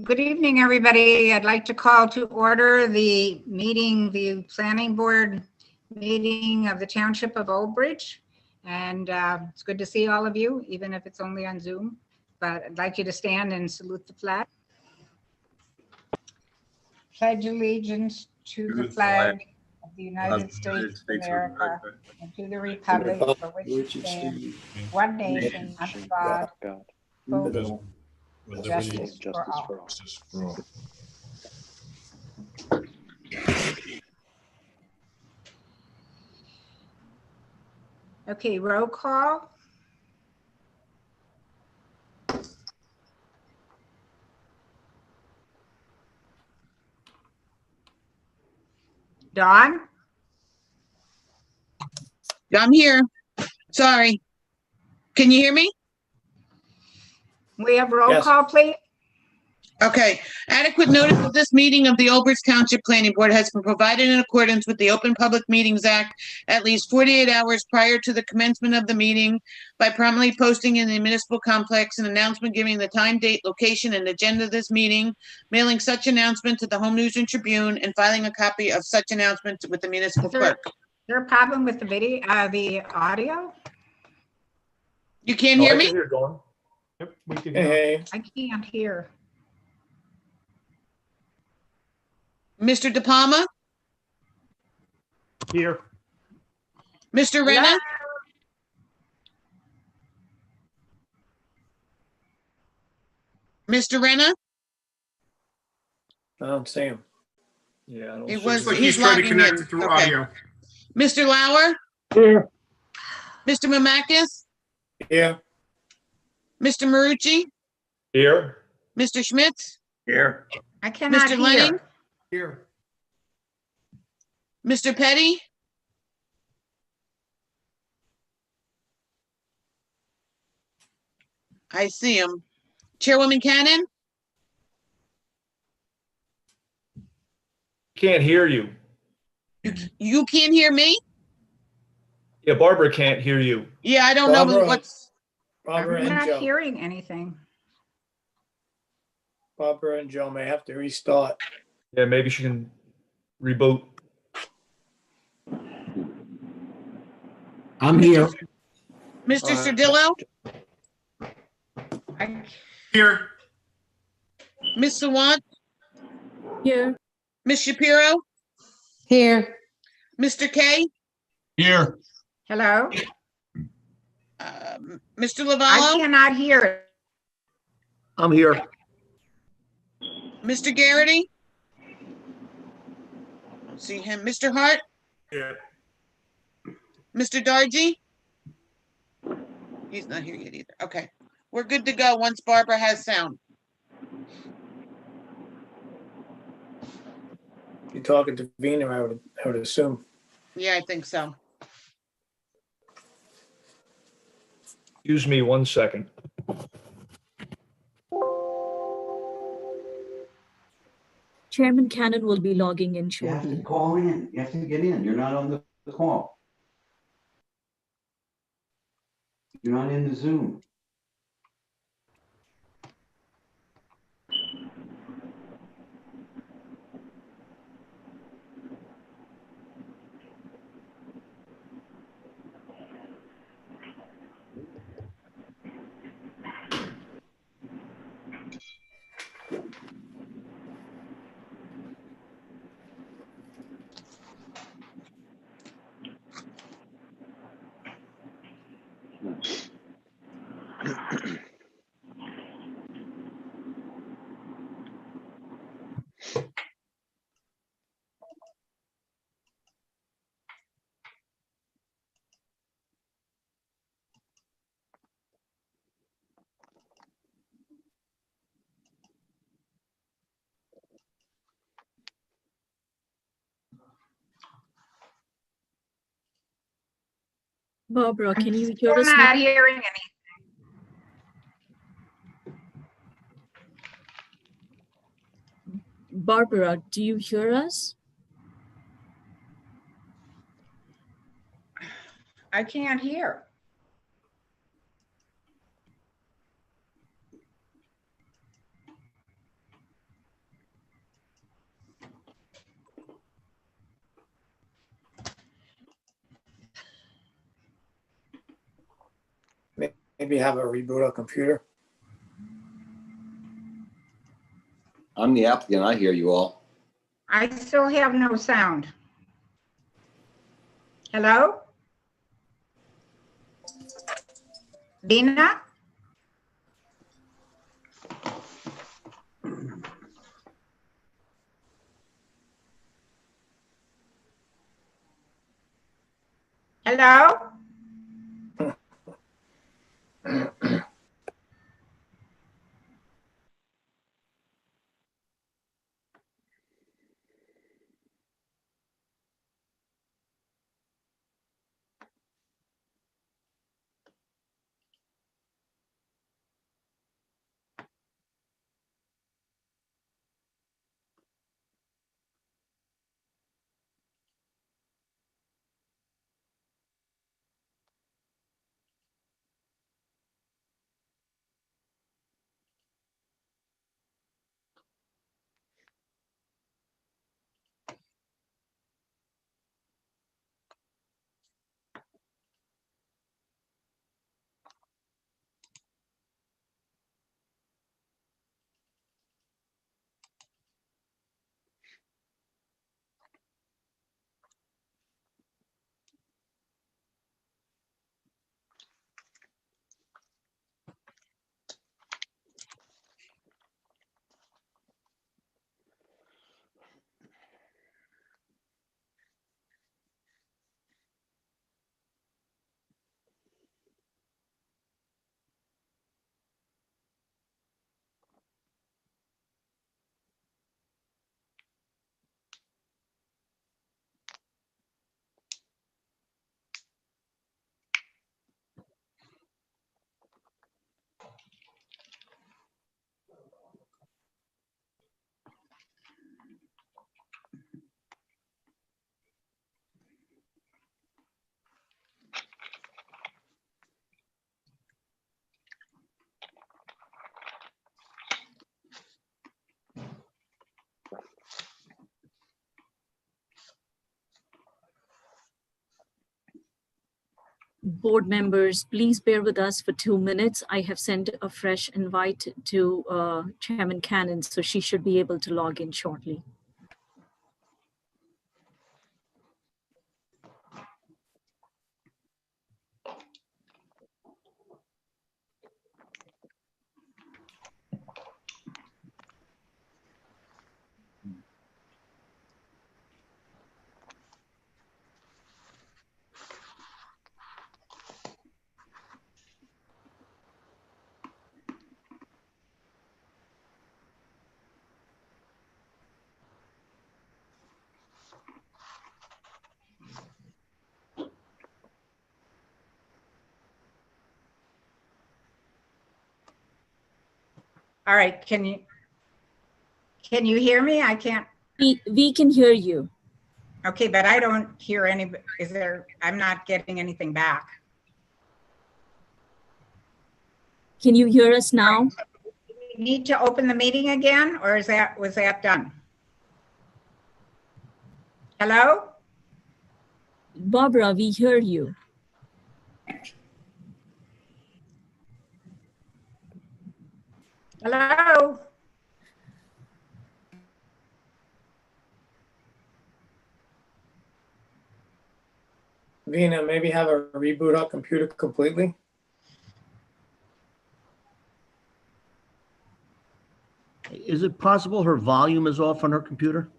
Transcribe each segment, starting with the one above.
Good evening, everybody. I'd like to call to order the meeting, the planning board meeting of the Township of Old Bridge. And it's good to see all of you, even if it's only on Zoom. But I'd like you to stand and salute the flag. Pledge allegiance to the flag of the United States of America and to the republic for which it stands, one nation, under God, indivisible, with justice for all. Okay, roll call. Dawn? I'm here. Sorry. Can you hear me? We have roll call, please. Okay. Adequate notice of this meeting of the Old Bridge Township Planning Board has been provided in accordance with the Open Public Meetings Act at least 48 hours prior to the commencement of the meeting by promptly posting in the municipal complex an announcement giving the time, date, location, and agenda of this meeting, mailing such announcement to the Home News and Tribune, and filing a copy of such announcement with the municipal clerk. Is there a problem with the video, the audio? You can't hear me? I can hear Dawn. Yep, we can hear. Hey. I can't hear. Mr. De Palma? Here. Mr. Renna? Mr. Renna? I don't see him. Yeah, I don't It see was, him. he's trying to logging connect in. it through Okay. audio. Mr. Lauer? Here. Mr. Mamakis? Here. Mr. Marucci? Here. Mr. Schmitz? Here. I cannot Mr. hear. Lenning? Here. Mr. Petty? I see him. Chairwoman Cannon? Can't hear you. You can't hear me? Yeah, Barbara can't hear you. Yeah, I don't know Barbara. what's, Barbara I'm and not Joe. hearing anything. Barbara and Joe may have to restart. Yeah, maybe she can reboot. I'm here. Mr. Sardillo? Here. Ms. Sawant? Here. Ms. Shapiro? Here. Mr. K? Here. Hello? Mr. I Lavallo? cannot hear it. I'm here. Mr. Garrity? Don't see him. Mr. Hart? Yeah. Mr. Dargy? He's not here yet either. Okay. We're good to go once Barbara has sound. You're talking to Vina, I would assume. Yeah, I think so. Excuse me 1 second. Chairman Cannon will be logging in You have to shortly. call in. You have to get in. You're not on the call. You're not in the Zoom. Barbara, can you hear I'm us not now? hearing anything. Barbara, do you hear us? I can't hear. maybe have a reboot our computer. I'm the applicant. I hear you all. I still have no sound. Hello? Dina? Hello? Board members, please bear with us for 2 minutes. I have sent a fresh invite to Chairman Cannon, so she should be able to log in shortly. All right, can you hear me? I can't, We can hear you. okay, but I don't hear any, I'm not getting anything back. Can you hear us now? Do we need to open the meeting again, or was that done? Hello? Barbara, we hear you. Hello? Vina, maybe have a reboot our computer completely. Is it possible her volume is off on her computer?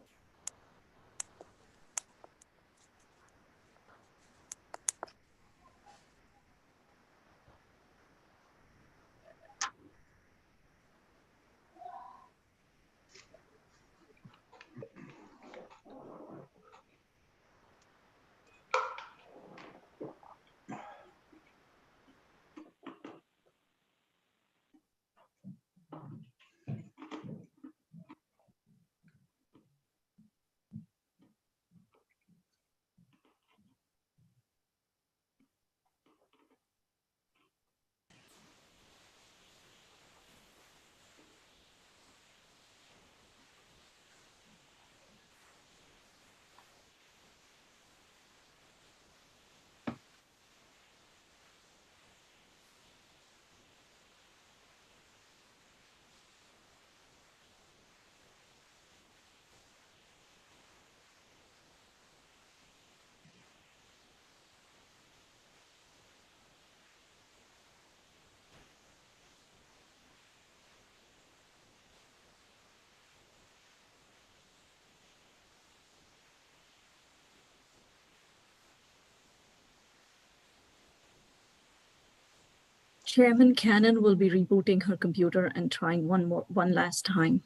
Chairman Cannon will be rebooting her computer and trying one last time.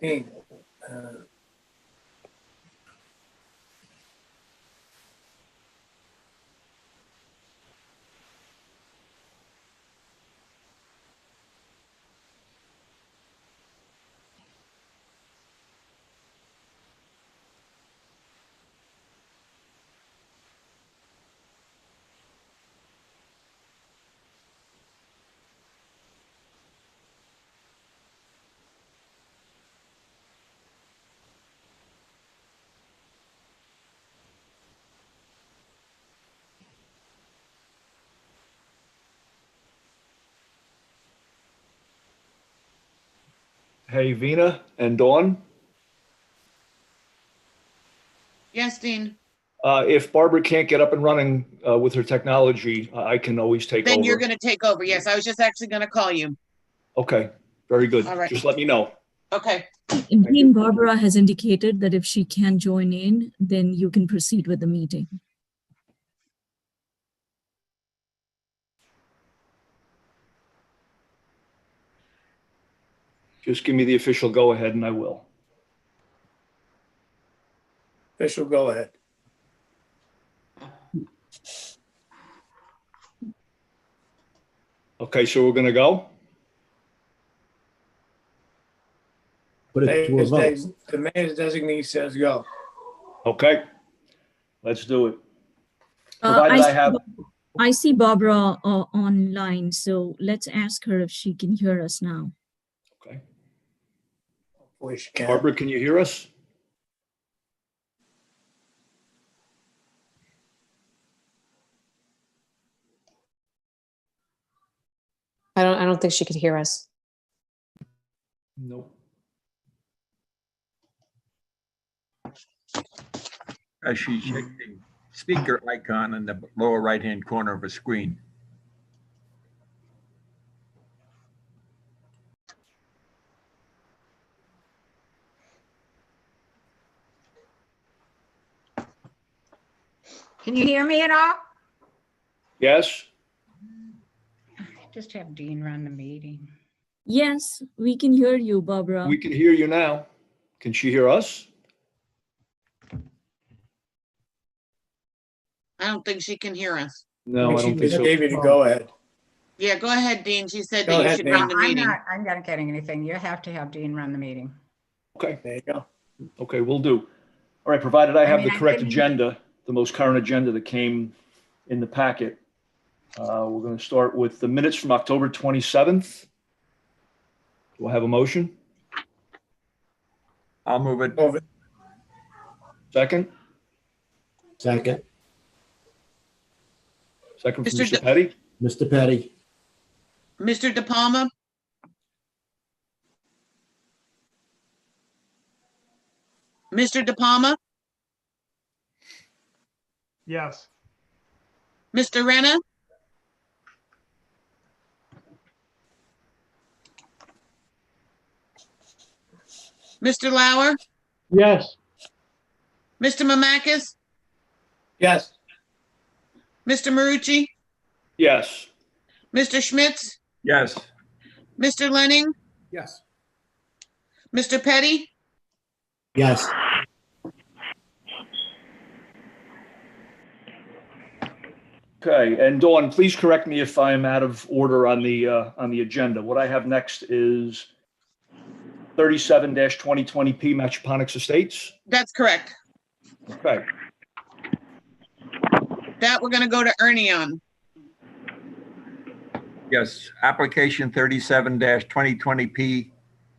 Dean, Hey, Vina and Dawn, Yes, Dean. if Barbara can't get up and running with her technology, I can always take Then you're over. gonna take over. Yes, I was just actually gonna call you. Okay, very good. All right. Just let me know. Okay. Dean Barbara has indicated that if she can join in, then you can proceed with the meeting. Just give me the official go-ahead and I will. official, go ahead. Okay, so we're gonna go? Put it to a vote. The mayor's designee says go. Okay, let's do it. Provided I have, I see Barbara online, so let's ask her if she can hear us now. okay. Hopefully she can. Barbara, can you hear us? I don't think she could hear us. Nope. She checked the speaker icon in the lower right-hand corner of her screen. Can you hear me at all? Yes? Just have Dean run the meeting. Yes, we can hear you, Barbara. We can hear you now. Can she hear us? I don't think she can hear us. No, I don't think She so. gave you the go ahead. Yeah, go ahead, Dean. She said Go that you ahead, should Dean. run the meeting. I'm not getting anything. You have to have Dean run the meeting. Okay, There you go. okay, we'll do. All right, provided I have mean, the I correct couldn't- agenda, the most current agenda that came in the packet. We're going to start with the minutes from October 27th. Do I have a motion? I'll move it. Move it. Second? Second, Second from Mr. Mr. Petty? Mr. Petty. Mr. De Palma? Mr. De Palma? Yes. Mr. Renna? Mr. Lauer? Yes. Mr. Mamakis? Yes, Mr. Marucci? Yes. Mr. Schmitz? Yes. Mr. Lenning? Yes. Mr. Petty? Yes. Okay, and Dawn, please correct me if I'm out of order on the agenda. What I have next is 37-2020P Machaponics Estates. That's correct. Okay, That we're gonna go to Ernie on. Yes. Application 37-2020P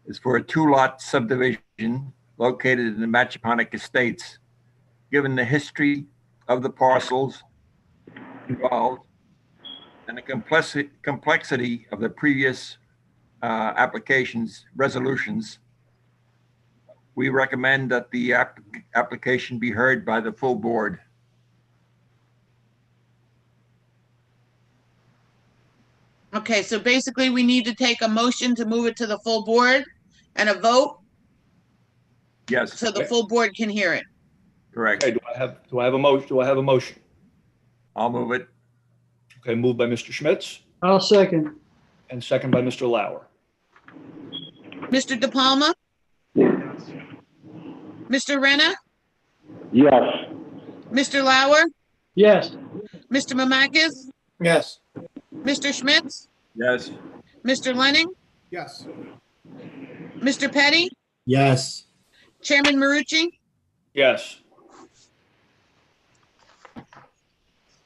is for a two-lot subdivision located in the Machaponic Estates. Given the history of the parcels involved and the complexity of the previous resolutions, we recommend that the application be heard by the full board. Okay, so basically we need to take a motion to move it to the full board and a vote Yes, so the full board can hear it. correct. okay, do I have a motion? I'll move it. Okay, moved by Mr. Schmitz, I'll second. and second by Mr. Lauer. Mr. De Palma, Mr. Renna, Yes. Mr. Lauer, Yes. Mr. Mamakis, Yes. Mr. Schmitz, Yes. Mr. Lenning, Yes. Mr. Petty, Yes. Chairman Marucci. Yes.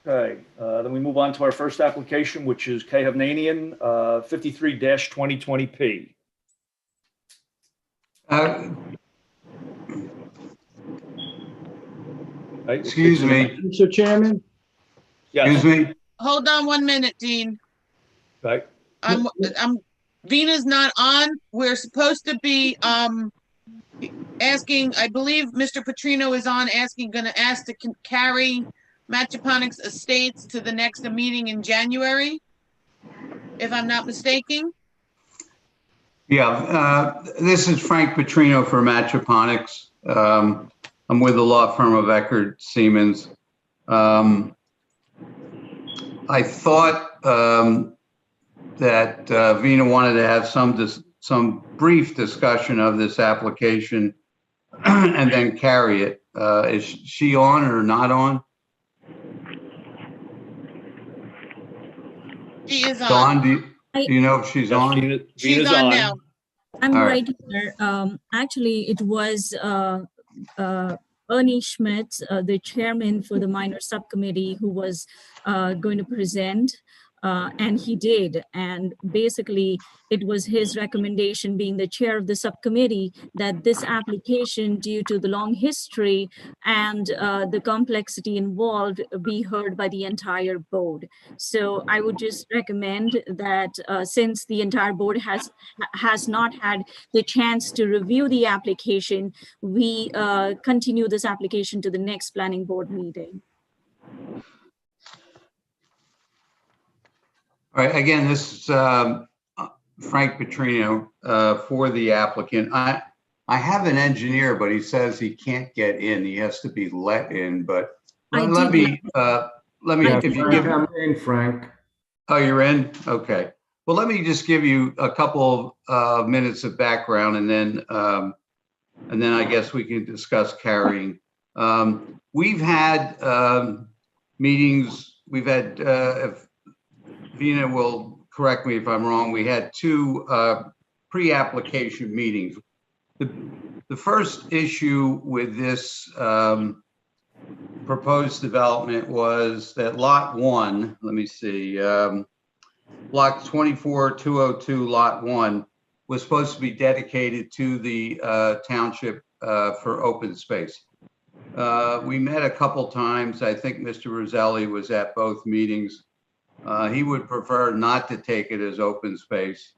Okay, then we move on to our first application, which is K. Hovnanian, 53-2020P. Right, Excuse me, Mr. Chairman? Yes, excuse me. Hold on 1 minute, Dean. right. Vina's not on. We're supposed to be, asking, I believe Mr. Petrino is on, gonna ask to carry Matchaponics Estates to the next meeting in January, if I'm not mistaken. Yeah, this is Frank Petrino for Matchaponics. I'm with the law firm of Eckert Siemens. I thought that Vina wanted to have some brief discussion of this application and then carry it. Is she on or not on? She is on. Dawn, do you know if she's Yes, on? She's Vina's on now. I'm All right right. here. Actually, it was Ernie Schmitz, the chairman for the minor subcommittee, who was going to present, and he did. And basically, it was his recommendation, being the chair of the subcommittee, that this application, due to the long history and the complexity involved, be heard by the entire board. So I would just recommend that since the entire board has not had the chance to review the application, we continue this application to the next planning board meeting. All right, again, this is Frank Petrino for the applicant. I have an engineer, but he says he can't get in. He has to be let in, but let me, if you give. I'm in, Frank. Oh, you're in? Okay. Well, let me just give you a couple of minutes of background and then I guess we can discuss carrying. We've had meetings, we've had, if Vina will correct me if I'm wrong, we had two pre-application meetings. The first issue with this proposed development was that lot 1, let me see, block 24202 lot 1 was supposed to be dedicated to the township for open space. We met a couple times. I think Mr. Roselli was at both meetings. He would prefer not to take it as open space.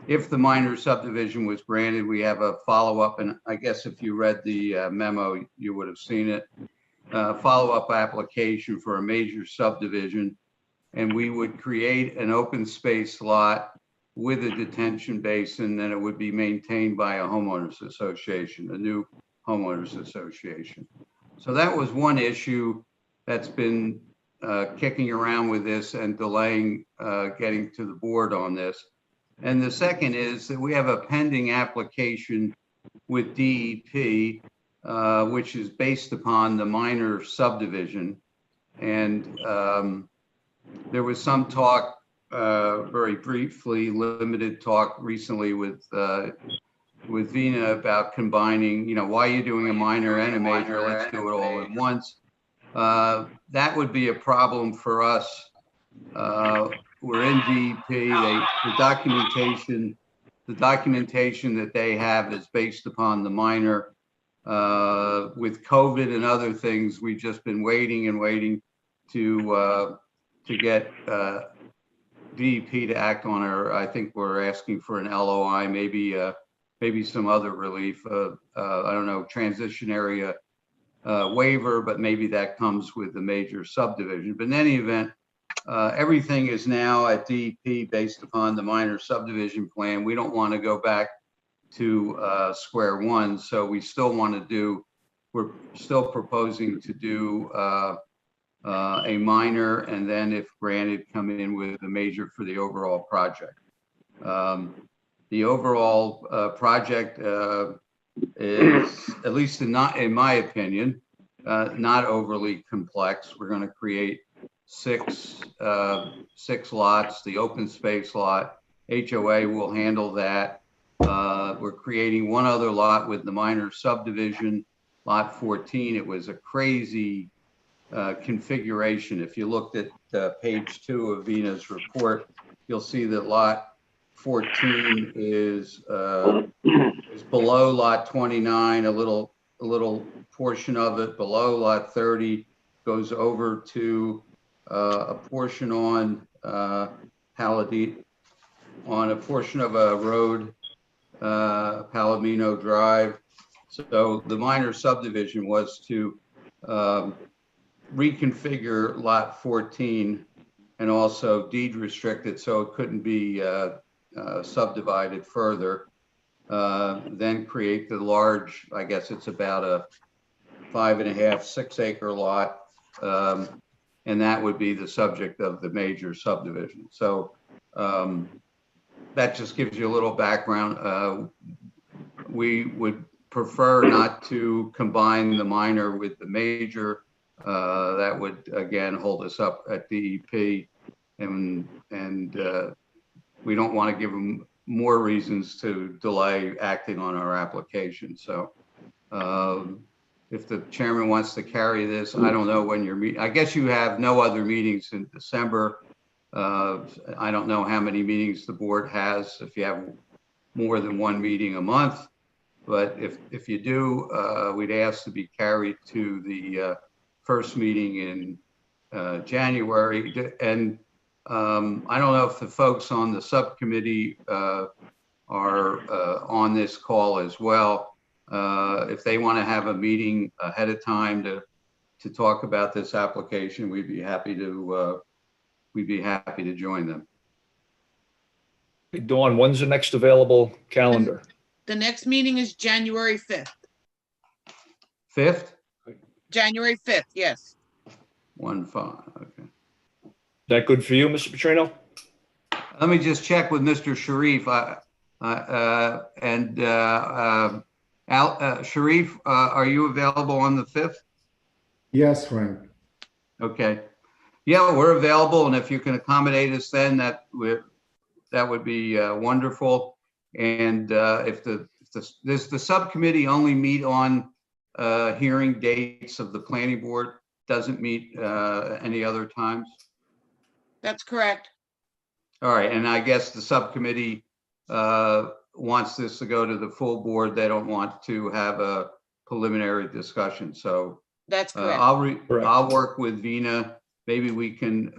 If the minor subdivision was granted, we have a follow-up, and I guess if you read the memo, you would have seen it. Follow-up application for a major subdivision, and we would create an open space lot with a detention basin, and it would be maintained by a homeowners association, a new homeowners association. So that was one issue that's been kicking around with this and delaying getting to the board on this. And the second is that we have a pending application with DEP, which is based upon the minor subdivision. And there was some talk, very briefly, limited talk recently with Vina about combining, you know, why are you doing a minor and a major? Let's do it all at once. That would be a problem for us. We're in DEP. The documentation that they have is based upon the minor. With COVID and other things, we've just been waiting and waiting to get DEP to act on our. I think we're asking for an LOI, maybe some other relief. I don't know, transition area waiver, but maybe that comes with the major subdivision. But in any event, everything is now at DEP based upon the minor subdivision plan. We don't want to go back to square one. So we still want to do, we're still proposing to do a minor, and then if granted, come in with a major for the overall project. The overall project is, at least in my opinion, not overly complex. We're going to create six lots. The open space lot, HOA will handle that. We're creating one other lot with the minor subdivision, lot 14. It was a crazy configuration. If you looked at page 2 of Vina's report, you'll see that lot 14 is below lot 29, a little portion of it below lot 30 goes over to a portion on Paladino, on a portion of a road, Palomino Drive. So the minor subdivision was to reconfigure lot 14 and also deed restrict it so it couldn't be subdivided further. Then create the large, I guess it's about a 5.5, 6 acre lot. And that would be the subject of the major subdivision. So that just gives you a little background. We would prefer not to combine the minor with the major. That would again hold us up at DEP, and we don't want to give them more reasons to delay acting on our application. So if the chairman wants to carry this, I don't know when you're meeting. I guess you have no other meetings in December. I don't know how many meetings the board has, if you have more than one meeting a month. But if you do, we'd ask to be carried to the first meeting in January. And I don't know if the folks on the subcommittee are on this call as well. If they want to have a meeting ahead of time to talk about this application, we'd be happy to join them. Dawn, when's the next available calendar? The next meeting is January 5th. 5th? January 5th, yes. 1-5, okay. Is that good for you, Mr. Petrino? Let me just check with Mr. Sharif. Sharif, are you available on the 5th? Yes, Frank. Okay. Yeah, we're available, and if you can accommodate us then, that would be wonderful. And if the subcommittee only meet on hearing dates of the planning board, doesn't meet any other times? That's correct. All right, and I guess the subcommittee wants this to go to the full board. They don't want to have a preliminary discussion. So that's correct. I'll work with Vina. Maybe we can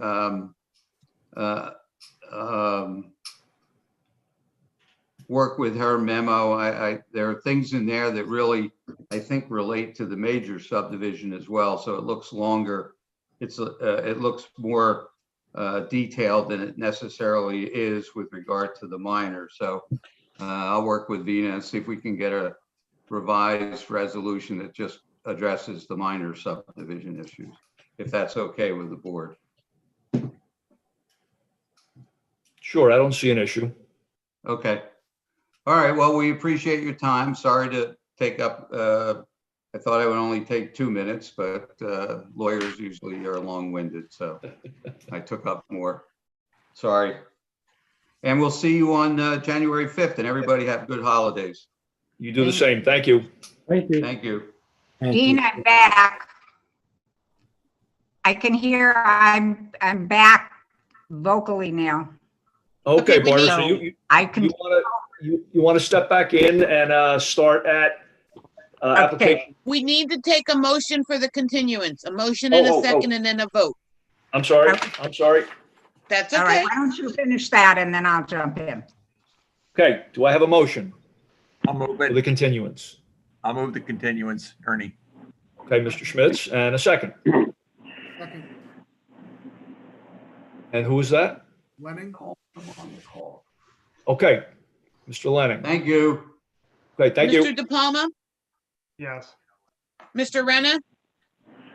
work with her memo. There are things in there that really, I think, relate to the major subdivision as well. So it looks longer. It looks more detailed than it necessarily is with regard to the minor. So I'll work with Vina and see if we can get a revised resolution that just addresses the minor subdivision issues, if that's okay with the board. Sure, I don't see an issue. Okay. All right, well, we appreciate your time. Sorry to take up, I thought I would only take 2 minutes, but lawyers usually are long-winded, so I took up more. Sorry. And we'll see you on January 5th, and everybody have good holidays. You do the same. Thank you. Thank you. Thank you. Dean, I'm back. I can hear I'm back vocally now. Okay, Okay, we Barbara, need- so you I can, want to step back in and start at application? We need to take a motion for the continuance, a motion and a second, and then a vote. I'm sorry. That's all right, okay. why don't you finish that and then I'll jump in. Okay, do I have a motion I'll move for the it. continuance? I'll move the continuance, Ernie. Okay, Mr. Schmitz, and a second. Second. And who is that? Lenning? Okay, Mr. Lenning. Thank you. Okay, thank you. Mr. De Palma, Yes. Mr. Renner,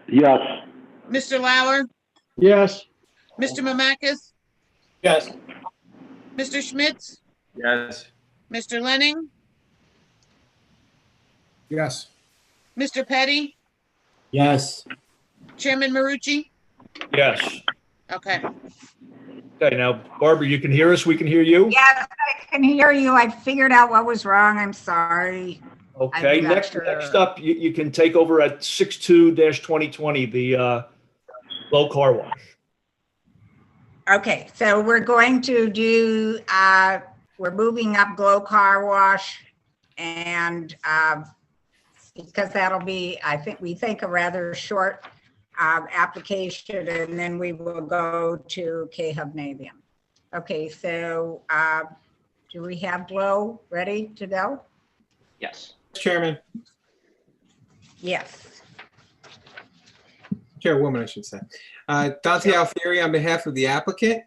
Yes. Mr. Lauer, Yes. Mr. Mamakis, Yes. Mr. Schmitz, Yes. Mr. Lenning, Yes. Mr. Petty, Yes. Chairman Marucci? Yes. Okay. Okay, now Barbara, you can hear us, we can hear you? Yes, I can hear you. I figured out what was wrong. I'm sorry. Okay, I'm not next sure. up, you can take over at 62-2020, the low car wash. Okay, so we're going to do, we're moving up Glow Car Wash, and because that'll be, we think a rather short application, and then we will go to K-Hub Navium. Okay, so do we have Glow ready to go? Yes. Chairman, Yes. Chairwoman, I should say. Dante Alfieri on behalf of the applicant.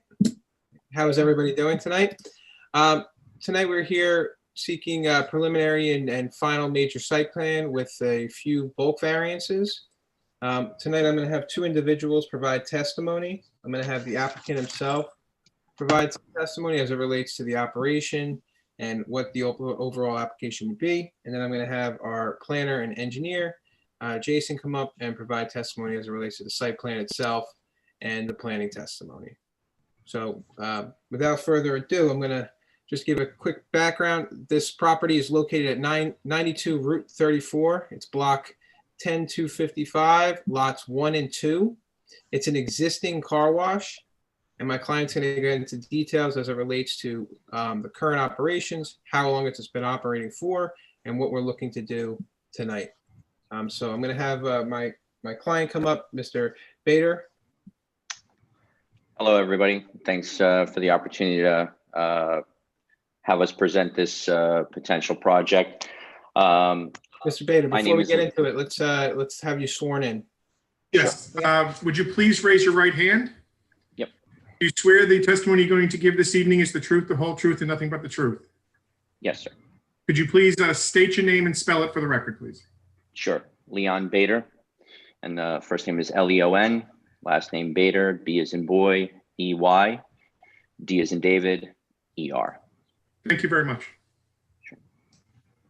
How is everybody doing tonight? Tonight we're here seeking a preliminary and final major site plan with a few bulk variances. Tonight I'm going to have two individuals provide testimony. I'm going to have the applicant himself provide some testimony as it relates to the operation and what the overall application would be. And then I'm going to have our planner and engineer, Jason, come up and provide testimony as it relates to the site plan itself and the planning testimony. So without further ado, I'm going to just give a quick background. This property is located at 992 Route 34. It's block 10255, lots 1 and 2. It's an existing car wash. And my client's going to get into details as it relates to the current operations, how long it's been operating for, and what we're looking to do tonight. So I'm going to have my client come up, Mr. Bader. Hello, everybody. Thanks for the opportunity to have us present this potential project. Mr. Bader, before we get Lee. into it, let's have you sworn in. Yes. Would you please raise your right hand? Yep. Do you swear the testimony you're going to give this evening is the truth, the whole truth, and nothing but the truth? Yes, sir. Could you please state your name and spell it for the record, please? Sure. Leon Bader. And the first name is Leon. Last name Bader. B as in boy, E-Y. D as in David, E-R. Thank you very much. Sure.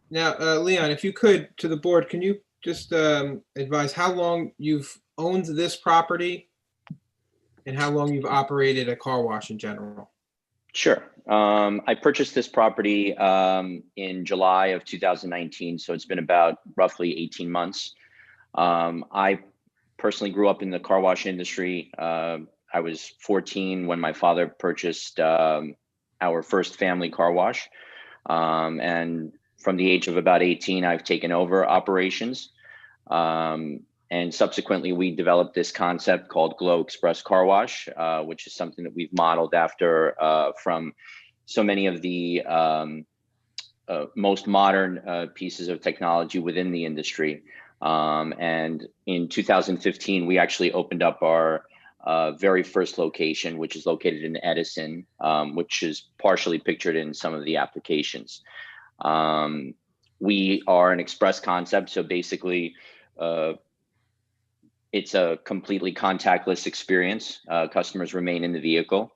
Now, Leon, if you could, to the board, can you just advise how long you've owned this property and how long you've operated a car wash in general? Sure. I purchased this property in July of 2019, so it's been about roughly 18 months. I personally grew up in the car wash industry. I was 14 when my father purchased our first family car wash. And from the age of about 18, I've taken over operations. And subsequently, we developed this concept called Glow Express Car Wash, which is something that we've modeled after from so many of the most modern pieces of technology within the industry. And in 2015, we actually opened up our very first location, which is located in Edison, which is partially pictured in some of the applications. We are an express concept, so basically, it's a completely contactless experience. Customers remain in the vehicle.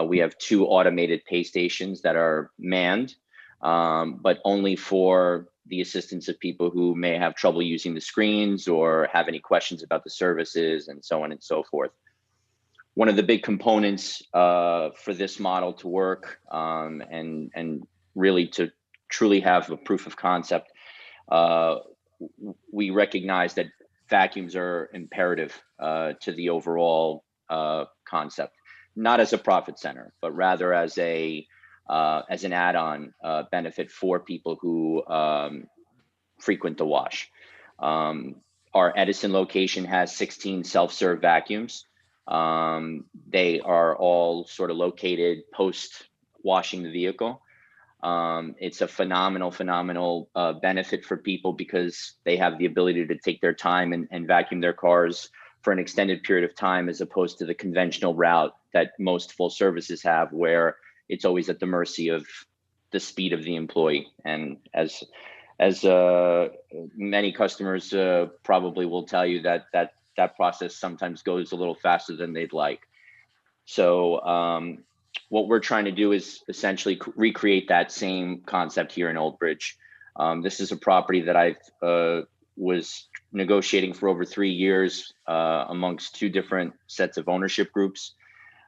We have 2 automated pay stations that are manned, but only for the assistance of people who may have trouble using the screens or have any questions about the services and so on and so forth. One of the big components for this model to work and really to truly have a proof of concept, we recognize that vacuums are imperative to the overall concept, not as a profit center, but rather as an add-on benefit for people who frequent the wash. Our Edison location has 16 self-serve vacuums. They are all sort of located post washing the vehicle. It's a phenomenal benefit for people because they have the ability to take their time and vacuum their cars for an extended period of time, as opposed to the conventional route that most full services have, where it's always at the mercy of the speed of the employee. And as many customers probably will tell you, that that process sometimes goes a little faster than they'd like. So what we're trying to do is essentially recreate that same concept here in Old Bridge. This is a property that I was negotiating for over 3 years amongst 2 different sets of ownership groups.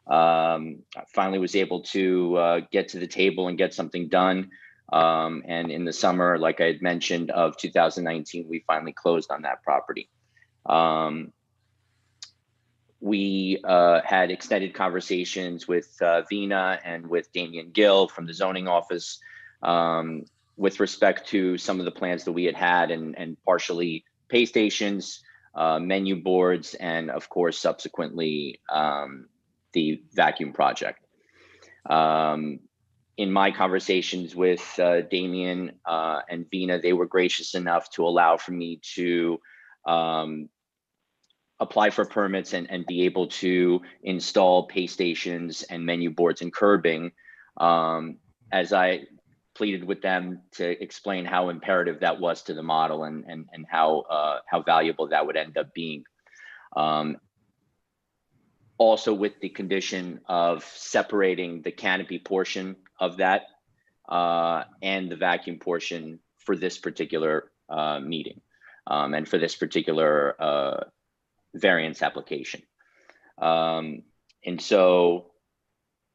I finally was able to get to the table and get something done. And in the summer, like I had mentioned, of 2019, we finally closed on that property. We had extended conversations with Vina and with Damian Gill from the zoning office with respect to some of the plans that we had and partially pay stations, menu boards, and of course, subsequently, the vacuum project. In my conversations with Damian and Vina, they were gracious enough to allow for me to apply for permits and be able to install pay stations and menu boards and curbing, as I pleaded with them to explain how imperative that was to the model and how valuable that would end up being. Also with the condition of separating the canopy portion of that and the vacuum portion for this particular meeting and for this particular variance application. And so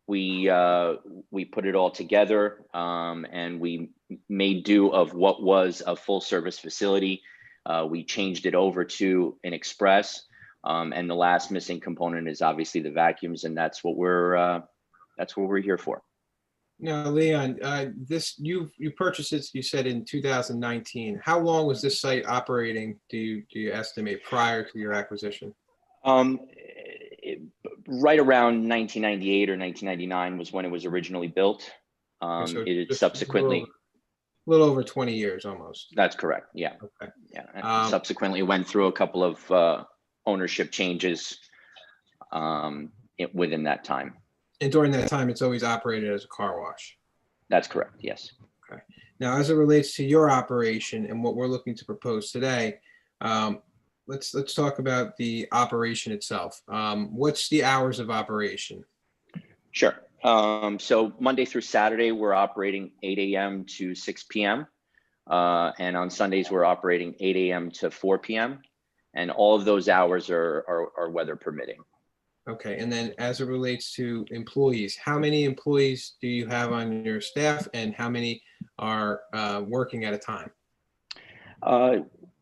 we put it all together and we made do of what was a full service facility. We changed it over to an express. And the last missing component is obviously the vacuums, and that's what we're here for. Now, Leon, you purchased it, you said, in 2019. How long was this site operating? Do you estimate prior to your acquisition? Right around 1998 or 1999 was when it was originally built. So it subsequently. A little over 20 years almost. That's correct. Yeah. Okay. Yeah. And subsequently went through a couple of ownership changes within that time. And during that time, it's always operated as a car wash. That's correct. Yes. Okay. Now, as it relates to your operation and what we're looking to propose today, let's talk about the operation itself. What's the hours of operation? Sure. So Monday through Saturday, we're operating 8 a.m. to 6 p.m. And on Sundays, we're operating 8 a.m. to 4 p.m. And all of those hours are weather permitting. Okay. And then as it relates to employees, how many employees do you have on your staff and how many are working at a time?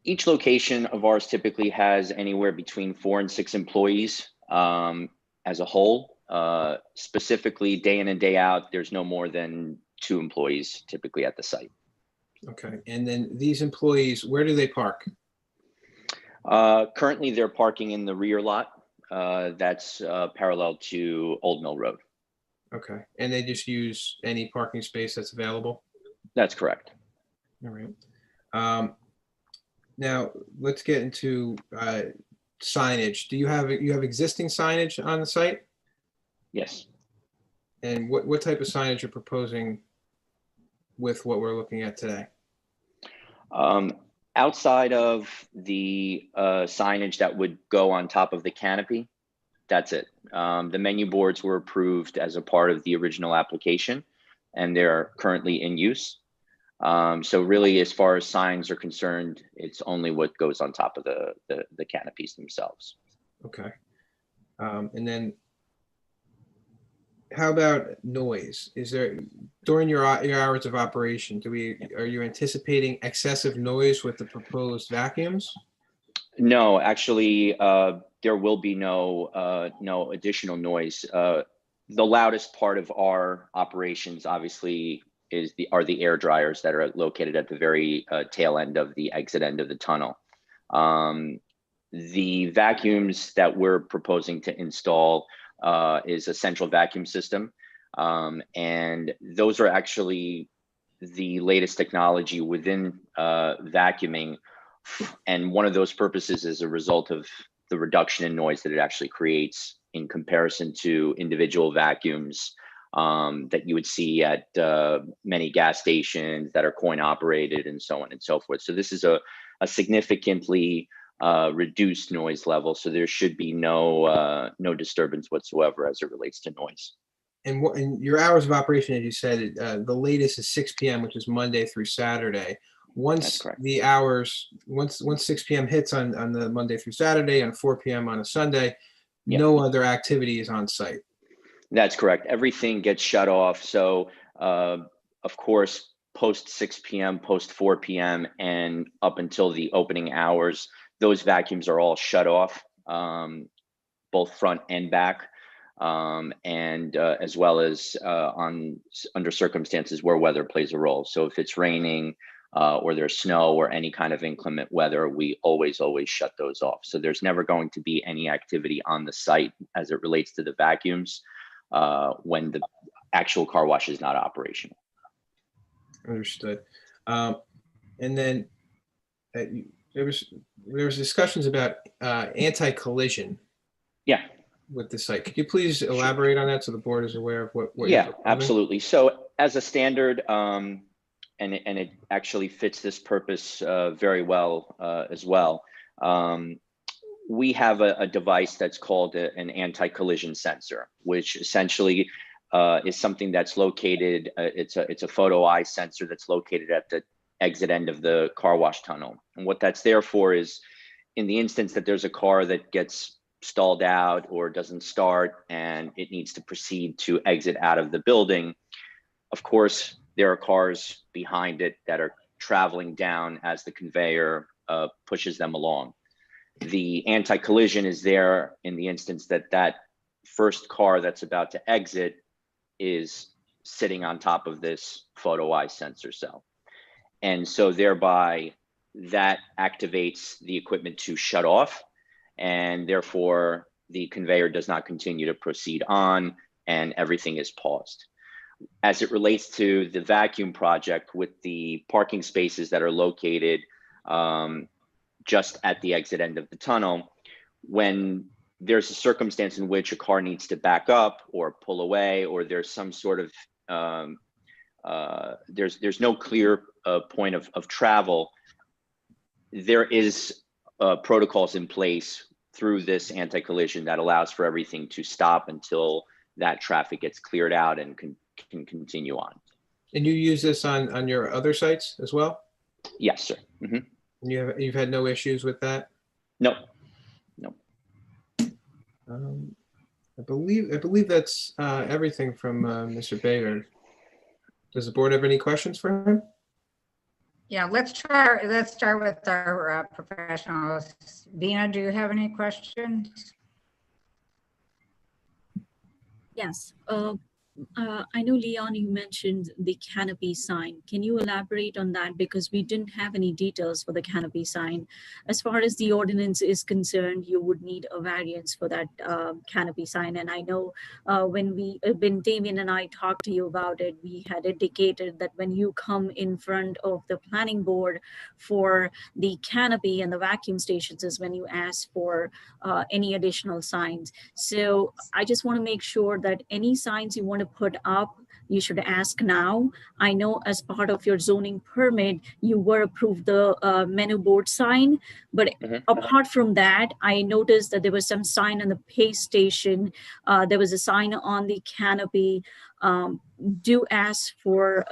Each location of ours typically has anywhere between 4 and 6 employees as a whole. Specifically, day in and day out, there's no more than 2 employees typically at the site. Okay. And then these employees, where do they park? Currently, they're parking in the rear lot. That's parallel to Old Mill Road. Okay. And they just use any parking space that's available? That's correct. All right. Now let's get into signage. Do you have existing signage on the site? Yes. And what type of signage you're proposing with what we're looking at today? Outside of the signage that would go on top of the canopy, that's it. The menu boards were approved as a part of the original application, and they're currently in use. So really, as far as signs are concerned, it's only what goes on top of the canopies themselves. Okay. And then how about noise? Is there, during your hours of operation, are you anticipating excessive noise with the proposed vacuums? No, actually, there will be no additional noise. The loudest part of our operations, obviously, are the air dryers that are located at the very tail end of the exit end of the tunnel. The vacuums that we're proposing to install is a central vacuum system. And those are actually the latest technology within vacuuming. And one of those purposes is a result of the reduction in noise that it actually creates in comparison to individual vacuums that you would see at many gas stations that are coin operated and so on and so forth. So this is a significantly reduced noise level. So there should be no disturbance whatsoever as it relates to noise. And your hours of operation, as you said, the latest is 6 p.m., which is Monday through Saturday. Once the hours, once 6 p.m. hits on the Monday through Saturday, and 4 p.m. on a Sunday, no other activity is on site. That's correct. Everything gets shut off. So, of course, post 6 p.m., post 4 p.m., and up until the opening hours, those vacuums are all shut off, both front and back, and as well as under circumstances where weather plays a role. So if it's raining or there's snow or any kind of inclement weather, we always shut those off. So there's never going to be any activity on the site as it relates to the vacuums when the actual car wash is not operational. Understood. And then there was discussions about anti-collision. Yeah. With the site. Could you please elaborate on that so the board is aware of what you're Yeah, absolutely. So as a standard, and it actually fits this purpose very well as well. We have a device that's called an anti-collision sensor, which essentially is something that's located. It's a photo eye sensor that's located at the exit end of the car wash tunnel. And what that's there for is, in the instance that there's a car that gets stalled out or doesn't start and it needs to proceed to exit out of the building, of course, there are cars behind it that are traveling down as the conveyor pushes them along. The anti-collision is there in the instance that that first car that's about to exit is sitting on top of this photo eye sensor cell. And so thereby that activates the equipment to shut off, and therefore the conveyor does not continue to proceed on and everything is paused. As it relates to the vacuum project with the parking spaces that are located just at the exit end of the tunnel, when there's a circumstance in which a car needs to back up or pull away, or there's some sort of, there's no clear point of travel, there is protocols in place through this anti-collision that allows for everything to stop until that traffic gets cleared out and can continue on. And you use this on your other sites as well? Yes, sir. Mm-hmm. And you've had no issues with that? No. I believe that's everything from Mr. Bayard. Does the board have any questions for him? Yeah, let's start with our professionals. Dina, do you have any questions? Yes. I know, Leon, you mentioned the canopy sign. Can you elaborate on that? Because we didn't have any details for the canopy sign. As far as the ordinance is concerned, you would need a variance for that canopy sign. And I know when Damien and I talked to you about it, we had indicated that when you come in front of the planning board for the canopy and the vacuum stations is when you ask for any additional signs. So I just want to make sure that any signs you want to put up, you should ask now. I know as part of your zoning permit, you were approved the menu board sign, but apart from that, I noticed that there was some sign on the pay station. There was a sign on the canopy. Do ask for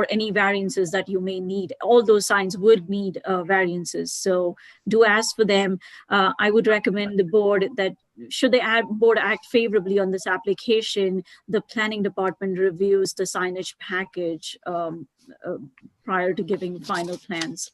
any variances that you may need. All those signs would need variances. So do ask for them. I would recommend the board that should the board act favorably on this application, the planning department reviews the signage package prior to giving final plans.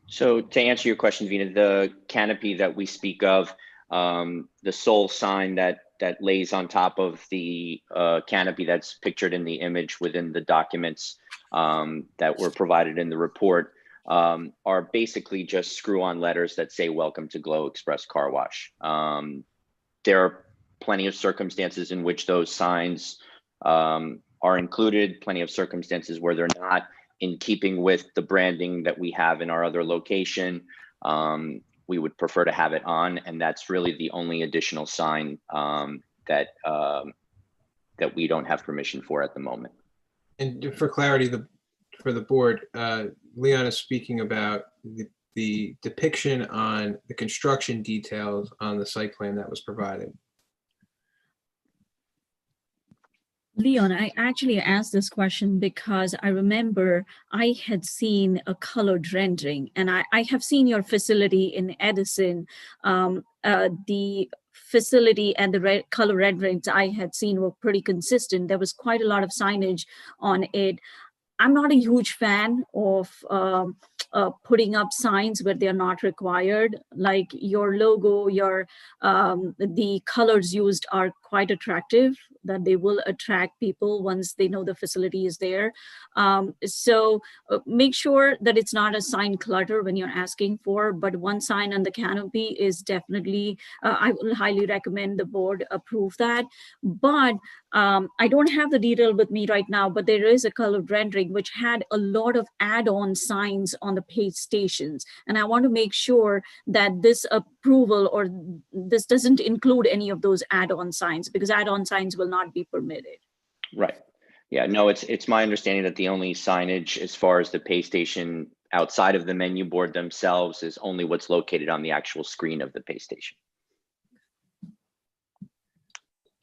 So to answer your question, Vina, the canopy that we speak of, the sole sign that lays on top of the canopy that's pictured in the image within the documents that were provided in the report are basically just screw-on letters that say "Welcome to Glow Express Car Wash." There are plenty of circumstances in which those signs are included, plenty of circumstances where they're not, in keeping with the branding that we have in our other location. We would prefer to have it on, and that's really the only additional sign that we don't have permission for at the moment. And for clarity, for the board, Leon is speaking about the depiction on the construction details on the site plan that was provided. Leon, I actually asked this question because I remember I had seen a colored rendering, and I have seen your facility in Edison. The facility and the color renderings I had seen were pretty consistent. There was quite a lot of signage on it. I'm not a huge fan of putting up signs where they're not required. Like your logo, the colors used are quite attractive, that they will attract people once they know the facility is there. So make sure that it's not a sign clutter when you're asking for, but one sign on the canopy is definitely, I will highly recommend the board approve that. But I don't have the detail with me right now, but there is a colored rendering which had a lot of add-on signs on the page stations. And I want to make sure that this approval or this doesn't include any of those add-on signs, because add-on signs will not be permitted. Right. Yeah, no, it's my understanding that the only signage as far as the pay station outside of the menu board themselves is only what's located on the actual screen of the pay station.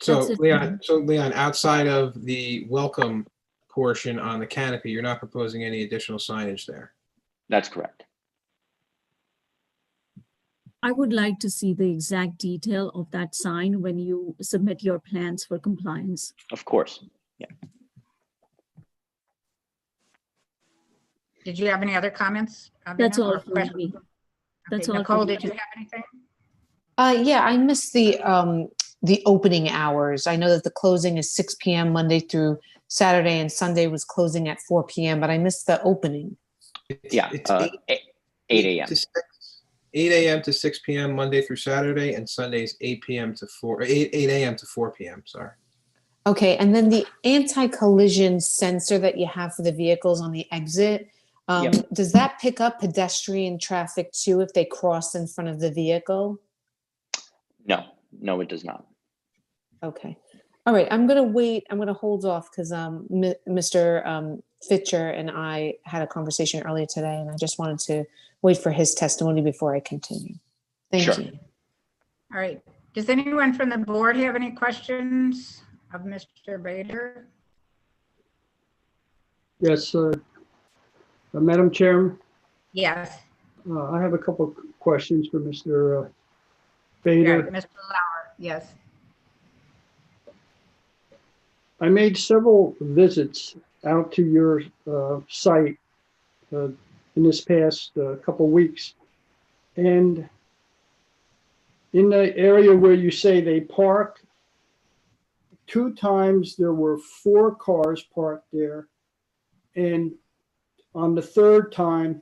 So Leon, outside of the welcome portion on the canopy, you're not proposing any additional signage there? That's correct. I would like to see the exact detail of that sign when you submit your plans for compliance. Of course, yeah. Did you have any other comments? That's Abhinav, all or for questions? me. Okay, That's all. Nicole, for me. did you have anything? Yeah, I missed the opening hours. I know that the closing is 6 p.m. Monday through Saturday, and Sunday was closing at 4 p.m., but I missed the opening. Yeah, It's 8 a.m. 8 a.m. to 6 p.m. Monday through Saturday, and Sundays 8 p.m. to 8 a.m. to 4 p.m. Sorry. Okay, and then the anti-collision sensor that you have for the vehicles on the exit, Yep. does that pick up pedestrian traffic too if they cross in front of the vehicle? No, it does not. Okay. All right, I'm gonna wait. I'm gonna hold off because Mr. Fitcher and I had a conversation earlier today, and I just wanted to wait for his testimony before I continue. Thank Sure. you. All right. Does anyone from the board have any questions of Mr. Bader? Yes, Madam Chairman, Yes. I have a couple of questions for Mr. Right, Bader. Mr. Lauer, yes. I made several visits out to your site in this past couple weeks. And in the area where you say they park, 2 times there were 4 cars parked there. And on the 3rd time,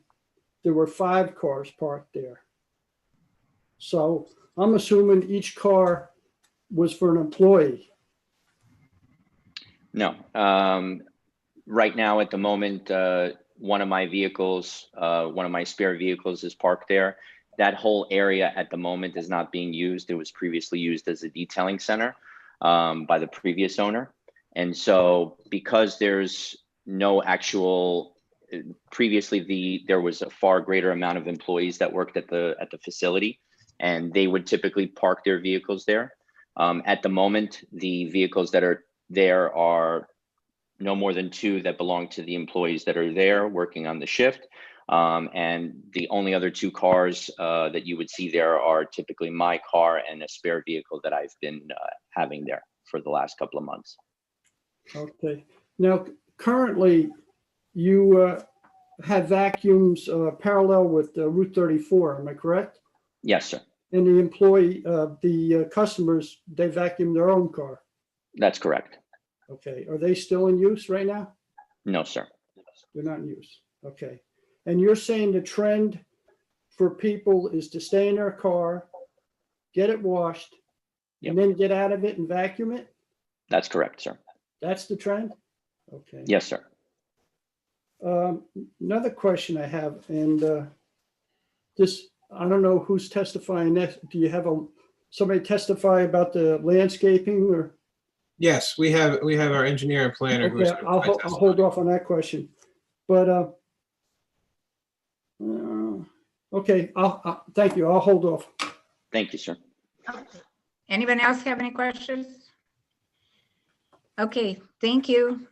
there were 5 cars parked there. So I'm assuming each car was for an employee. No. Right now, at the moment, one of my vehicles, one of my spare vehicles is parked there. That whole area at the moment is not being used. It was previously used as a detailing center by the previous owner. And so because there's no actual, previously there was a far greater amount of employees that worked at the facility, and they would typically park their vehicles there. At the moment, the vehicles that are there are no more than 2 that belong to the employees that are there working on the shift. And the only other 2 cars that you would see there are typically my car and a spare vehicle that I've been having there for the last couple of months. Okay. Now, currently, you have vacuums parallel with Route 34, am I correct? Yes, sir. And the employee, the customers, they vacuum their own car. That's correct. Okay. Are they still in use right now? No, sir. They're not in use. Okay. And you're saying the trend for people is to stay in their car, get it washed, Yep. and then get out of it and vacuum it? That's correct, sir. That's the trend? Okay. Yes, sir. Another question I have, and this, I don't know who's testifying next. Do you have somebody testify about the landscaping or? Yes, we have our engineer and planner. Okay, I'll hold off on that question. But Okay, thank you. I'll hold off. Thank you, sir. Anyone else have any questions? Okay, thank you.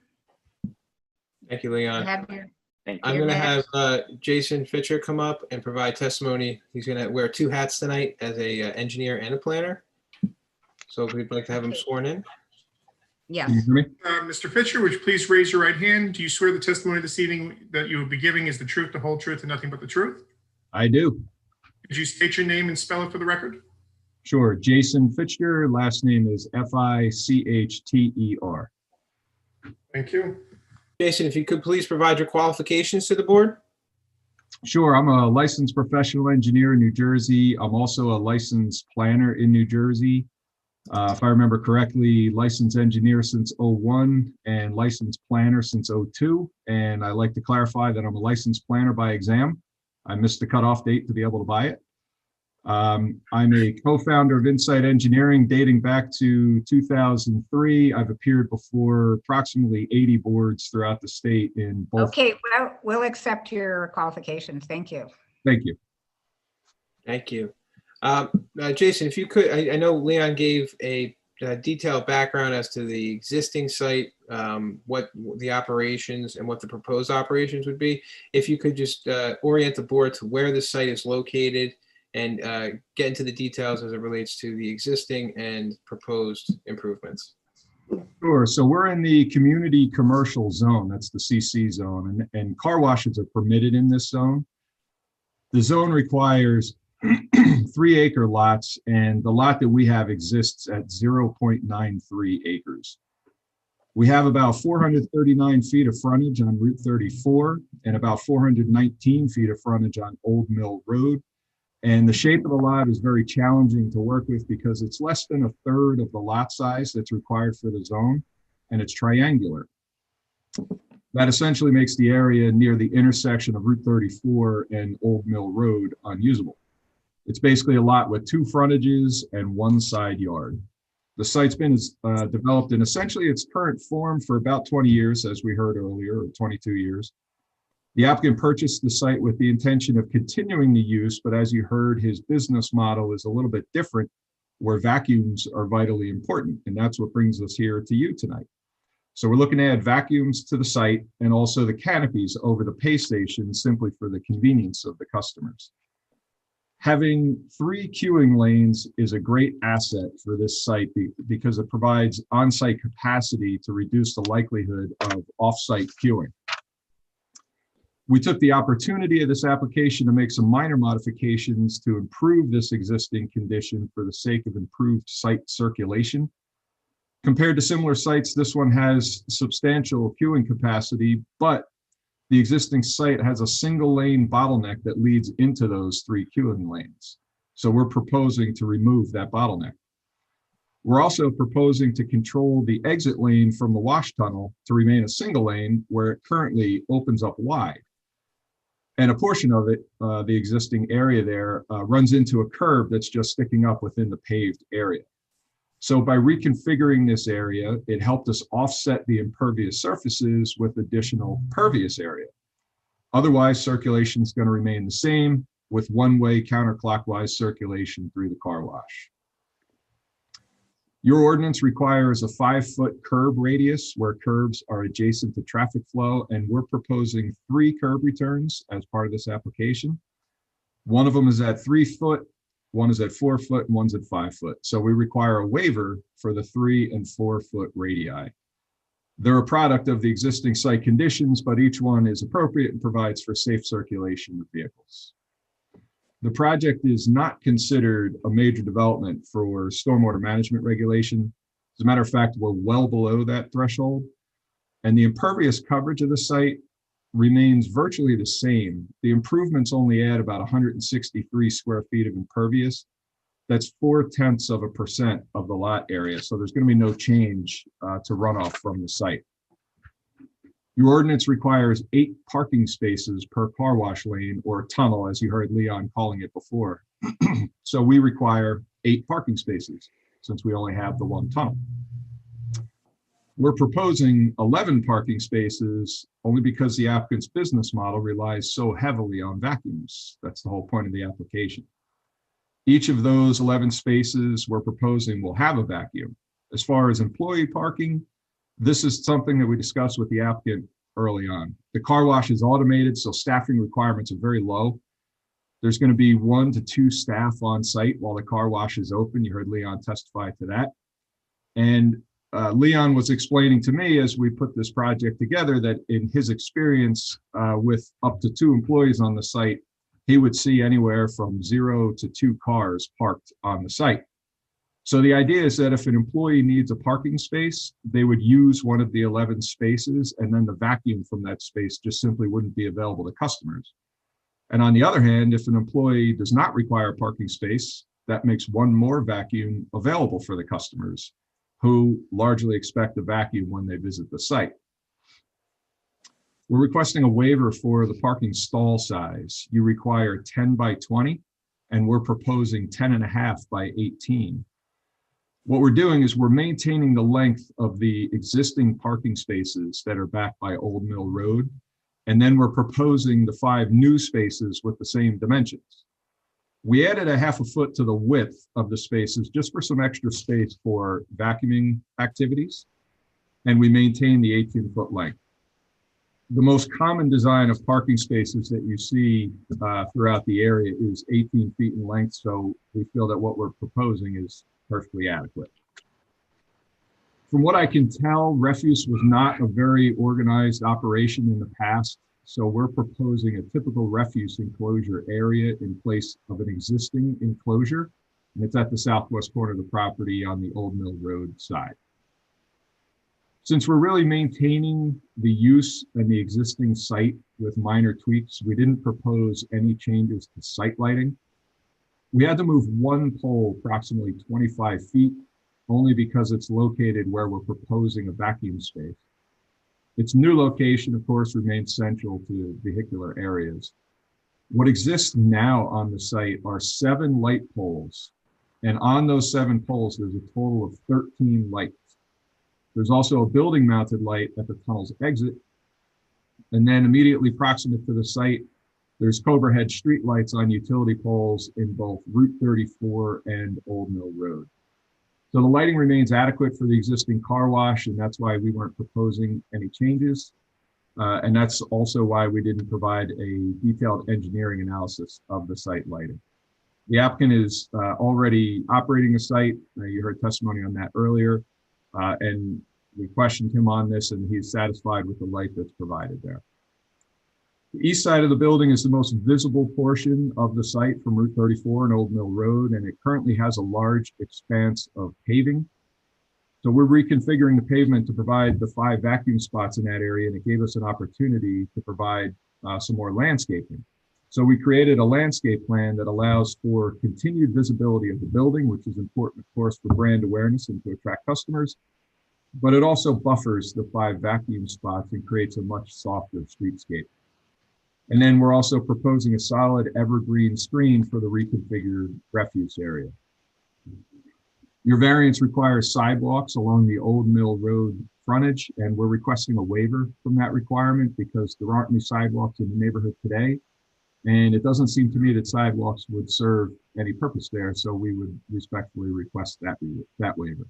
Thank you, Leon. Have your- Thank you. I'm You're going to have next. Jason Fitcher come up and provide testimony. He's going to wear 2 hats tonight as a engineer and a planner. So if we'd like to have him sworn in. Yes. Can you hear me? Mr. Fisher, would you please raise your right hand? Do you swear the testimony this evening that you will be giving is the truth, the whole truth, and nothing but the truth? I do. Could you state your name and spell it for the record? Sure. Jason Fitcher, last name is Fichter. Thank you. Jason, if you could please provide your qualifications to the board. Sure. I'm a licensed professional engineer in New Jersey. I'm also a licensed planner in New Jersey. If I remember correctly, licensed engineer since 01 and licensed planner since 02. And I like to clarify that I'm a licensed planner by exam. I missed the cutoff date to be able to buy it. I'm a co-founder of Insight Engineering dating back to 2003. I've appeared before approximately 80 boards throughout the state in both. Okay, well, we'll accept your qualifications. Thank you. Thank you. Thank you. Jason, if you could, I know Leon gave a detailed background as to the existing site, what the operations and what the proposed operations would be. If you could just orient the board to where the site is located and get into the details as it relates to the existing and proposed improvements. Sure. So we're in the community commercial zone. That's the CC zone, and car washes are permitted in this zone. The zone requires 3-acre lots, and the lot that we have exists at 0.93 acres. We have about 439 feet of frontage on Route 34 and about 419 feet of frontage on Old Mill Road. And the shape of the lot is very challenging to work with because it's less than 1/3 of the lot size that's required for the zone, and it's triangular. That essentially makes the area near the intersection of Route 34 and Old Mill Road unusable. It's basically a lot with 2 frontages and 1 side yard. The site's been developed in essentially its current form for about 20 years, as we heard earlier, or 22 years. The applicant purchased the site with the intention of continuing the use, but as you heard, his business model is a little bit different, where vacuums are vitally important, and that's what brings us here to you tonight. So we're looking to add vacuums to the site and also the canopies over the pay station simply for the convenience of the customers. Having 3 queuing lanes is a great asset for this site because it provides on-site capacity to reduce the likelihood of off-site queuing. We took the opportunity of this application to make some minor modifications to improve this existing condition for the sake of improved site circulation. Compared to similar sites, this one has substantial queuing capacity, but the existing site has a single lane bottleneck that leads into those 3 queuing lanes. So we're proposing to remove that bottleneck. We're also proposing to control the exit lane from the wash tunnel to remain a single lane where it currently opens up wide. And a portion of it, the existing area there, runs into a curb that's just sticking up within the paved area. So by reconfiguring this area, it helped us offset the impervious surfaces with additional pervious area. Otherwise, circulation is going to remain the same with one-way counterclockwise circulation through the car wash. Your ordinance requires a 5-foot curb radius where curbs are adjacent to traffic flow, and we're proposing 3 curb returns as part of this application. One of them is at 3 foot, one is at 4 foot, and one's at 5 foot. So we require a waiver for the 3 and 4 foot radii. They're a product of the existing site conditions, but each one is appropriate and provides for safe circulation of vehicles. The project is not considered a major development for stormwater management regulation. As a matter of fact, we're well below that threshold, and the impervious coverage of the site remains virtually the same. The improvements only add about 163 square feet of impervious. That's 0.4% of the lot area. So there's going to be no change to runoff from the site. Your ordinance requires 8 parking spaces per car wash lane or tunnel, as you heard Leon calling it before. So we require 8 parking spaces since we only have the 1 tunnel. We're proposing 11 parking spaces only because the applicant's business model relies so heavily on vacuums. That's the whole point of the application. Each of those 11 spaces we're proposing will have a vacuum. As far as employee parking, this is something that we discussed with the applicant early on. The car wash is automated, so staffing requirements are very low. There's going to be 1 to 2 staff on site while the car wash is open. You heard Leon testify to that. And Leon was explaining to me as we put this project together that in his experience with up to 2 employees on the site, he would see anywhere from 0 to 2 cars parked on the site. So the idea is that if an employee needs a parking space, they would use one of the 11 spaces, and then the vacuum from that space just simply wouldn't be available to customers. And on the other hand, if an employee does not require a parking space, that makes 1 more vacuum available for the customers, who largely expect a vacuum when they visit the site. We're requesting a waiver for the parking stall size. You require 10 by 20, and we're proposing 10.5 by 18. What we're doing is we're maintaining the length of the existing parking spaces that are back by Old Mill Road, and then we're proposing the 5 new spaces with the same dimensions. We added a 1/2 foot to the width of the spaces just for some extra space for vacuuming activities, and we maintain the 18-foot length. The most common design of parking spaces that you see throughout the area is 18 feet in length, so we feel that what we're proposing is perfectly adequate. From what I can tell, refuse was not a very organized operation in the past, so we're proposing a typical refuse enclosure area in place of an existing enclosure, and it's at the southwest corner of the property on the Old Mill Road side. Since we're really maintaining the use and the existing site with minor tweaks, we didn't propose any changes to site lighting. We had to move 1 pole approximately 25 feet, only because it's located where we're proposing a vacuum space. Its new location, of course, remains central to vehicular areas. What exists now on the site are 7 light poles, and on those 7 poles, there's a total of 13 lights. There's also a building mounted light at the tunnel's exit. And then immediately proximate to the site, there's overhead street lights on utility poles in both Route 34 and Old Mill Road. So the lighting remains adequate for the existing car wash, and that's why we weren't proposing any changes. And that's also why we didn't provide a detailed engineering analysis of the site lighting. The applicant is already operating the site. You heard testimony on that earlier. And we questioned him on this, and he's satisfied with the light that's provided there. The east side of the building is the most visible portion of the site from Route 34 and Old Mill Road, and it currently has a large expanse of paving. So we're reconfiguring the pavement to provide the 5 vacuum spots in that area, and it gave us an opportunity to provide some more landscaping. So we created a landscape plan that allows for continued visibility of the building, which is important, of course, for brand awareness and to attract customers, but it also buffers the 5 vacuum spots and creates a much softer streetscape. And then we're also proposing a solid evergreen screen for the reconfigured refuse area. Your variance requires sidewalks along the Old Mill Road frontage, and we're requesting a waiver from that requirement because there aren't any sidewalks in the neighborhood today. And it doesn't seem to me that sidewalks would serve any purpose there, so we would respectfully request that waiver.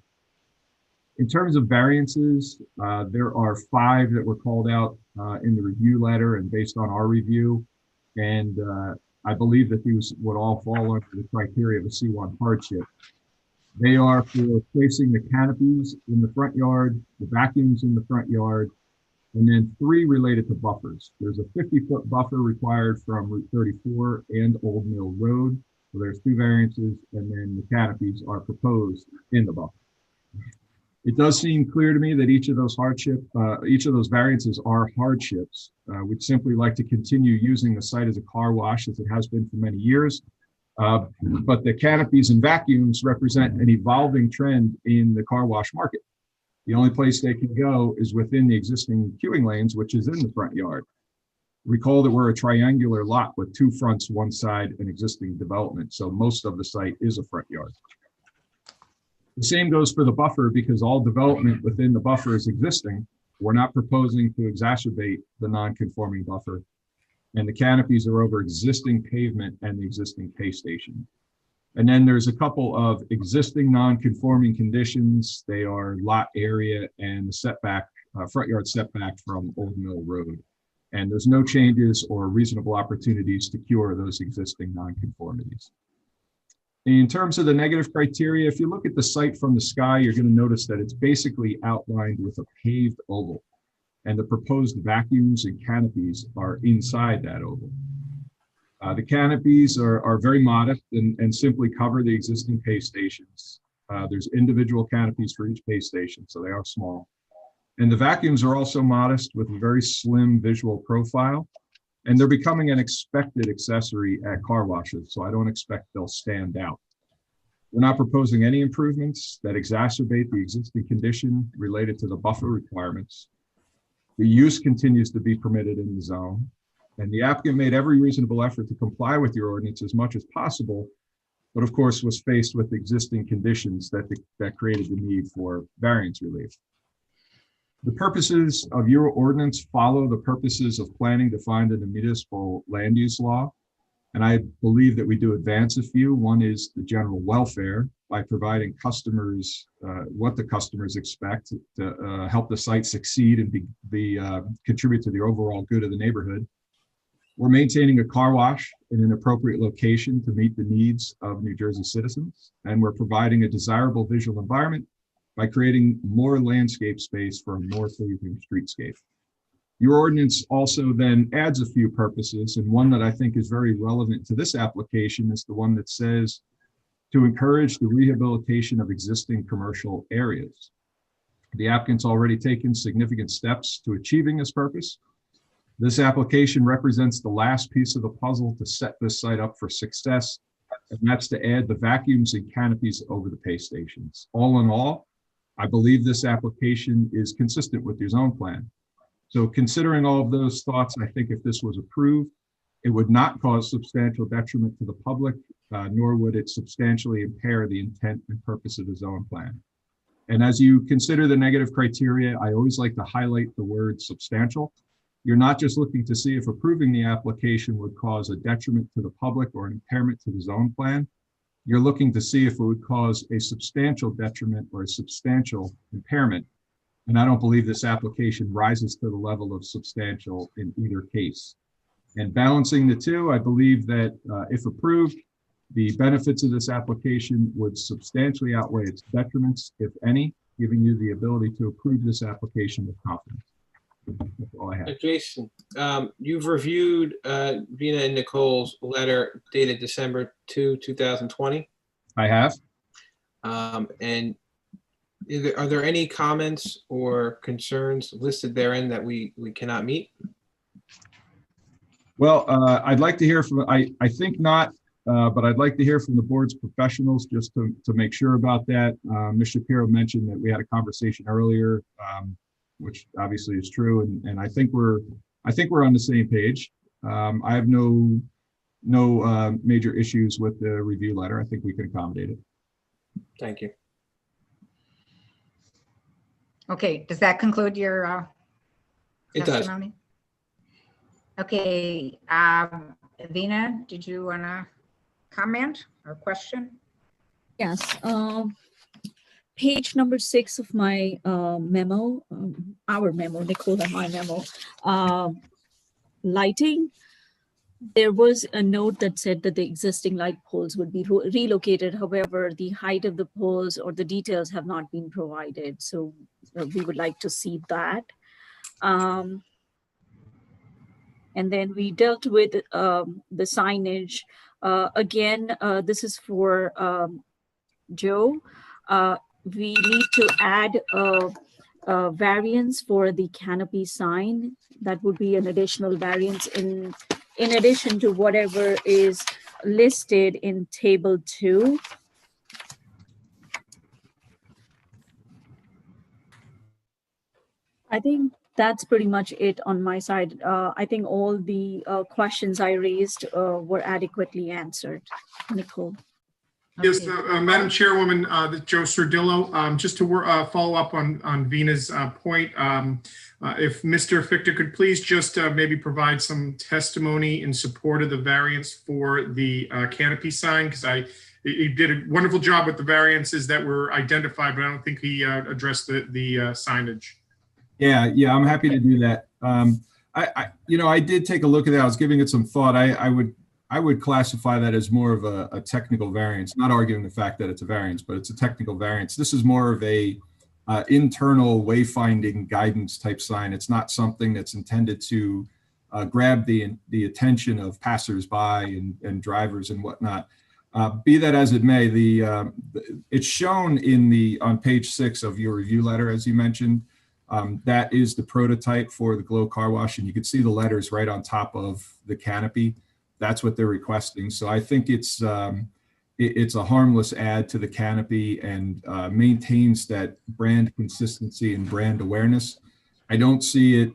In terms of variances, there are 5 that were called out in the review letter and based on our review. And I believe that these would all fall under the criteria of a C1 hardship. They are for placing the canopies in the front yard, the vacuums in the front yard, and then 3 related to buffers. There's a 50-foot buffer required from Route 34 and Old Mill Road. So there's 2 variances, and then the canopies are proposed in the buffer. It does seem clear to me that each of those variances are hardships. We'd simply like to continue using the site as a car wash as it has been for many years. But the canopies and vacuums represent an evolving trend in the car wash market. The only place they can go is within the existing queuing lanes, which is in the front yard. Recall that we're a triangular lot with 2 fronts, 1 side, and existing development. So most of the site is a front yard. The same goes for the buffer, because all development within the buffer is existing. We're not proposing to exacerbate the non-conforming buffer. And the canopies are over existing pavement and the existing pay station. And then there's a couple of existing non-conforming conditions. They are lot area and the setback, front yard setback from Old Mill Road. And there's no changes or reasonable opportunities to cure those existing non-conformities. In terms of the negative criteria, if you look at the site from the sky, you're going to notice that it's basically outlined with a paved oval, and the proposed vacuums and canopies are inside that oval. The canopies are very modest and simply cover the existing pay stations. There's individual canopies for each pay station, so they are small. And the vacuums are also modest with a very slim visual profile. And they're becoming an expected accessory at car washes, so I don't expect they'll stand out. We're not proposing any improvements that exacerbate the existing condition related to the buffer requirements. The use continues to be permitted in the zone, and the applicant made every reasonable effort to comply with your ordinance as much as possible, but of course was faced with existing conditions that created the need for variance relief. The purposes of your ordinance follow the purposes of planning defined in the municipal land use law. And I believe that we do advance a few. One is the general welfare by providing customers what the customers expect to help the site succeed and contribute to the overall good of the neighborhood. We're maintaining a car wash in an appropriate location to meet the needs of New Jersey citizens. And we're providing a desirable visual environment by creating more landscape space for a more pleasing streetscape. Your ordinance also then adds a few purposes, and one that I think is very relevant to this application is the one that says to encourage the rehabilitation of existing commercial areas. The applicant's already taken significant steps to achieving this purpose. This application represents the last piece of the puzzle to set this site up for success, and that's to add the vacuums and canopies over the pay stations. All in all, I believe this application is consistent with your zone plan. So considering all of those thoughts, I think if this was approved, it would not cause substantial detriment to the public, nor would it substantially impair the intent and purpose of the zone plan. And as you consider the negative criteria, I always like to highlight the word substantial. You're not just looking to see if approving the application would cause a detriment to the public or an impairment to the zone plan. You're looking to see if it would cause a substantial detriment or a substantial impairment. And I don't believe this application rises to the level of substantial in either case. And balancing the two, I believe that if approved, the benefits of this application would substantially outweigh its detriments, if any, giving you the ability to approve this application with confidence. That's all I have. Jason, you've reviewed Vina and Nicole's letter dated December 2, 2020. I have. And are there any comments or concerns listed therein that we cannot meet? Well, I'd like to hear from, I think not, but I'd like to hear from the board's professionals just to make sure about that. Ms. Shapiro mentioned that we had a conversation earlier, which obviously is true, and I think we're on the same page. I have no major issues with the review letter. I think we can accommodate it. Thank you. Okay, does that conclude your It testimony? Does. Okay, Vina, did you want to comment or question? Yes. Page number 6 of my memo, our memo, Nicole and my memo, lighting. There was a note that said that the existing light poles would be relocated. However, the height of the poles or the details have not been provided. So we would like to see that. And then we dealt with the signage. Again, this is for Joe. We need to add a variance for the canopy sign. That would be an additional variance in addition to whatever is listed in table 2. I think that's pretty much it on my side. I think all the questions I raised were adequately answered. Nicole. Yes, Okay. Madam Chairwoman, Joe Sardillo, just to follow up on Vina's point, if Mr. Fichter could please just maybe provide some testimony in support of the variance for the canopy sign, because he did a wonderful job with the variances that were identified, but I don't think he addressed the signage. Yeah, I'm happy to do that. I did take a look at that. I was giving it some thought. I would classify that as more of a technical variance, not arguing the fact that it's a variance, but it's a technical variance. This is more of a internal wayfinding guidance type sign. It's not something that's intended to grab the attention of passersby and drivers and whatnot. Be that as it may, it's shown on page 6 of your review letter, as you mentioned. That is the prototype for the Glow Car Wash, and you can see the letters right on top of the canopy. That's what they're requesting. So I think it's a harmless add to the canopy and maintains that brand consistency and brand awareness. I don't see it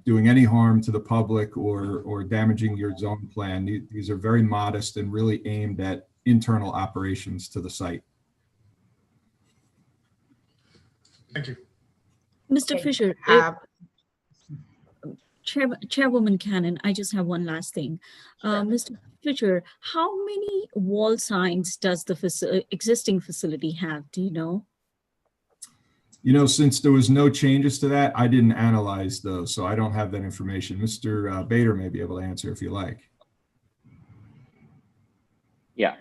doing any harm to the public or damaging your zone plan. These are very modest and really aimed at internal operations to the site. Thank you. Mr. Okay. Fisher, Chairwoman Cannon, I just have one last thing. Mr. Fisher, how many wall signs does the existing facility have? Do you know? Since there was no changes to that, I didn't analyze those, so I don't have that information. Mr. Bader may be able to answer if you like. Yeah,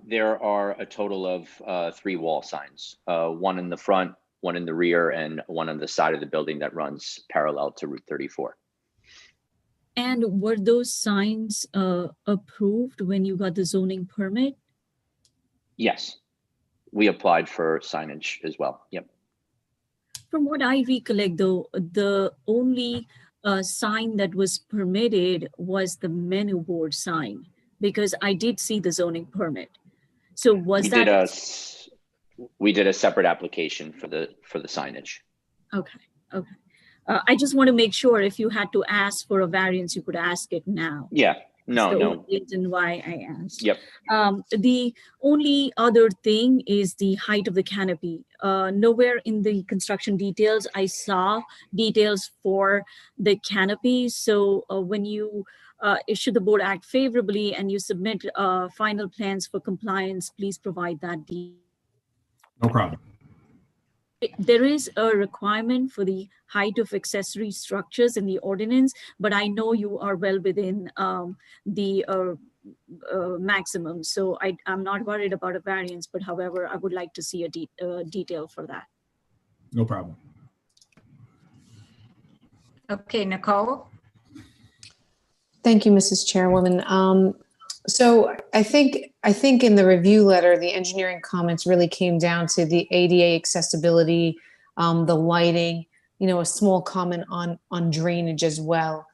there are a total of 3 wall signs, one in the front, one in the rear, and one on the side of the building that runs parallel to Route 34. And were those signs approved when you got the zoning permit? Yes, we applied for signage as well. Yep. From what I recollect, though, the only sign that was permitted was the menu board sign, because I did see the zoning permit. So was we did a separate application for the signage. Okay. I just want to make sure if you had to ask for a variance, you could ask it now. Yeah. No. Only reason why I asked. Yep. The only other thing is the height of the canopy. Nowhere in the construction details I saw details for the canopy. So when you should the board act favorably and you submit final plans for compliance, please provide that detail. No problem. There is a requirement for the height of accessory structures in the ordinance, but I know you are well within the maximum. So I'm not worried about a variance, but however, I would like to see a detail for that. No problem. Okay, Nicole? Thank you, Mrs. Chairwoman. So I think in the review letter, the engineering comments really came down to the ADA accessibility, the lighting, a small comment on drainage as well.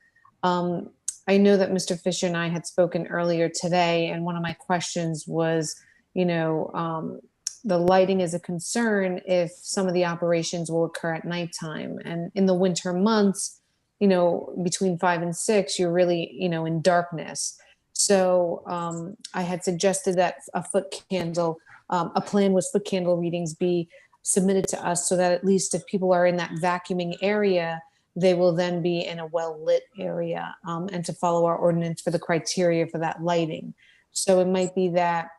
I know that Mr. Fisher and I had spoken earlier today, and one of my questions was, the lighting is a concern if some of the operations will occur at nighttime. And in the winter months, between 5 and 6, you're really, in darkness. So I had suggested that a plan with foot candle readings be submitted to us so that at least if people are in that vacuuming area, they will then be in a well-lit area and to follow our ordinance for the criteria for that lighting. So it might be that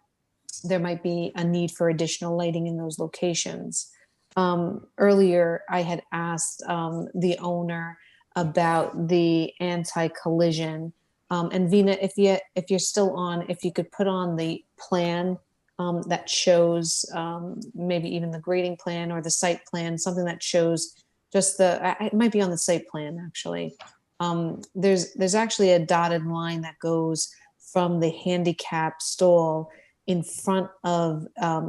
there might be a need for additional lighting in those locations. Earlier, I had asked the owner about the anti-collision. And Vina, if you're still on, if you could put on the plan that shows maybe even the grading plan or the site plan, something that shows just it might be on the site plan actually. There's actually a dotted line that goes from the handicap stall in front of,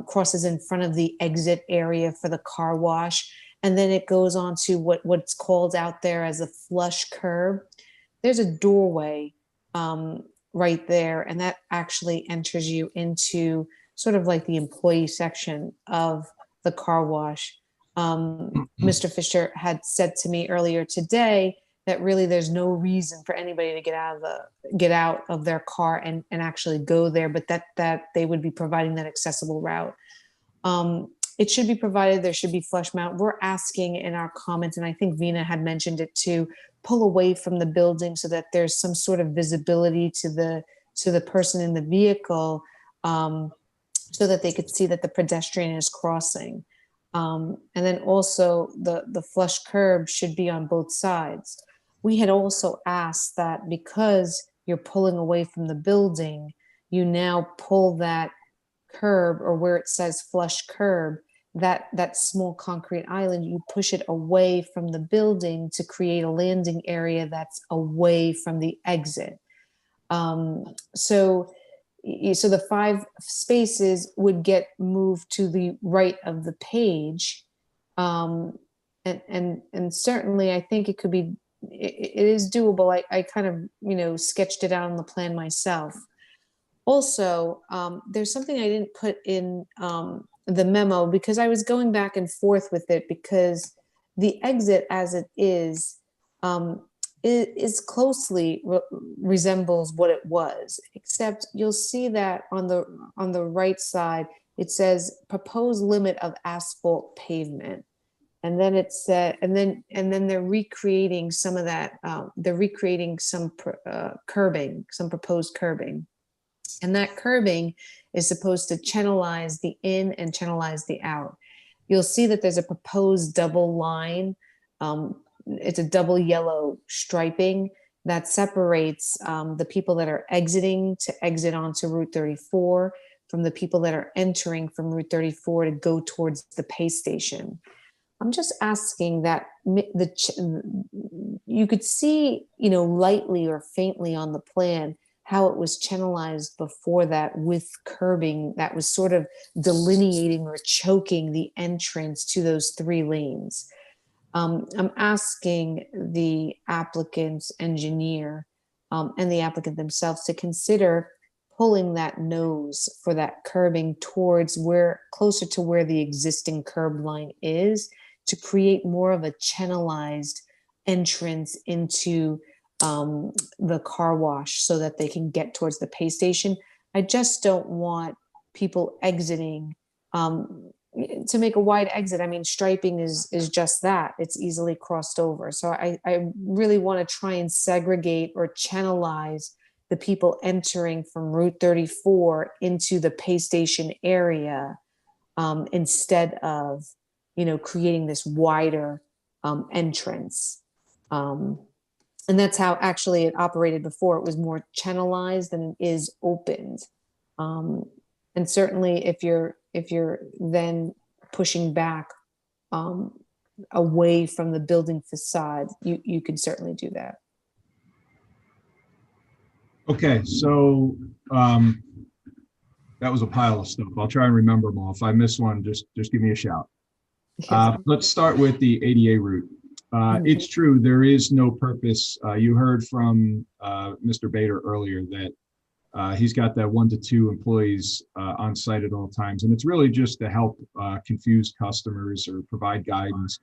crosses in front of the exit area for the car wash. And then it goes on to what's called out there as a flush curb. There's a doorway right there, and that actually enters you into sort of like the employee section of the car wash. Mr. Fisher had said to me earlier today that really there's no reason for anybody to get out of their car and actually go there, but that they would be providing that accessible route. It should be provided, there should be flush mount. We're asking in our comments, and I think Vina had mentioned it too, pull away from the building so that there's some sort of visibility to the person in the vehicle, so that they could see that the pedestrian is crossing. And then also the flush curb should be on both sides. We had also asked that because you're pulling away from the building, you now pull that curb, or where it says flush curb, that small concrete island, you push it away from the building to create a landing area that's away from the exit. So the 5 spaces would get moved to the right of the page. And certainly I think it could be, it is doable. I kind of, sketched it out on the plan myself. Also, there's something I didn't put in the memo because I was going back and forth with it, because the exit as it is closely resembles what it was, except you'll see that on the right side, it says proposed limit of asphalt pavement. And then it said, and then they're recreating some of that. They're recreating some curbing, some proposed curbing. And that curbing is supposed to channelize the in and channelize the out. You'll see that there's a proposed double line. It's a double yellow striping that separates the people that are exiting to exit onto Route 34 from the people that are entering from Route 34 to go towards the pay station. I'm just asking that you could see, lightly or faintly on the plan how it was channelized before that with curbing that was sort of delineating or choking the entrance to those 3 lanes. I'm asking the applicant's engineer and the applicant themselves to consider pulling that nose for that curbing towards closer to where the existing curb line is, to create more of a channelized entrance into the car wash so that they can get towards the pay station. I just don't want people exiting to make a wide exit. I mean, striping is just that. It's easily crossed over. So I really want to try and segregate or channelize the people entering from Route 34 into the pay station area instead of, creating this wider entrance. And that's how actually it operated before. It was more channelized than it is opened. And certainly if you're then pushing back away from the building facade, you can certainly do that. Okay, so that was a pile of stuff. I'll try and remember them all. If I miss one, just give me a shout. Let's start with the ADA route. It's true, there is no purpose. You heard from Mr. Bader earlier that he's got that 1 to 2 employees on site at all times. And it's really just to help confuse customers or provide guidance.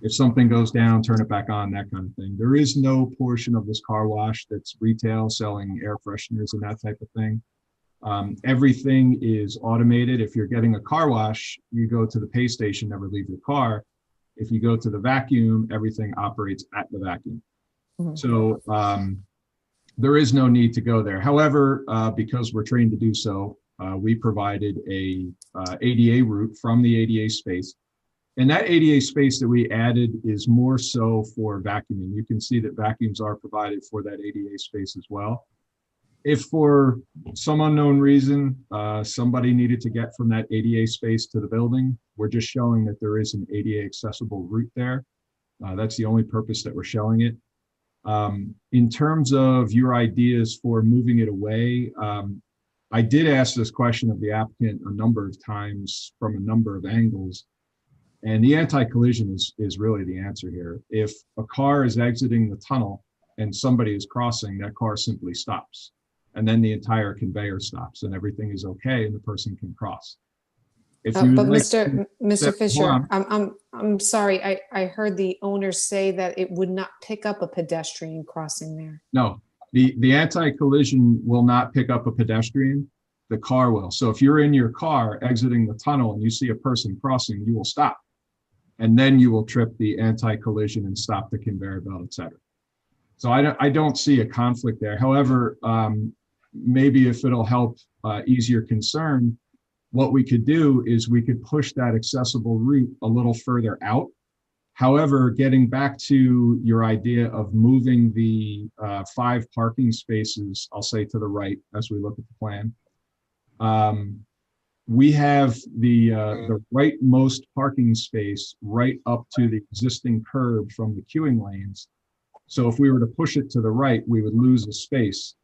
If something goes down, turn it back on, that kind of thing. There is no portion of this car wash that's retail, selling air fresheners and that type of thing. Everything is automated. If you're getting a car wash, you go to the pay station, never leave your car. If you go to the vacuum, everything operates at the vacuum. So there is no need to go there. However, because we're trained to do so, we provided a ADA route from the ADA space. And that ADA space that we added is more so for vacuuming. You can see that vacuums are provided for that ADA space as well. If for some unknown reason, somebody needed to get from that ADA space to the building, we're just showing that there is an ADA accessible route there. That's the only purpose that we're showing it. In terms of your ideas for moving it away, I did ask this question of the applicant a number of times from a number of angles. And the anti-collision is really the answer here. If a car is exiting the tunnel and somebody is crossing, that car simply stops. And then the entire conveyor stops and everything is okay and the person can cross. If you But would like Mr. hold Fisher, on. I'm sorry. I heard the owner say that it would not pick up a pedestrian crossing there. No, the anti-collision will not pick up a pedestrian. The car will. So if you're in your car exiting the tunnel and you see a person crossing, you will stop. And then you will trip the anti-collision and stop the conveyor belt, et cetera. So I don't see a conflict there. However, maybe if it'll help ease your concern, what we could do is we could push that accessible route a little further out. However, getting back to your idea of moving the 5 parking spaces, I'll say to the right as we look at the plan, we have the rightmost parking space right up to the existing curb from the queuing lanes. So if we were to push it to the right, we would lose a space.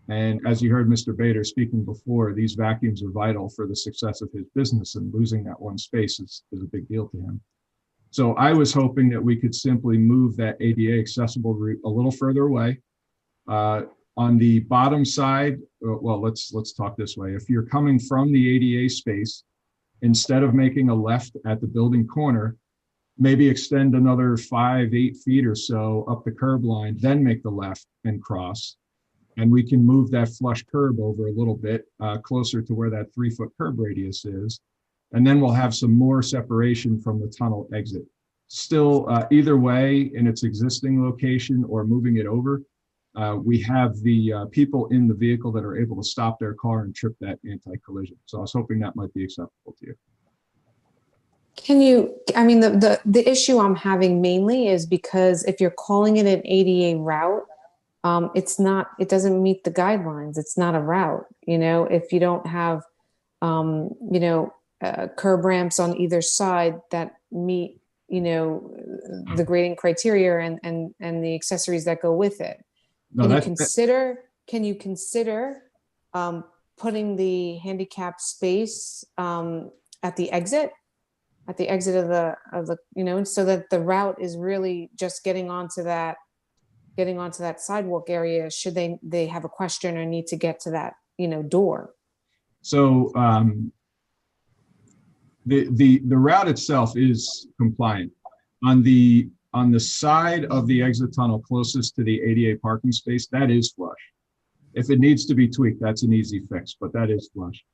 And as you heard Mr. Bader speaking before, these vacuums are vital for the success of his business, and losing that one space is a big deal to him. So I was hoping that we could simply move that ADA accessible route a little further away. On the bottom side, well, let's talk this way. If you're coming from the ADA space, instead of making a left at the building corner, maybe extend another 5-8 feet or so up the curb line, then make the left and cross. And we can move that flush curb over a little bit closer to where that 3-foot curb radius is. And then we'll have some more separation from the tunnel exit. Still, either way, in its existing location or moving it over, we have the people in the vehicle that are able to stop their car and trip that anti-collision. So I was hoping that might be acceptable to you. Can you, I mean, the issue I'm having mainly is because if you're calling it an ADA route, it's not, it doesn't meet the guidelines. It's not a route. You know, if you don't have, you know, curb ramps on either side that meet, you know, the grading criteria and the accessories that go with it. No, Can you consider putting the handicap space at the exit of the, you know, so that the route is really just getting onto that sidewalk area should they have a question or need to get to that, you know, door. So the route itself is compliant. On the side of the exit tunnel closest to the ADA parking space, that is flush. If it needs to be tweaked, that's an easy fix, but that is flush.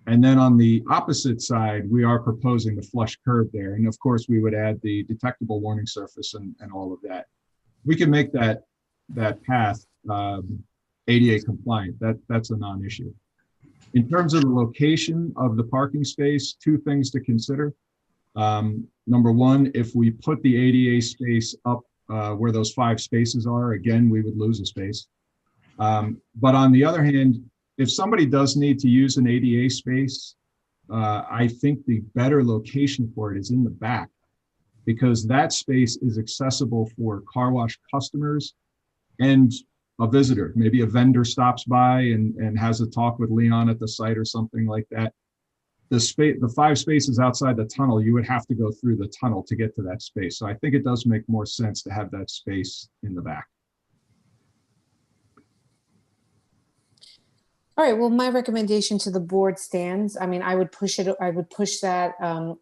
And then on the opposite side, we are proposing the flush curb there. And of course, we would add the detectable warning surface and all of that. We can make that path ADA compliant. That's a non-issue. In terms of the location of the parking space, 2 things to consider. Number one, if we put the ADA space up where those 5 spaces are, again, we would lose a space. But on the other hand, if somebody does need to use an ADA space, I think the better location for it is in the back, because that space is accessible for car wash customers and a visitor. Maybe a vendor stops by and has a talk with Leon at the site or something like that. The 5 spaces outside the tunnel, you would have to go through the tunnel to get to that space. So I think it does make more sense to have that space in the back. All right, well, my recommendation to the board stands. I mean, I would push that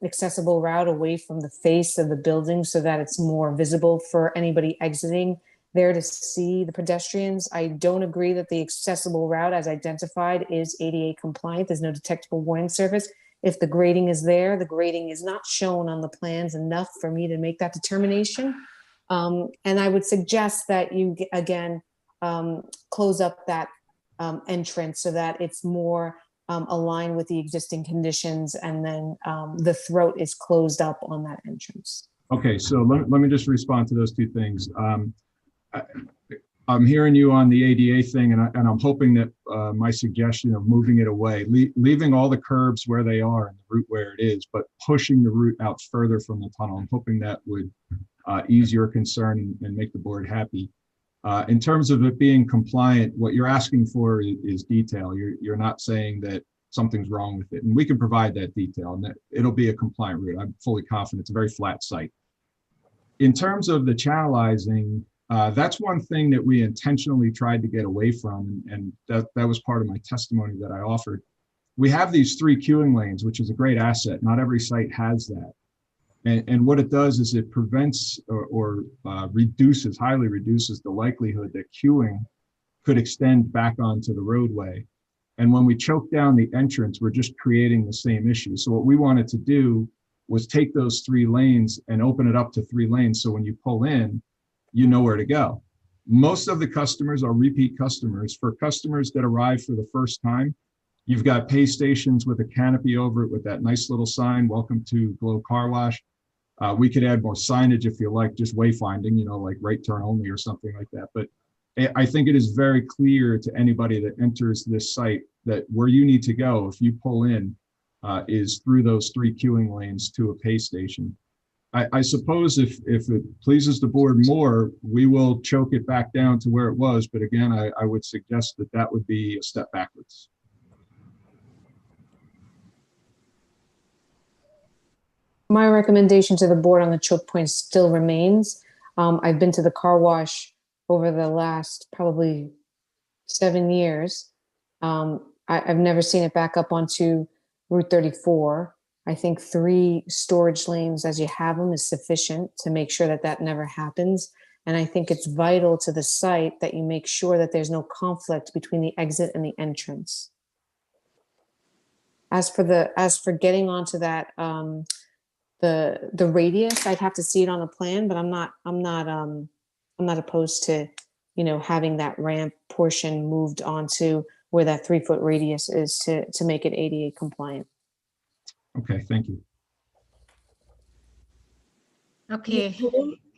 accessible route away from the face of the building so that it's more visible for anybody exiting there to see the pedestrians. I don't agree that the accessible route as identified is ADA compliant. There's no detectable warning surface. If the grading is there, the grading is not shown on the plans enough for me to make that determination. And I would suggest that you, again, close up that entrance so that it's more aligned with the existing conditions, and then the throat is closed up on that entrance. Okay, so let me just respond to those 2 things. I'm hearing you on the ADA thing, and I'm hoping that my suggestion of moving it away, leaving all the curbs where they are and the route where it is, but pushing the route out further from the tunnel, I'm hoping that would ease your concern and make the board happy. In terms of it being compliant, what you're asking for is detail. You're not saying that something's wrong with it, and we can provide that detail, and that it'll be a compliant route. I'm fully confident. It's a very flat site. In terms of the channelizing, that's one thing that we intentionally tried to get away from, and that was part of my testimony that I offered. we have these 3 queuing lanes, which is a great asset. Not every site has that. And what it does is it prevents or highly reduces the likelihood that queuing could extend back onto the roadway. And when we choke down the entrance, we're just creating the same issue. So what we wanted to do was take those 3 lanes and open it up to 3 lanes. So when you pull in, you know where to go. Most of the customers are repeat customers. For customers that arrive for the first time, you've got pay stations with a canopy over it with that nice little sign, "Welcome to Glow Car Wash." We could add more signage if you like, just wayfinding, like right turn only or something like that. But I think it is very clear to anybody that enters this site that where you need to go, if you pull in, is through those 3 queuing lanes to a pay station. I suppose if it pleases the board more, we will choke it back down to where it was. But again, I would suggest that that would be a step backwards. My recommendation to the board on the choke point still remains. I've been to the car wash over the last probably 7 years. I've never seen it back up onto Route 34. I think 3 storage lanes as you have them is sufficient to make sure that that never happens. And I think it's vital to the site that you make sure that there's no conflict between the exit and the entrance. As for getting onto that, the radius, I'd have to see it on the plan, but I'm not opposed to, having that ramp portion moved onto where that 3-foot radius is to make it ADA compliant. Okay, thank you. Okay.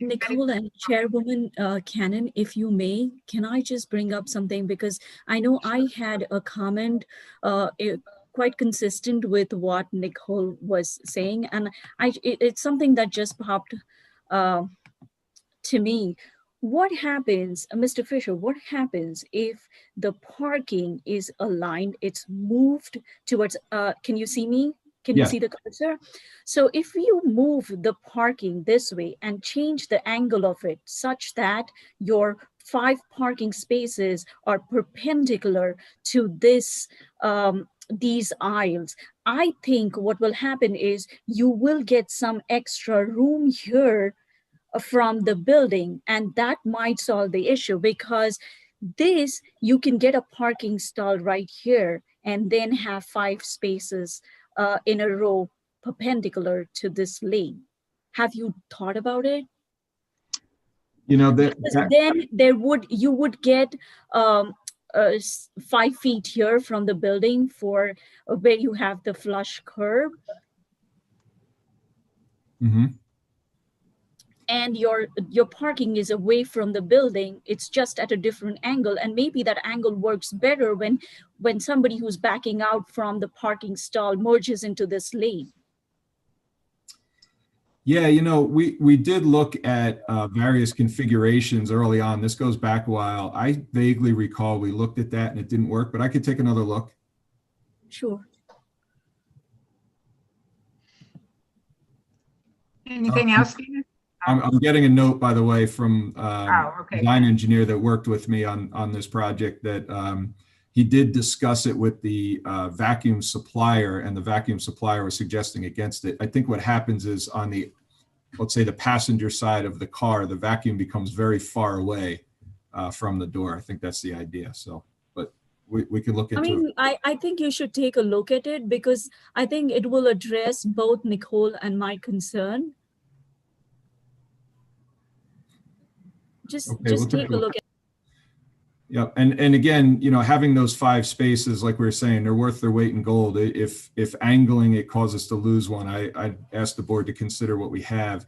Nicole and Chairwoman Cannon, if you may, can I just bring up something? Because I know I had a comment quite consistent with what Nicole was saying. And it's something that just popped to me. What happens, Mr. Fisher, what happens if the parking is aligned, it's moved towards, can you see me? Can you see the cursor? So if you move the parking this way and change the angle of it such that your 5 parking spaces are perpendicular to this, these aisles, I think what will happen is you will get some extra room here from the building, and that might solve the issue, because this, you can get a parking stall right here and then have 5 spaces in a row perpendicular to this lane. Have you thought about it? Then you would get 5 feet here from the building for where you have the flush curb. Mm-hmm. And your parking is away from the building. It's just at a different angle, and maybe that angle works better when somebody who's backing out from the parking stall merges into this lane. Yeah, we did look at various configurations early on. This goes back a while. I vaguely recall we looked at that and it didn't work, but I could take another look. Sure. Anything else, Stephen? I'm getting a note, by the way, from okay. design engineer that worked with me on this project that he did discuss it with the vacuum supplier, and the vacuum supplier was suggesting against it. I think what happens is on the, let's say, the passenger side of the car, the vacuum becomes very far away from the door. I think that's the idea. So, but we can look into it. I think you should take a look at it, because I think it will address both Nicole and my concern. Just take a look at it. Yeah, and again, having those 5 spaces, like we were saying, they're worth their weight in gold. If angling it causes us to lose one, I'd ask the board to consider what we have.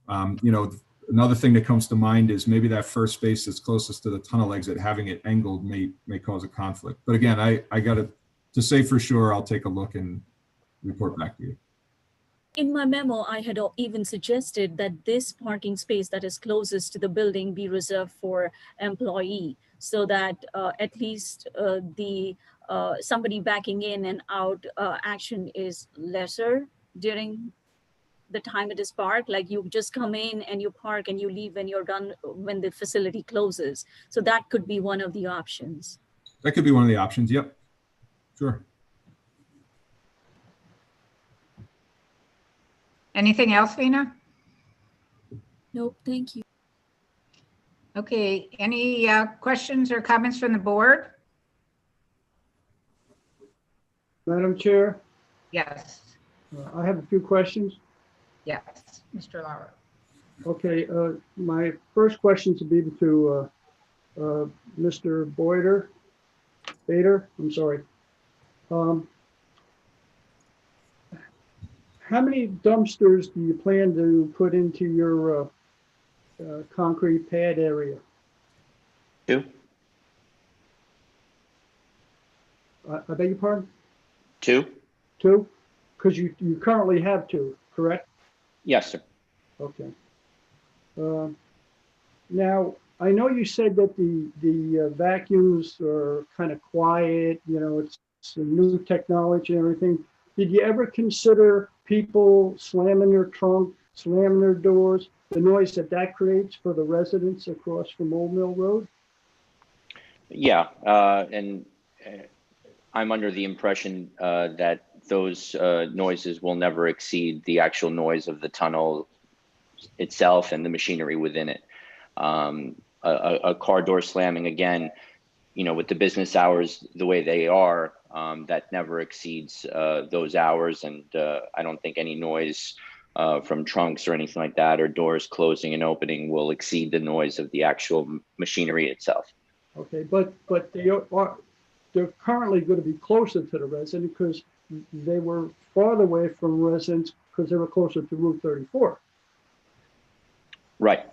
Another thing that comes to mind is maybe that first space that's closest to the tunnel exit, having it angled may cause a conflict. But again, I got to say for sure, I'll take a look and report back to you. In my memo, I had even suggested that this parking space that is closest to the building be reserved for employee, so that at least somebody backing in and out action is lesser during the time it is parked. Like, you just come in and you park and you leave when you're done, when the facility closes. So that could be one of the options. That could be one of the options. Yep. Sure. Anything else, Vina? Nope, thank you. Okay, any questions or comments from the board? Madam Chair, Yes, I have a few questions. yes, Mr. Lauer. Okay, my first question to be to Mr. Bader, I'm sorry. How many dumpsters do you plan to put into your concrete pad area? 2. I beg your pardon? 2. 2? Because you currently have 2, correct? Yes, sir. Okay. Now, I know you said that the vacuums are kind of quiet, you know, it's a new technology and everything. Did you ever consider people slamming their trunk, slamming their doors, the noise that creates for the residents across from Old Mill Road? Yeah, and I'm under the impression that those noises will never exceed the actual noise of the tunnel itself and the machinery within it. A car door slamming, again, you know, with the business hours the way they are, that never exceeds those hours. And I don't think any noise from trunks or anything like that, or doors closing and opening, will exceed the noise of the actual machinery itself. Okay, but they're currently going to be closer to the resident because they were farther away from residents because they were closer to Route 34. Right.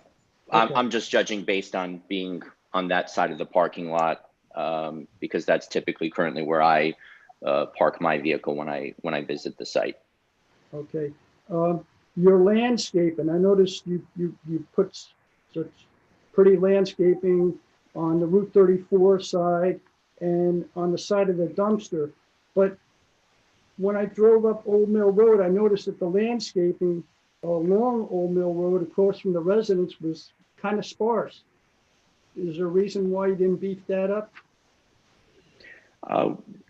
Okay. I'm just judging based on being on that side of the parking lot, because that's typically currently where I park my vehicle when I visit the site. Okay. Your landscaping, I noticed you put such pretty landscaping on the Route 34 side and on the side of the dumpster. But when I drove up Old Mill Road, I noticed that the landscaping along Old Mill Road across from the residence was kind of sparse. Is there a reason why you didn't beef that up?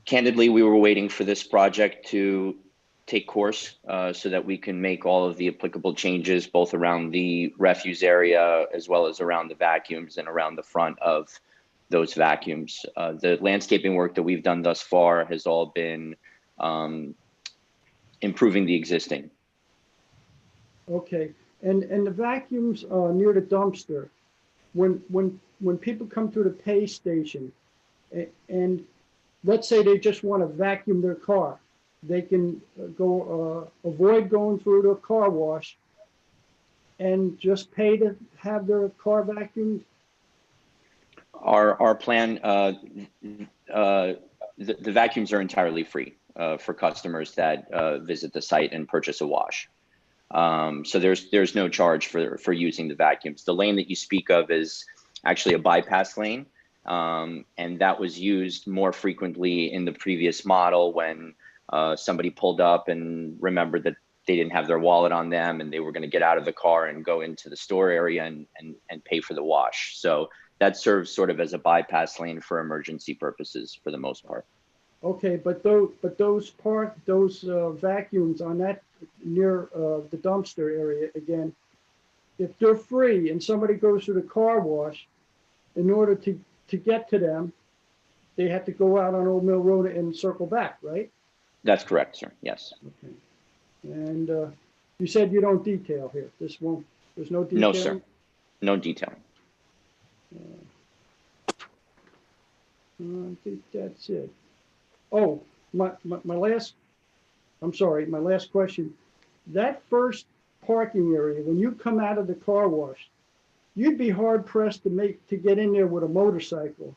Candidly, we were waiting for this project to take course so that we can make all of the applicable changes, both around the refuse area as well as around the vacuums and around the front of those vacuums. The landscaping work that we've done thus far has all been improving the existing. Okay, and the vacuums near the dumpster, when people come through the pay station, and let's say they just want to vacuum their car, they can avoid going through the car wash and just pay to have their car vacuumed? Our plan, the vacuums are entirely free for customers that visit the site and purchase a wash. So there's no charge for using the vacuums. The lane that you speak of is actually a bypass lane, and that was used more frequently in the previous model when somebody pulled up and remembered that they didn't have their wallet on them and they were going to get out of the car and go into the store area and pay for the wash. So that serves sort of as a bypass lane for emergency purposes for the most part. Okay, but those vacuums on that near the dumpster area, again, if they're free and somebody goes to the car wash, in order to get to them, they have to go out on Old Mill Road and circle back, right? That's correct, sir. Yes. Okay. And you said you don't detail here. There's no detail? No, sir. No detailing. I think that's it. Oh, my last question. That first parking area, when you come out of the car wash, you'd be hard pressed to get in there with a motorcycle.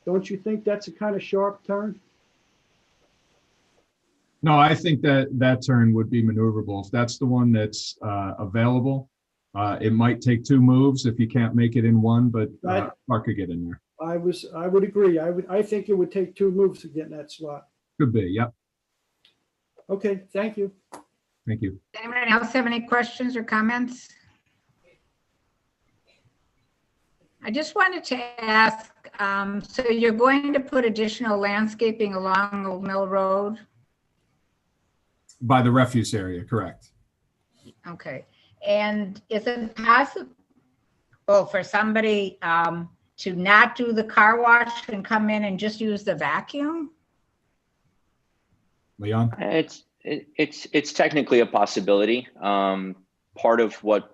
Don't you think that's a kind of sharp turn? No, I think that turn would be maneuverable. If that's the one that's available, it might take 2 moves if you can't make it in one, but car could get in there. I would agree. I think it would take 2 moves to get in that slot. Could be, yep. Okay, thank you. Thank you. Anyone else have any questions or comments? I just wanted to ask, so you're going to put additional landscaping along Old Mill Road? By the refuse area, correct. Okay. And is it possible for somebody to not do the car wash and come in and just use the vacuum? Leon? It's technically a possibility. Part of what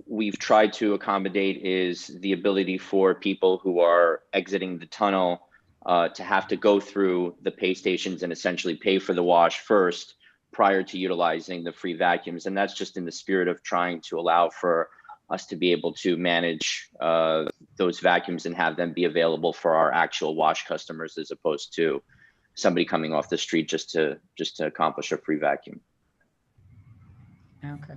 we've tried to accommodate is the ability for people who are exiting the tunnel to have to go through the pay stations and essentially pay for the wash first prior to utilizing the free vacuums. And that's just in the spirit of trying to allow for us to be able to manage those vacuums and have them be available for our actual wash customers, as opposed to somebody coming off the street just to accomplish a free vacuum. Okay.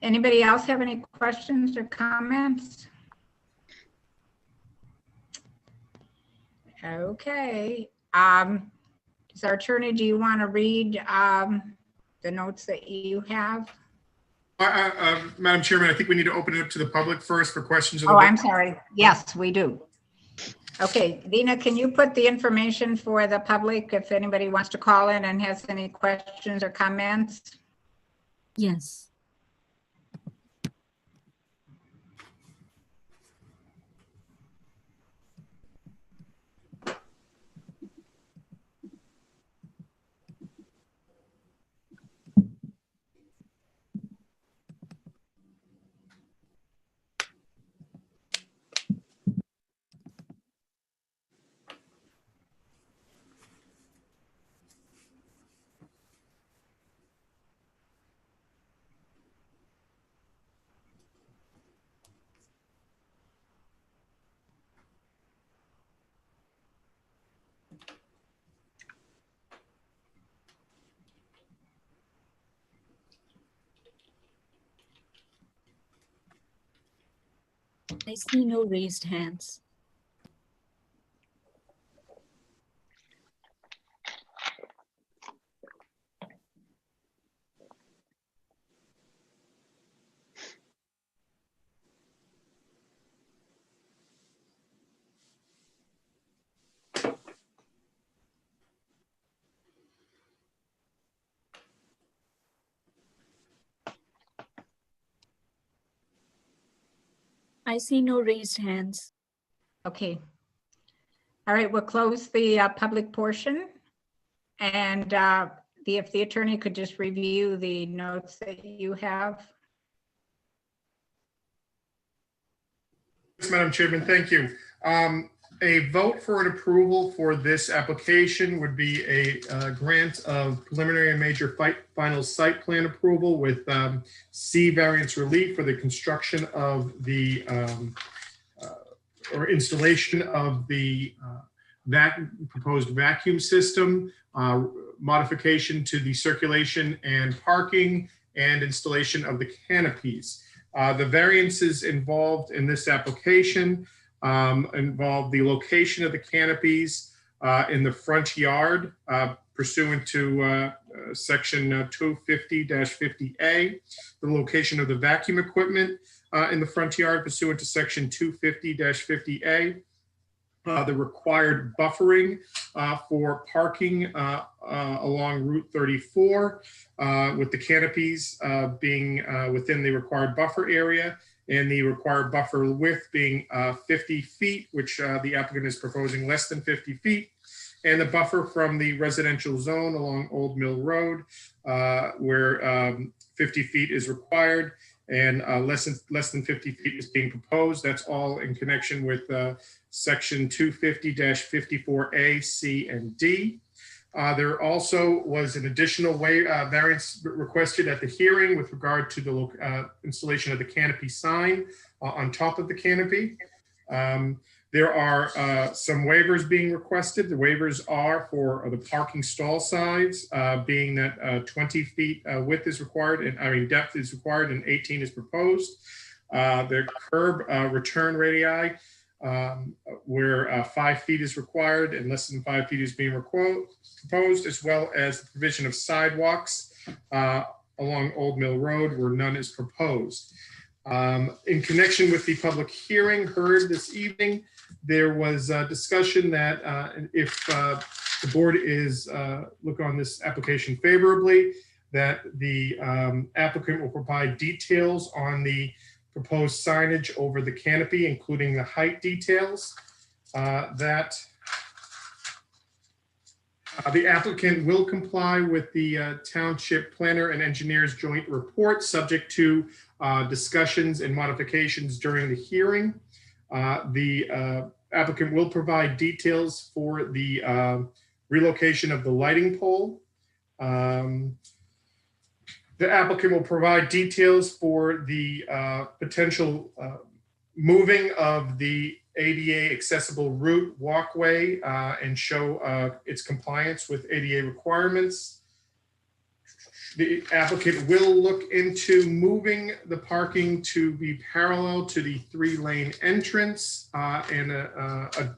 Anybody else have any questions or comments? Okay. Does our attorney, do you want to read the notes that you have? Madam Chairman, I think we need to open it up to the public first for questions. Oh, I'm sorry. Yes, we do. Okay, Dina, can you put the information for the public if anybody wants to call in and has any questions or comments? Yes. I see no raised hands. I see no raised hands. Okay. All right, we'll close the public portion. And if the attorney could just review the notes that you have. Yes, Madam Chairman, thank you. A vote for an approval for this application would be a grant of preliminary and major final site plan approval with C variance relief for the construction of the or installation of the proposed vacuum system, modification to the circulation and parking, and installation of the canopies. The variances involved in this application involve the location of the canopies in the front yard pursuant to section 250-50A, the location of the vacuum equipment in the front yard pursuant to section 250-50A, the required buffering for parking along Route 34 with the canopies being within the required buffer area, and the required buffer width being 50 feet, which the applicant is proposing less than 50 feet, and the buffer from the residential zone along Old Mill Road where 50 feet is required and less than 50 feet is being proposed. That's all in connection with section 250-54A, C, and D. There also was an additional variance requested at the hearing with regard to the installation of the canopy sign on top of the canopy. There are some waivers being requested. The waivers are for the parking stall size, being that 20 feet width is required, and depth is required, and 18 is proposed. The curb return radii, where 5 feet is required and less than 5 feet is being proposed, as well as the provision of sidewalks along Old Mill Road where none is proposed. In connection with the public hearing heard this evening, there was a discussion that if the board is look on this application favorably, that the applicant will provide details on the proposed signage over the canopy, including the height details, that the applicant will comply with the township planner and engineer's joint report, subject to discussions and modifications during the hearing. The applicant will provide details for the relocation of the lighting pole. The applicant will provide details for the potential moving of the ADA accessible route walkway and show its compliance with ADA requirements. The applicant will look into moving the parking to be parallel to the 3-lane entrance and a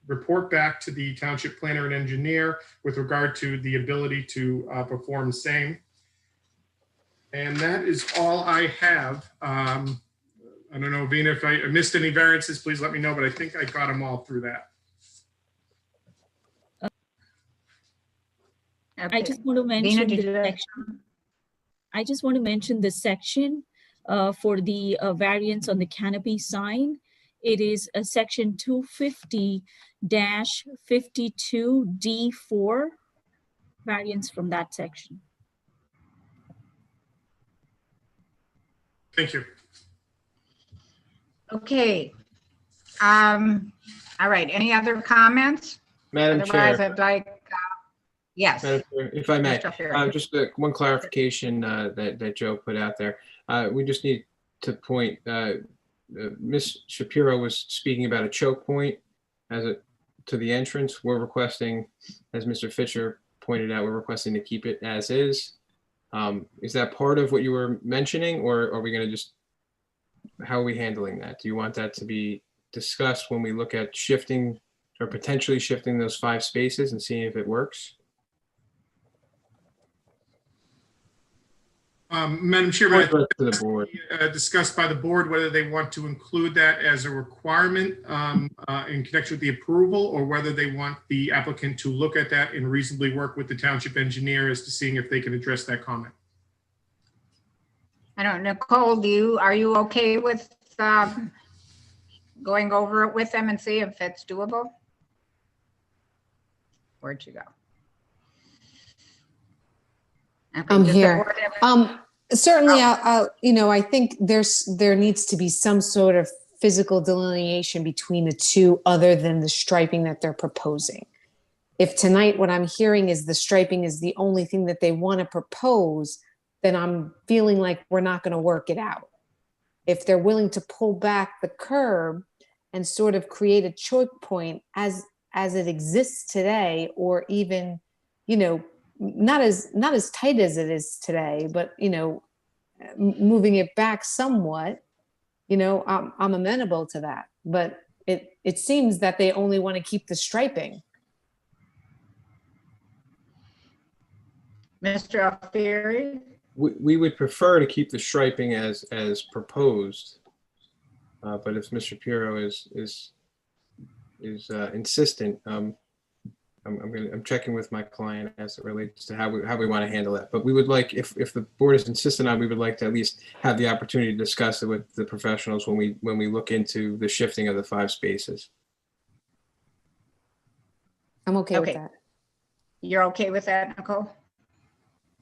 report back to the township planner and engineer with regard to the ability to perform same. And that is all I have. I don't know, Vina, if I missed any variances, please let me know, but I think I got them all through that. Okay. I just want to mention Vina, did you have- I just want to mention the section for the variance on the canopy sign. It is a section 250-52D4 variance from that section. Thank you. Okay. All right. Any other comments? Madam Otherwise, Chair, I'd like, yes. Madam Chair, if I may, Mr. Ferry. just one clarification that Joe put out there. We just need to point, Ms. Shapiro was speaking about a choke point to the entrance. We're requesting, as Mr. Fisher pointed out, we're requesting to keep it as is. Is that part of what you were mentioning, or are we going to just, how are we handling that? Do you want that to be discussed when we look at shifting or potentially shifting those 5 spaces and seeing if it works? Madam Chairman, To the board. discussed by the board whether they want to include that as a requirement in connection with the approval, or whether they want the applicant to look at that and reasonably work with the township engineer as to seeing if they can address that comment. I don't know, Nicole, are you okay with going over it with them and see if it's doable? Where'd you go? Okay, I'm does the here. board have- Certainly, Oh. I think there needs to be some sort of physical delineation between the two other than the striping that they're proposing. If tonight what I'm hearing is the striping is the only thing that they want to propose, then I'm feeling like we're not going to work it out. If they're willing to pull back the curb and sort of create a choke point as it exists today, or even, not as tight as it is today, but moving it back somewhat, I'm amenable to that. But it seems that they only want to keep the striping. Mr. Alfieri? We would prefer to keep the striping as proposed, but if Mr. Shapiro is insistent, I'm checking with my client as it relates to how we want to handle that. But we would like, if the board is insistent on, we would like to at least have the opportunity to discuss it with the professionals when we look into the shifting of the 5 spaces. I'm okay with Okay. that. You're okay with that, Nicole?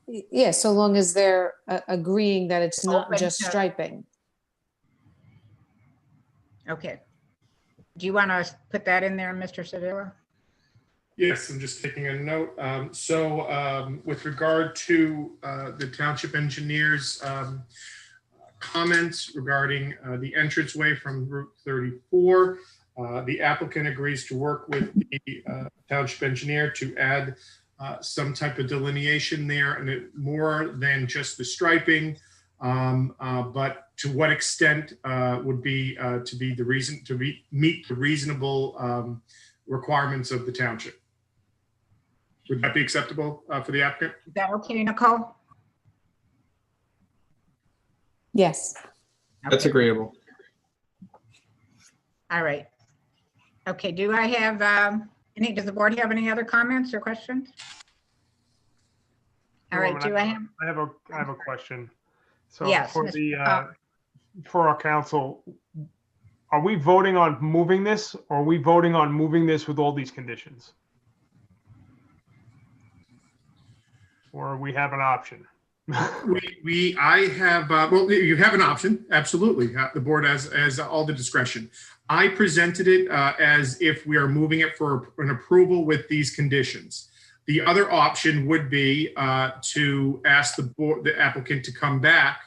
Yeah, so long as they're agreeing that it's not Open just to- striping. Okay. Do you want to put that in there, Mr. Sevilla? Yes, I'm just taking a note. With regard to the township engineer's comments regarding the entranceway from Route 34, the applicant agrees to work with the township engineer to add some type of delineation there, and it more than just the striping, but to what extent would be to be the reason to meet the reasonable requirements of the township. Would that be acceptable for the applicant? Is that okay, Nicole? Yes. That's Okay. agreeable. All right. Okay, do I have, does the board have any other comments or questions? All right, do I have? I have a question. So Yes, for Mr. the, for our council, are we voting on moving this, or are we voting on moving this with all these conditions? Or we have an option? I have, well, you have an option, absolutely. The board has all the discretion. I presented it as if we are moving it for an approval with these conditions. The other option would be to ask the applicant to come back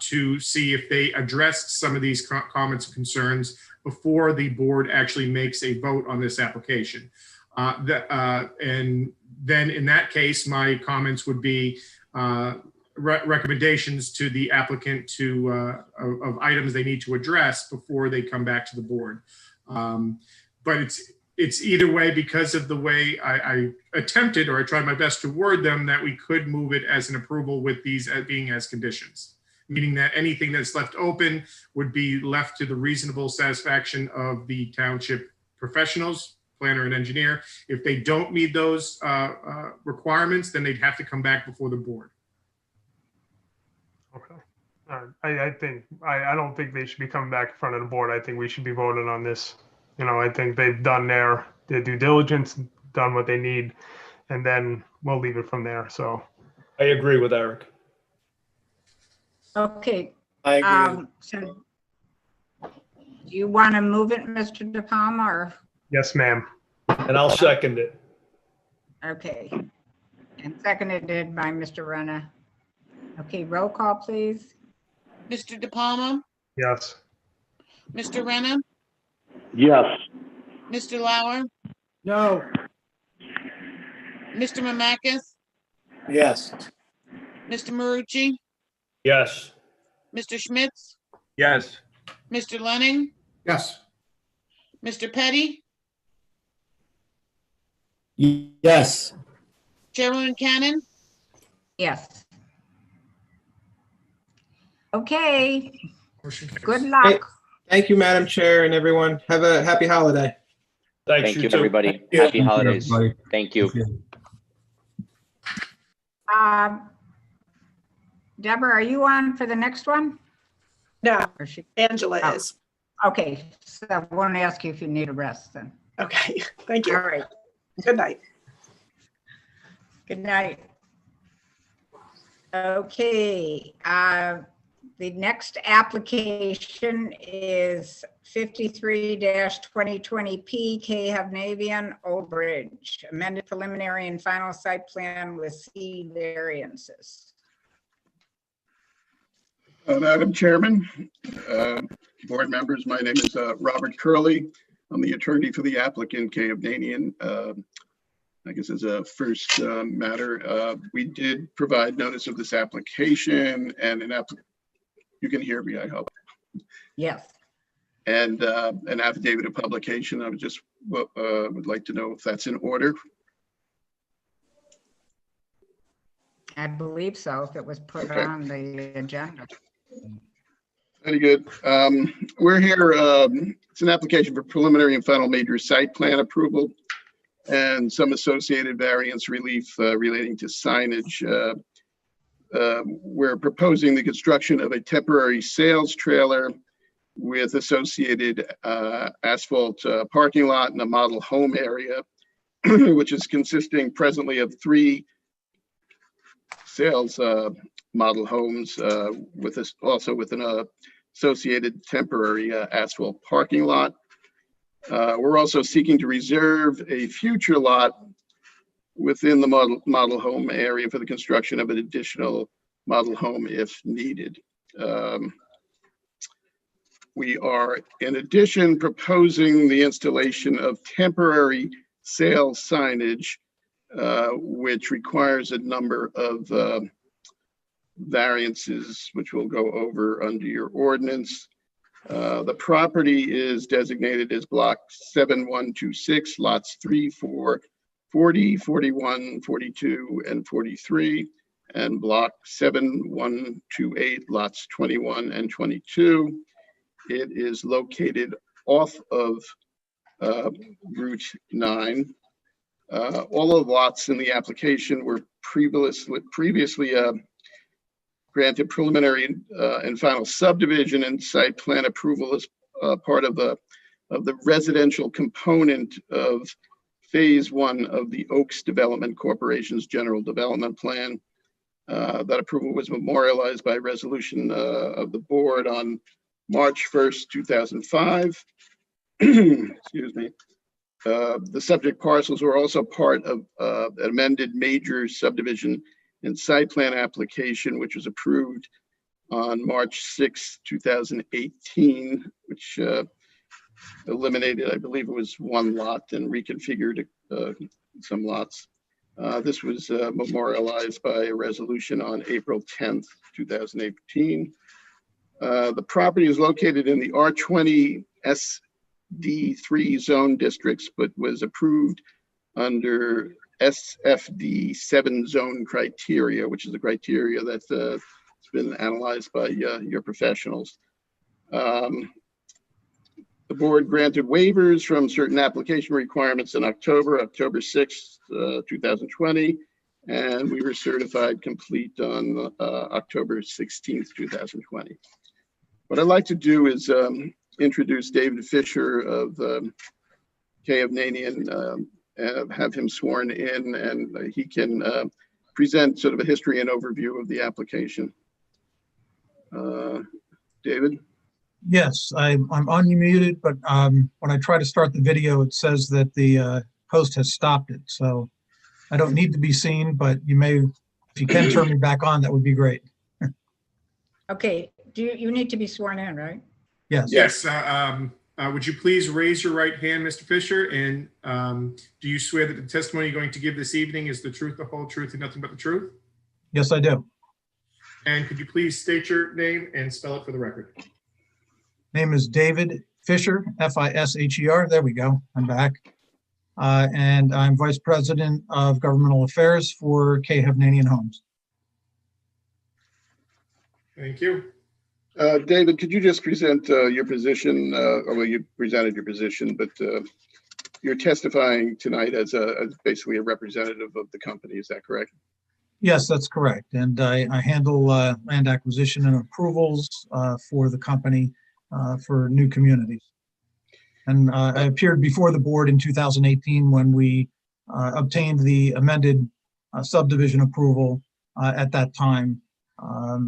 to see if they addressed some of these comments and concerns before the board actually makes a vote on this application. And then in that case, my comments would be recommendations to the applicant of items they need to address before they come back to the board. But it's either way, because of the way I attempted, or I tried my best to word them, that we could move it as an approval with these being as conditions, meaning that anything that's left open would be left to the reasonable satisfaction of the township professionals, planner and engineer. If they don't meet those requirements, then they'd have to come back before the board. Okay. I don't think they should be coming back in front of the board. I think we should be voting on this. You know, I think they've done their due diligence, done what they need, and then we'll leave it from there. So I agree with Eric. Okay. I agree. So do you want to move it, Mr. De Palma, or? yes, ma'am. And I'll second it. Okay. And seconded by Mr. Renner. Okay, roll call, please. Mr. De Palma, Yes. Mr. Renna, Yes. Mr. Lauer, No. Mr. Mamakis, Yes. Mr. Marucci, Yes. Mr. Schmitz, Yes. Mr. Lenning, Yes. Mr. Petty, Yes. Chairwoman Cannon. Yes. Okay, Motion carries. good luck. Thank you, Madam Chair, and everyone. Have a happy holiday. Thanks, Thank you, too. everybody. Yeah. Happy holidays. everybody. Thank you. Deborah, are you on for the next one? No, Or she? Angela Oh. is. Okay, so I want to ask you if you need a rest then. Okay, thank All you. right, Good night. good night. Okay, the next application is 53-2020 K Havnavian Old Bridge, amended preliminary and final site plan with C variances. Madam Chairman, board members, my name is Robert Curley. I'm the attorney for the applicant, K. Havnanian. I guess as a first matter, we did provide notice of this application and you can hear me, I hope. Yes. And an affidavit of publication. I would just would like to know if that's in order. I believe so, if it was put Okay. on the agenda. Very good. We're here, it's an application for preliminary and final major site plan approval and some associated variance relief relating to signage. We're proposing the construction of a temporary sales trailer with associated asphalt parking lot and a model home area, which is consisting presently of 3 sales model homes with this, also with an associated temporary asphalt parking lot. We're also seeking to reserve a future lot within the model home area for the construction of an additional model home if needed. We are, in addition, proposing the installation of temporary sales signage, which requires a number of variances, which we'll go over under your ordinance. The property is designated as block 7126, lots 3, 4, 40, 41, 42, and 43, and block 7128, lots 21 and 22. It is located off of Route 9. All of the lots in the application were previously granted preliminary and final subdivision and site plan approval as part of the residential component of Phase 1 of the Oaks Development Corporation's General Development Plan. That approval was memorialized by resolution of the board on March 1st, 2005. Excuse me. The subject parcels were also part of an amended major subdivision and site plan application, which was approved on March 6, 2018, which eliminated, I believe it was one lot and reconfigured some lots. This was memorialized by a resolution on April 10th, 2018. The property is located in the R20 SD3 zone districts, but was approved under SFD 7 zone criteria, which is a criteria that's been analyzed by your professionals. The board granted waivers from certain application requirements in October 6th, 2020, and we were certified complete on October 16th, 2020. What I'd like to do is introduce David Fisher of K. Hovnanian, have him sworn in, and he can present sort of a history and overview of the application. David? Yes, I'm unmuted, but when I try to start the video, it says that the host has stopped it. So I don't need to be seen, but you may, if you can turn me back on, that would be great. Okay, you need to be sworn in, right? Yes. Yes. Would you please raise your right hand, Mr. Fisher? And do you swear that the testimony you're going to give this evening is the truth, the whole truth, and nothing but the truth? Yes, I do. And could you please state your name and spell it for the record? Name is David Fisher, F-I-S-H-E-R. There we go. I'm back. And I'm Vice President of Governmental Affairs for K. Hovnanian Homes. Thank you. David, could you just present your position? Well, you presented your position, but you're testifying tonight as basically a representative of the company. Is that correct? Yes, that's correct. And I handle land acquisition and approvals for the company for new communities. And I appeared before the board in 2018 when we obtained the amended subdivision approval at that time.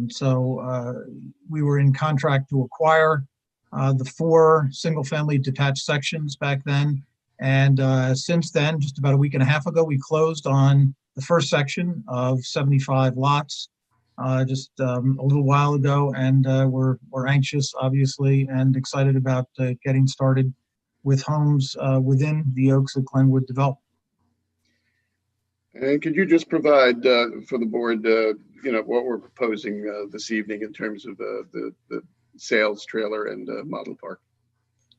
So we were in contract to acquire the 4 single-family detached sections back then. And since then, just about a week and a half ago, we closed on the first section of 75 lots just a little while ago. And we're anxious, obviously, and excited about getting started with homes within the Oaks of Glenwood development. And could you just provide for the board, what we're proposing this evening in terms of the sales trailer and model park?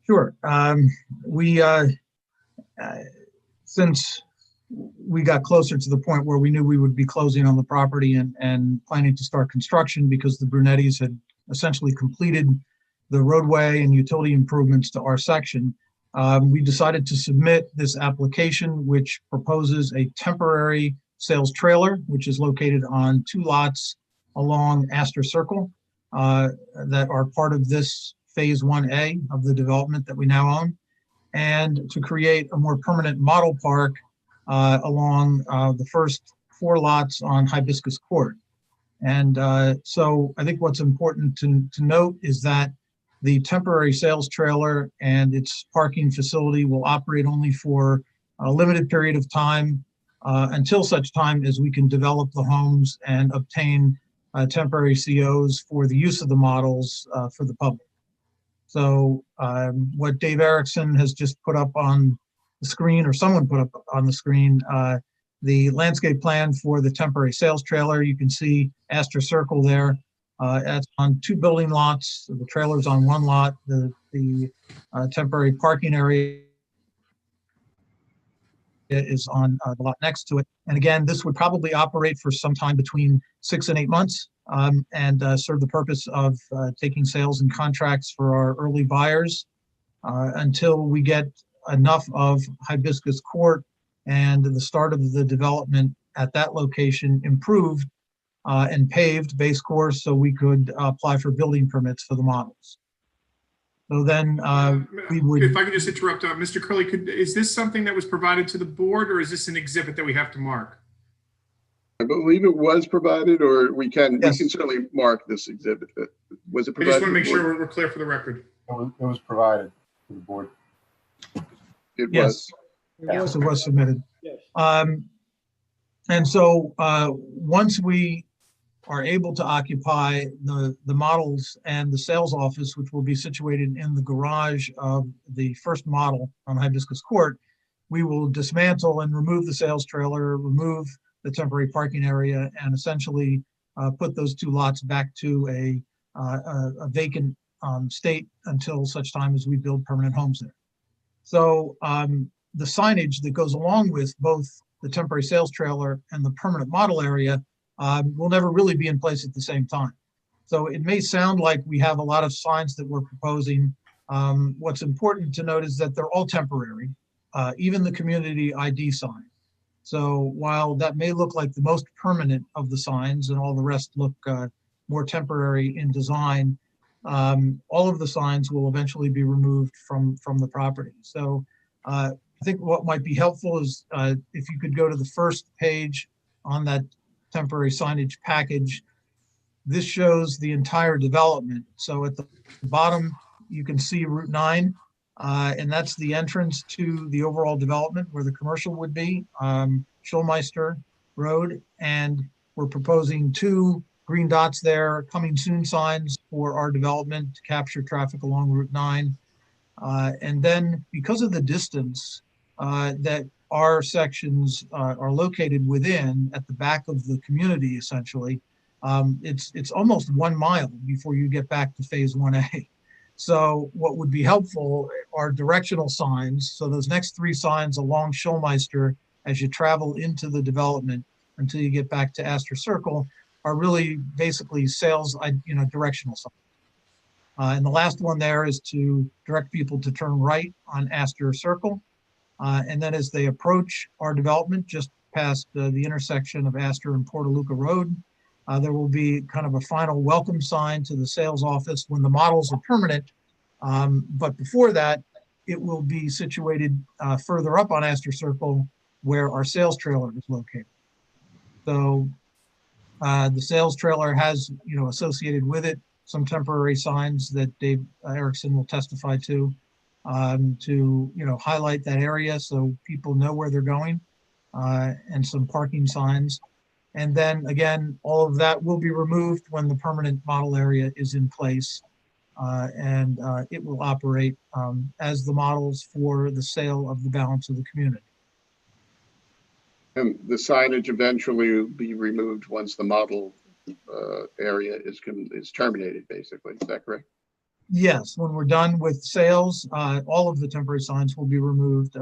Sure. Since we got closer to the point where we knew we would be closing on the property and planning to start construction because the Brunettis had essentially completed the roadway and utility improvements to our section, we decided to submit this application, which proposes a temporary sales trailer, which is located on 2 lots along Astor Circle that are part of this Phase 1A of the development that we now own, and to create a more permanent model park along the first 4 lots on Hibiscus Court. And so I think what's important to note is that the temporary sales trailer and its parking facility will operate only for a limited period of time until such time as we can develop the homes and obtain temporary COs for the use of the models for the public. So what Dave Erickson has just put up on the screen, or someone put up on the screen, the landscape plan for the temporary sales trailer. You can see Astor Circle there. It's on 2 building lots. The trailer's on 1 lot. The temporary parking area is on the lot next to it. And again, this would probably operate for some time between 6 and 8 months and serve the purpose of taking sales and contracts for our early buyers until we get enough of Hibiscus Court and the start of the development at that location improved and paved base course so we could apply for building permits for the models. So then we would. If I could just interrupt, Mr. Curley, is this something that was provided to the board, or is this an exhibit that we have to mark? I believe it was provided, or we can Yes. certainly mark this exhibit. Was it I provided? just want to make sure we're clear for the record. It was provided to the board. It Yes. was. Yes, it was submitted. Yes. And so once we are able to occupy the models and the sales office, which will be situated in the garage of the first model on Hibiscus Court, we will dismantle and remove the sales trailer, remove the temporary parking area, and essentially put those two lots back to a vacant state until such time as we build permanent homes there. So the signage that goes along with both the temporary sales trailer and the permanent model area will never really be in place at the same time. So it may sound like we have a lot of signs that we're proposing. What's important to note is that they're all temporary, even the community ID sign. So while that may look like the most permanent of the signs and all the rest look more temporary in design, all of the signs will eventually be removed from the property. So I think what might be helpful is if you could go to the first page on that temporary signage package. This shows the entire development. So at the bottom, you can see Route 9, and that's the entrance to the overall development where the commercial would be, Schulmeister Road. And we're proposing 2 green dots there, coming soon signs for our development to capture traffic along Route 9. And then because of the distance that our sections are located within at the back of the community, essentially, it's almost 1 mile before you get back to phase 1A. So what would be helpful are directional signs. So those next 3 signs along Schulmeister as you travel into the development until you get back to Astor Circle are really basically sales, directional signs. And the last one there is to direct people to turn right on Astor Circle. And then as they approach our development, just past the intersection of Astor and Portaluca Road, there will be kind of a final welcome sign to the sales office when the models are permanent. But before that, it will be situated further up on Astor Circle where our sales trailer is located. So the sales trailer has, associated with it some temporary signs that Dave Erickson will testify to highlight that area so people know where they're going, and some parking signs. And then again, all of that will be removed when the permanent model area is in place, and it will operate as the models for the sale of the balance of the community. And the signage eventually will be removed once the model area is terminated, basically. Is that correct? Yes, when we're done with sales, all of the temporary signs will be removed,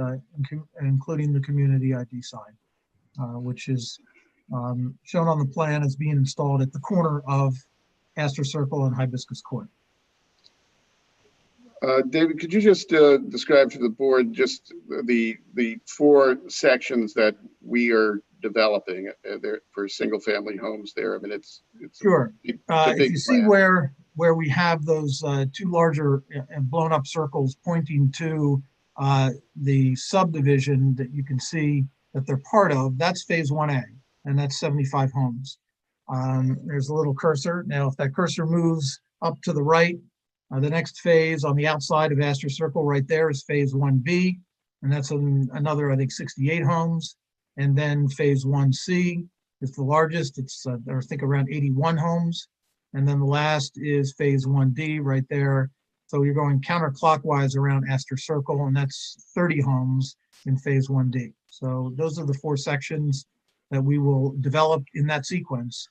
including the community ID sign, which is shown on the plan as being installed at the corner of Astor Circle and Hibiscus Court. David, could you just describe to the board just the 4 sections that we are developing there for single-family homes there? I mean, it's sure. If you see where we have those 2 larger and blown-up circles pointing to the subdivision that you can see that they're part of, that's phase 1A, and that's 75 homes. There's a little cursor. Now, if that cursor moves up to the right, the next phase on the outside of Astor Circle right there is phase 1B, and that's another, I think, 68 homes. And then phase 1C is the largest. It's, I think, around 81 homes. And then the last is phase 1D right there. So you're going counterclockwise around Astor Circle, and that's 30 homes in phase 1D. So those are the 4 sections that we will develop in that sequence.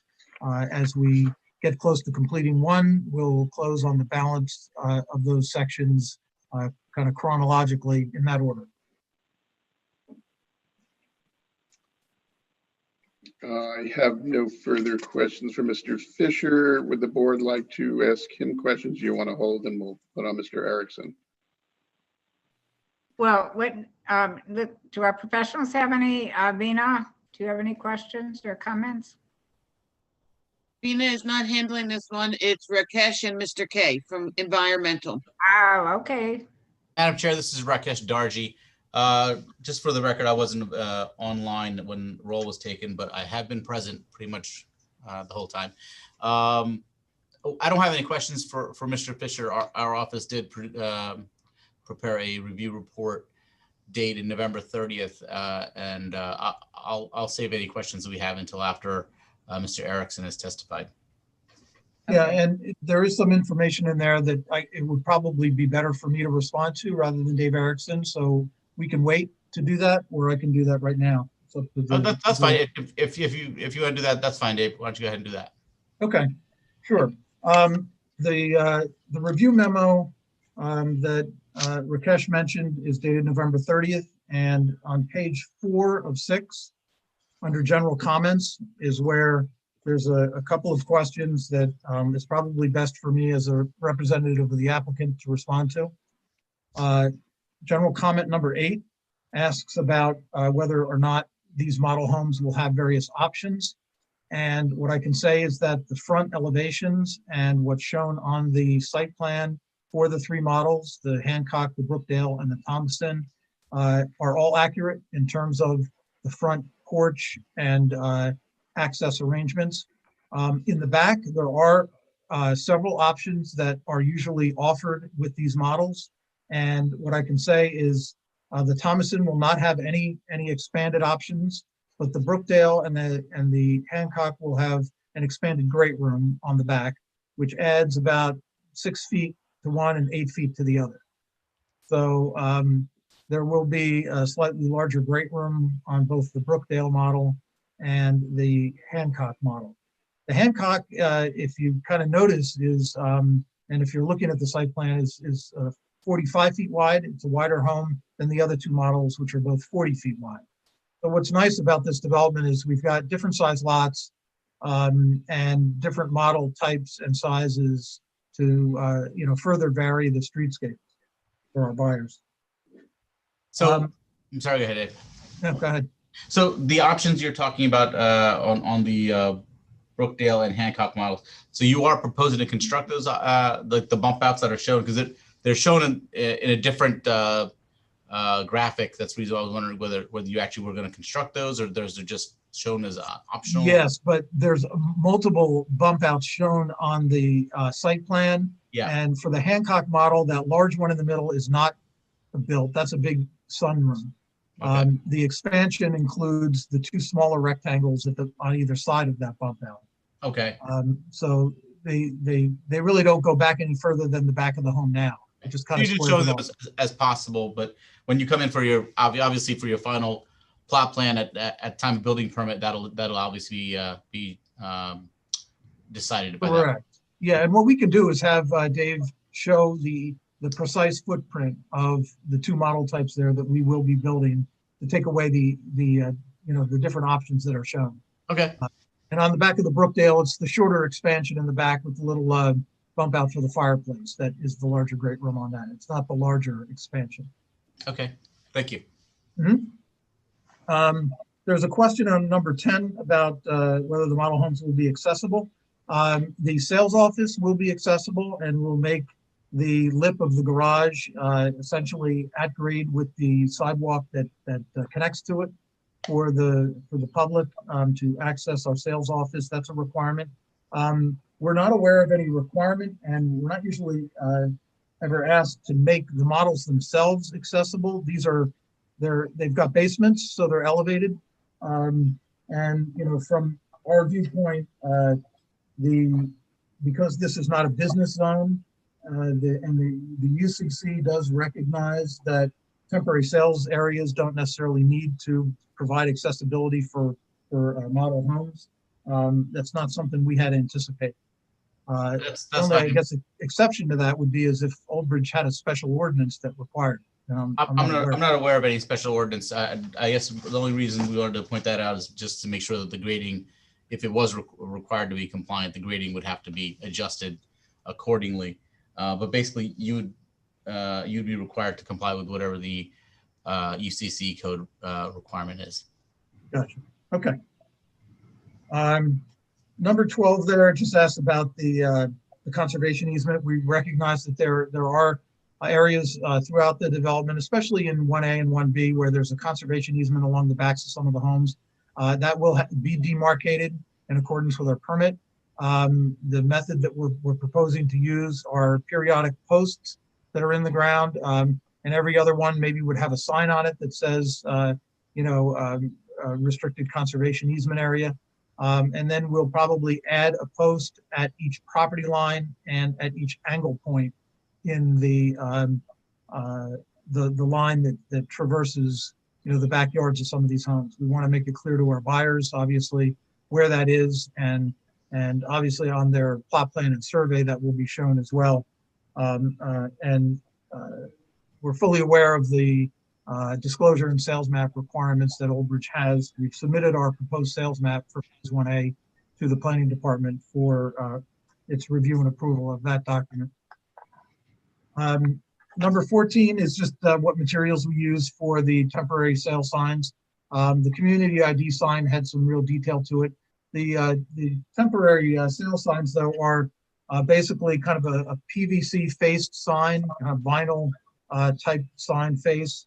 As we get close to completing one, we'll close on the balance of those sections kind of chronologically in that order. I have no further questions for Mr. Fisher. Would the board like to ask him questions you want to hold, and we'll put on Mr. Erickson? Well, what do our professionals have any, Vina, Do you have any questions or comments? Vina is not handling this one. It's Rakesh and Mr. K from Environmental. Oh, okay. Madam Chair, this is Rakesh Darji. Just for the record, I wasn't online when roll was taken, but I have been present pretty much the whole time. I don't have any questions for Mr. Fisher. Our office did prepare a review report dated November 30th, and I'll save any questions that we have until after Mr. Erickson has testified. Yeah, and there is some information in there that it would probably be better for me to respond to rather than Dave Erickson. So we can wait to do that, or I can do that right now. So That's fine. If you want to do that, that's fine, Dave. Why don't you go ahead and do that? Okay, sure. The review memo that Rakesh mentioned is dated November 30th, and on page 4 of 6, under general comments, is where there's a couple of questions that is probably best for me as a representative of the applicant to respond to. General comment number 8 asks about whether or not these model homes will have various options. And what I can say is that the front elevations and what's shown on the site plan for the 3 models, the Hancock, the Brookdale, and the Thompson, are all accurate in terms of the front porch and access arrangements. In the back, there are several options that are usually offered with these models. And what I can say is the Thomason will not have any expanded options, but the Brookdale and the Hancock will have an expanded great room on the back, which adds about 6 feet to one and 8 feet to the other. So there will be a slightly larger great room on both the Brookdale model and the Hancock model. The Hancock, if you kind of notice, is, and if you're looking at the site plan, is 45 feet wide. It's a wider home than the other 2 models, which are both 40 feet wide. So what's nice about this development is we've got different size lots and different model types and sizes to further vary the streetscape for our buyers. So I'm sorry, go ahead, Dave. No, go ahead. So the options you're talking about on the Brookdale and Hancock models. So you are proposing to construct those, like the bump outs that are shown, because they're shown in a different graphic. That's the reason I was wondering whether you actually were going to construct those, or those are just shown as optional. Yes, but there's multiple bump outs shown on the site plan. Yeah. And for the Hancock model, that large one in the middle is not built. That's a big sunroom. Okay. The expansion includes the 2 smaller rectangles on either side of that bump out. Okay. So they really don't go back any further than the back of the home now. It just kind of You just squares show it them off. as possible, but when you come in for your obviously for your final plot plan at time of building permit, that'll obviously be decided by that. Correct. Yeah, and what we can do is have Dave show the precise footprint of the 2 model types there that we will be building to take away the different options that are shown. Okay. And on the back of the Brookdale, it's the shorter expansion in the back with the little bump out for the fireplace. That is the larger great room on that. It's not the larger expansion. Okay, thank you. Mm-hmm. There's a question on number 10 about whether the model homes will be accessible. The sales office will be accessible and will make the lip of the garage essentially at grade with the sidewalk that connects to it for the public to access our sales office. That's a requirement. We're not aware of any requirement, and we're not usually ever asked to make the models themselves accessible. They've got basements, so they're elevated. And from our viewpoint, because this is not a business zone, the UCC does recognize that temporary sales areas don't necessarily need to provide accessibility for model homes. That's not something we had anticipated. That's only, I guess, an exception to that would be as if Old Bridge had a special ordinance that required it. I'm not aware of any special ordinance. I guess the only reason we wanted to point that out is just to make sure that the grading, if it was required to be compliant, the grading would have to be adjusted accordingly. But basically, you'd be required to comply with whatever the UCC code requirement is. Gotcha. Okay. Number 12 there just asked about the conservation easement. We recognize that there are areas throughout the development, especially in 1A and 1B, where there's a conservation easement along the backs of some of the homes. That will be demarcated in accordance with our permit. The method that we're proposing to use are periodic posts that are in the ground, and every other one maybe would have a sign on it that says, restricted conservation easement area. And then we'll probably add a post at each property line and at each angle point in the line that traverses, the backyards of some of these homes. We want to make it clear to our buyers, obviously, where that is, and obviously on their plot plan and survey that will be shown as well. We're fully aware of the disclosure and sales map requirements that Old Bridge has. We've submitted our proposed sales map for phase 1A to the planning department for its review and approval of that document. Number 14 is just what materials we use for the temporary sale signs. The community ID sign had some real detail to it. The temporary sale signs, though, are basically kind of a PVC faced sign, vinyl type sign face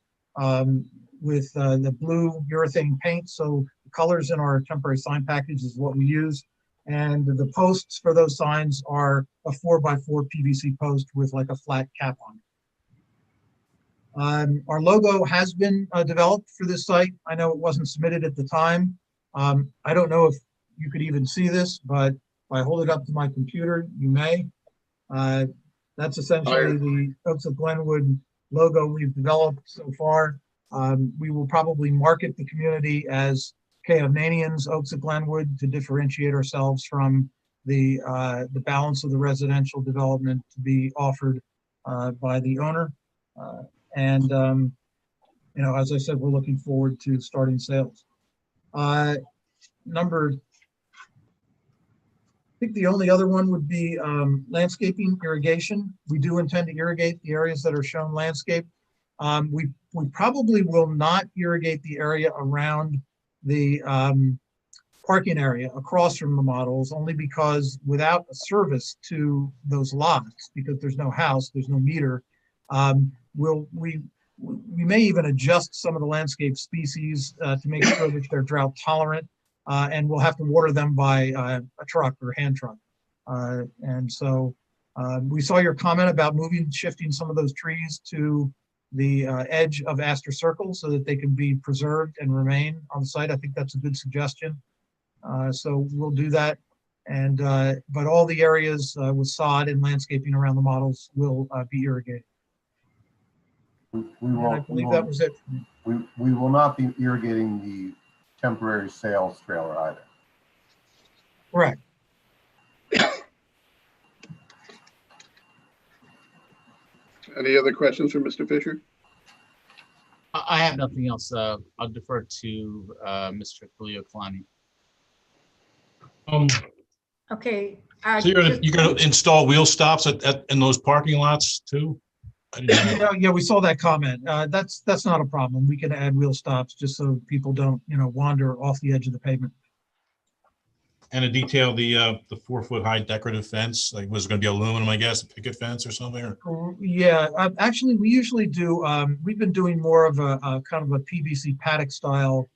with the blue urethane paint. So the colors in our temporary sign package is what we use. And the posts for those signs are a 4x4 PVC post with like a flat cap on it. Our logo has been developed for this site. I know it wasn't submitted at the time. I don't know if you could even see this, but if I hold it up to my computer, you may. That's essentially the Oaks of Glenwood logo we've developed so far. We will probably market the community as K.Of.Nanian's Oaks of Glenwood to differentiate ourselves from the balance of the residential development to be offered by the owner. As I said, we're looking forward to starting sales. I think the only other one would be landscaping irrigation. We do intend to irrigate the areas that are shown landscaped. We probably will not irrigate the area around the parking area across from the models, only because without a service to those lots, because there's no house, there's no meter, we may even adjust some of the landscape species to make sure that they're drought tolerant, and we'll have to water them by a truck or hand truck. We saw your comment about shifting some of those trees to the edge of Astor Circle so that they can be preserved and remain on the site. I think that's a good suggestion. So we'll do that. But all the areas with sod and landscaping around the models will be irrigated. I believe that was it. We will not be irrigating the temporary sales trailer either. Correct. Any other questions for Mr. Fisher? I have nothing else. I'll defer to Mr. Khalil-Kalani. Okay. So you're gonna install wheel stops in those parking lots too? Yeah, we saw that comment. That's not a problem. We can add wheel stops just so people don't, wander off the edge of the pavement. And to detail the 4-foot high decorative fence, like was it going to be aluminum, I guess, a picket fence or something? Or? Yeah, actually, we usually do. We've been doing more of a kind of a PVC paddock style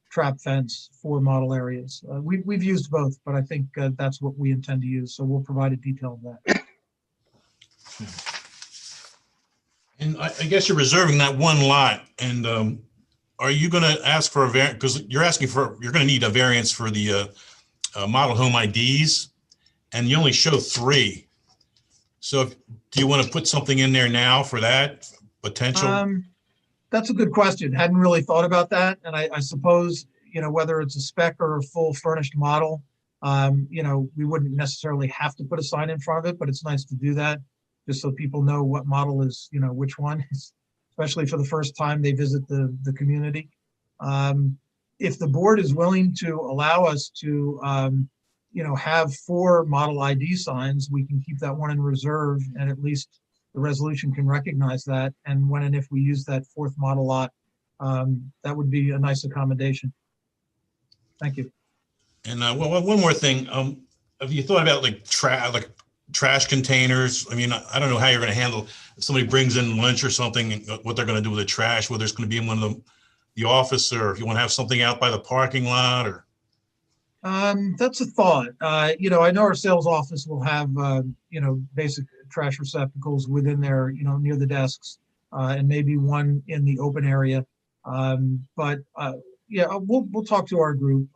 trap fence for model areas. We've used both, but I think that's what we intend to use. So we'll provide a detail of that. And I guess you're reserving that one lot, and are you going to ask for a variance? Because you're going to need a variance for the model home IDs, and you only show 3. So do you want to put something in there now for that potential? That's a good question. Hadn't really thought about that. And I suppose, whether it's a spec or a full furnished model, we wouldn't necessarily have to put a sign in front of it, but it's nice to do that just so people know what model is, which one, especially for the first time they visit the community. If the board is willing to allow us to, have 4 model ID signs, we can keep that one in reserve, and at least the resolution can recognize that. And when and if we use that 4th model lot, that would be a nice accommodation. Thank you. And one more thing. Have you thought about like trash containers? I mean, I don't know how you're going to handle if somebody brings in lunch or something, what they're going to do with the trash, whether it's going to be in one of the office, or if you want to have something out by the parking lot, or. That's a thought. You know, I know our sales office will have, you know, basic trash receptacles within there, you know, near the desks, and maybe one in the open area. But yeah, we'll talk to our group.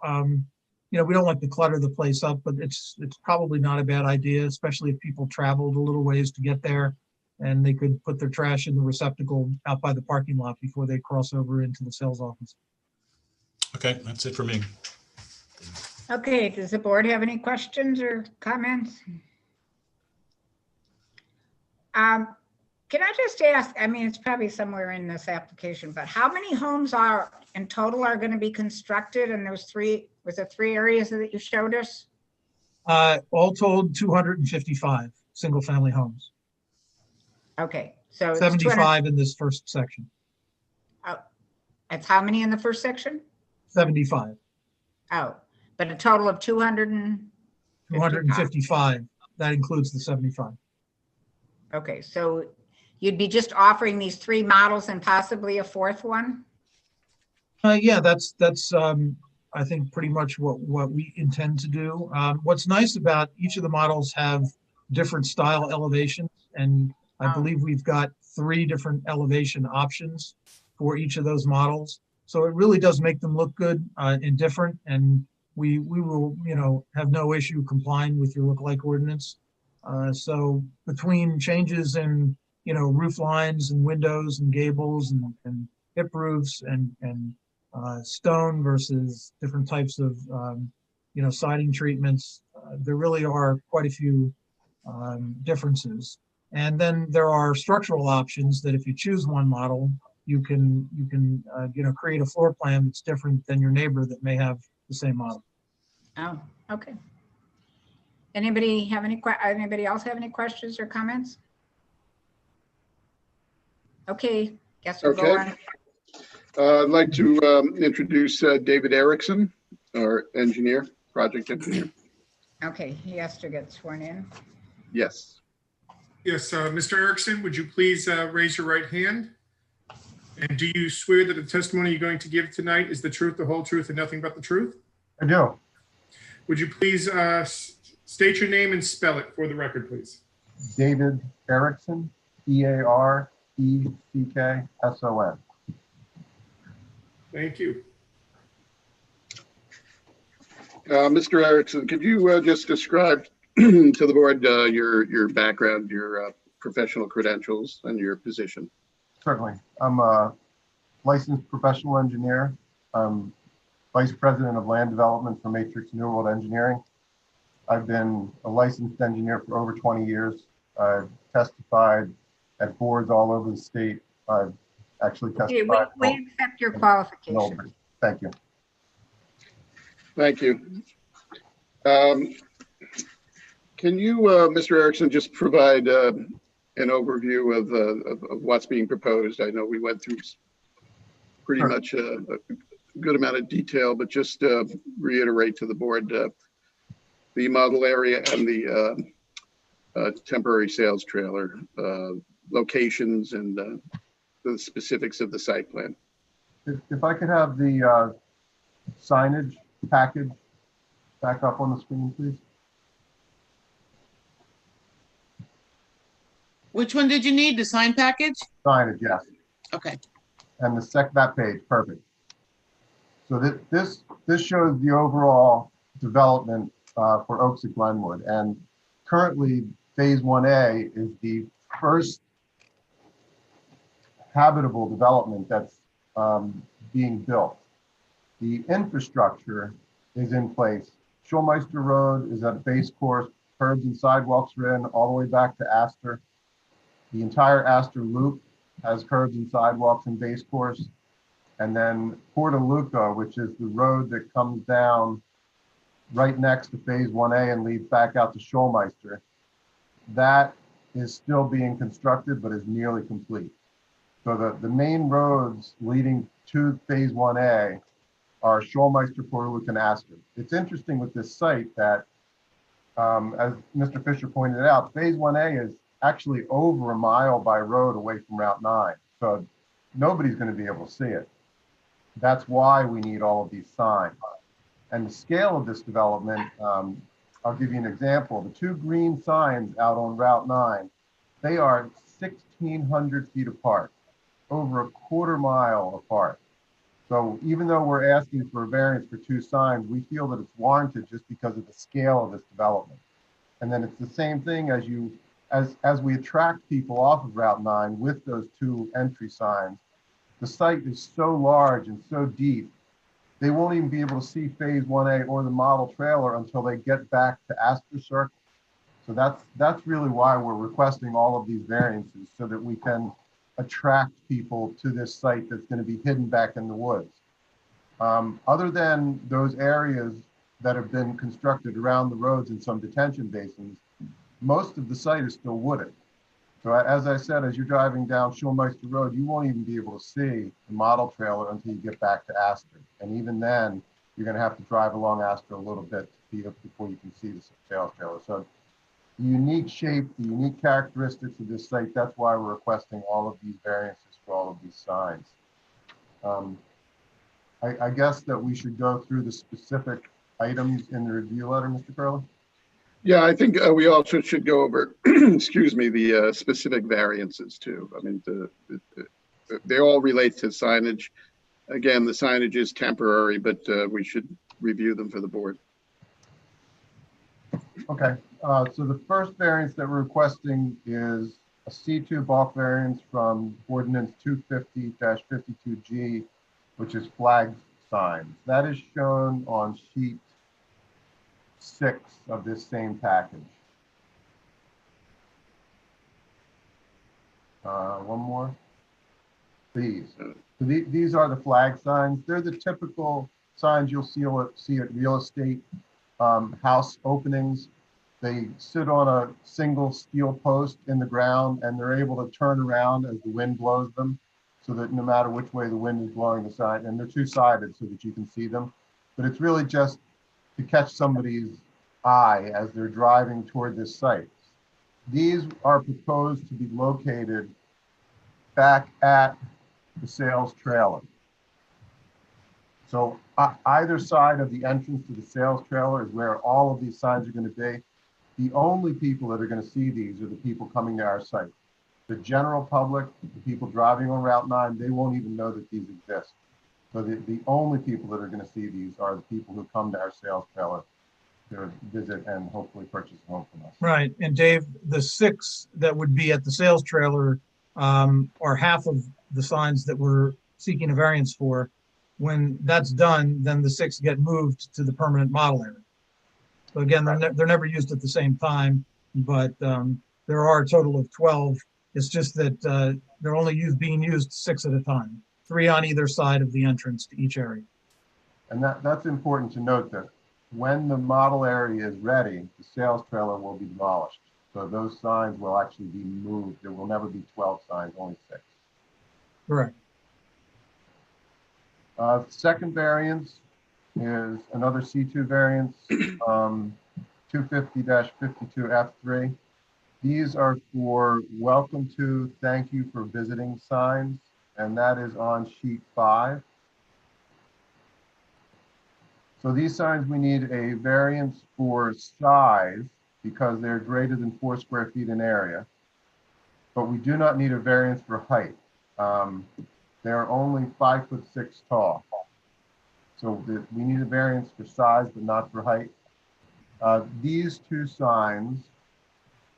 You know, we don't like to clutter the place up, but it's probably not a bad idea, especially if people traveled a little ways to get there, and they could put their trash in the receptacle out by the parking lot before they cross over into the sales office. Okay, that's it for me. Okay, does the board have any questions or comments? Can I just ask, I mean, it's probably somewhere in this application, but how many homes are in total are going to be constructed in those three, was it 3 areas that you showed us? All told, 255 single family homes. Okay, so 75 in this first section. Oh, that's how many in the first section? 75. Oh, but a total of 255. That includes the 75. Okay, so you'd be just offering these 3 models and possibly a 4th one? Yeah, that's I think pretty much what we intend to do. What's nice about each of the models have different style elevations, and I believe we've got 3 different elevation options for each of those models. So it really does make them look good and different, and we will, you know, have no issue complying with your look-alike ordinance. So between changes in, you know, roof lines and windows and gables and hip roofs and stone versus different types of, you know, siding treatments, there really are quite a few differences. And then there are structural options that if you choose one model, you can you know, create a floor plan that's different than your neighbor that may have the same model. Oh, okay. Anybody else have any questions or comments? Okay, guess we'll go on. I'd like to introduce David Erickson, our engineer, project engineer. Okay, he has to get sworn in. Yes. Yes, Mr. Erickson, would you please raise your right hand? And do you swear that the testimony you're going to give tonight is the truth, the whole truth, and nothing but the truth? I do. Would you please state your name and spell it for the record, please? David Erickson, E-A-R-E-C-K-S-O-N. Thank you. Mr. Erickson, could you just describe to the board your background, your professional credentials, and your position? Certainly. I'm a licensed professional engineer. I'm Vice President of Land Development for Matrix New World Engineering. I've been a licensed engineer for over 20 years. I've testified at boards all over the state. I've actually testified. Okay, we accept your qualifications. Thank you. Thank you. Can you, Mr. Erickson, just provide an overview of what's being proposed? I know we went through pretty much a good amount of detail, but just reiterate to the board the model area and the temporary sales trailer locations and the specifics of the site plan. If I could have the signage package back up on the screen, please. Which one did you need? The sign package? Signage, yes. Okay. And that page, perfect. So this shows the overall development for Oaks at Glenwood, and currently phase 1A is the first habitable development that's being built. The infrastructure is in place. Schulmeister Road is at base course, curbs and sidewalks are in all the way back to Astor. The entire Astor Loop has curbs and sidewalks and base course. And then Portaluca, which is the road that comes down right next to phase 1A and leads back out to Schulmeister, that is still being constructed, but is nearly complete. So the main roads leading to phase 1A are Schulmeister, Portalook, and Astor. It's interesting with this site that, as Mr. Fisher pointed out, Phase 1A is actually over a mile by road away from Route 9. So nobody's going to be able to see it. That's why we need all of these signs. And the scale of this development, I'll give you an example. The two green signs out on Route 9, they are 1,600 feet apart, over a quarter mile apart. So even though we're asking for a variance for two signs, we feel that it's warranted just because of the scale of this development. And then it's the same thing as we attract people off of Route 9 with those two entry signs. The site is so large and so deep, they won't even be able to see Phase 1A or the model trailer until they get back to Astor Circle. So that's really why we're requesting all of these variances, so that we can attract people to this site that's going to be hidden back in the woods. Other than those areas that have been constructed around the roads and some detention basins, most of the site is still wooded. So as I said, as you're driving down Schulmeister Road, you won't even be able to see the model trailer until you get back to Astor. And even then, you're going to have to drive along Astor a little bit before you can see the sales trailer. So the unique shape, the unique characteristics of this site, that's why we're requesting all of these variances for all of these signs. I guess that we should go through the specific items in the review letter, Mr. Curley. Yeah, I think we also should go over, excuse me, the specific variances too. I mean, they all relate to signage. Again, the signage is temporary, but we should review them for the board. Okay, so the first variance that we're requesting is a C2 bulk variance from Ordinance 250-52G, which is flag signs. That is shown on sheet 6 of this same package. One more, please. So these are the flag signs. They're the typical signs you'll see at real estate house openings. They sit on a single steel post in the ground, and they're able to turn around as the wind blows them, so that no matter which way the wind is blowing the sign, and they're two-sided so that you can see them. But it's really just to catch somebody's eye as they're driving toward this site. These are proposed to be located back at the sales trailer. So either side of the entrance to the sales trailer is where all of these signs are going to be. The only people that are going to see these are the people coming to our site. The general public, the people driving on Route 9, they won't even know that these exist. So the only people that are going to see these are the people who come to our sales trailer to visit and hopefully purchase a home from us. Right. And Dave, the 6 that would be at the sales trailer are half of the signs that we're seeking a variance for. When that's done, then the 6 get moved to the permanent model area. So again, they're never used at the same time, but there are a total of 12. It's just that they're only being used 6 at a time, 3 on either side of the entrance to each area. And that's important to note, that when the model area is ready, the sales trailer will be demolished. So those signs will actually be moved. There will never be 12 signs, only 6. Correct. Second variance is another C2 variance, 250-52F3. These are for welcome to, thank you for visiting signs, and that is on sheet 5. So these signs, we need a variance for size because they're greater than 4 square feet in area, but we do not need a variance for height. They're only 5'6" tall. So we need a variance for size, but not for height. These 2 signs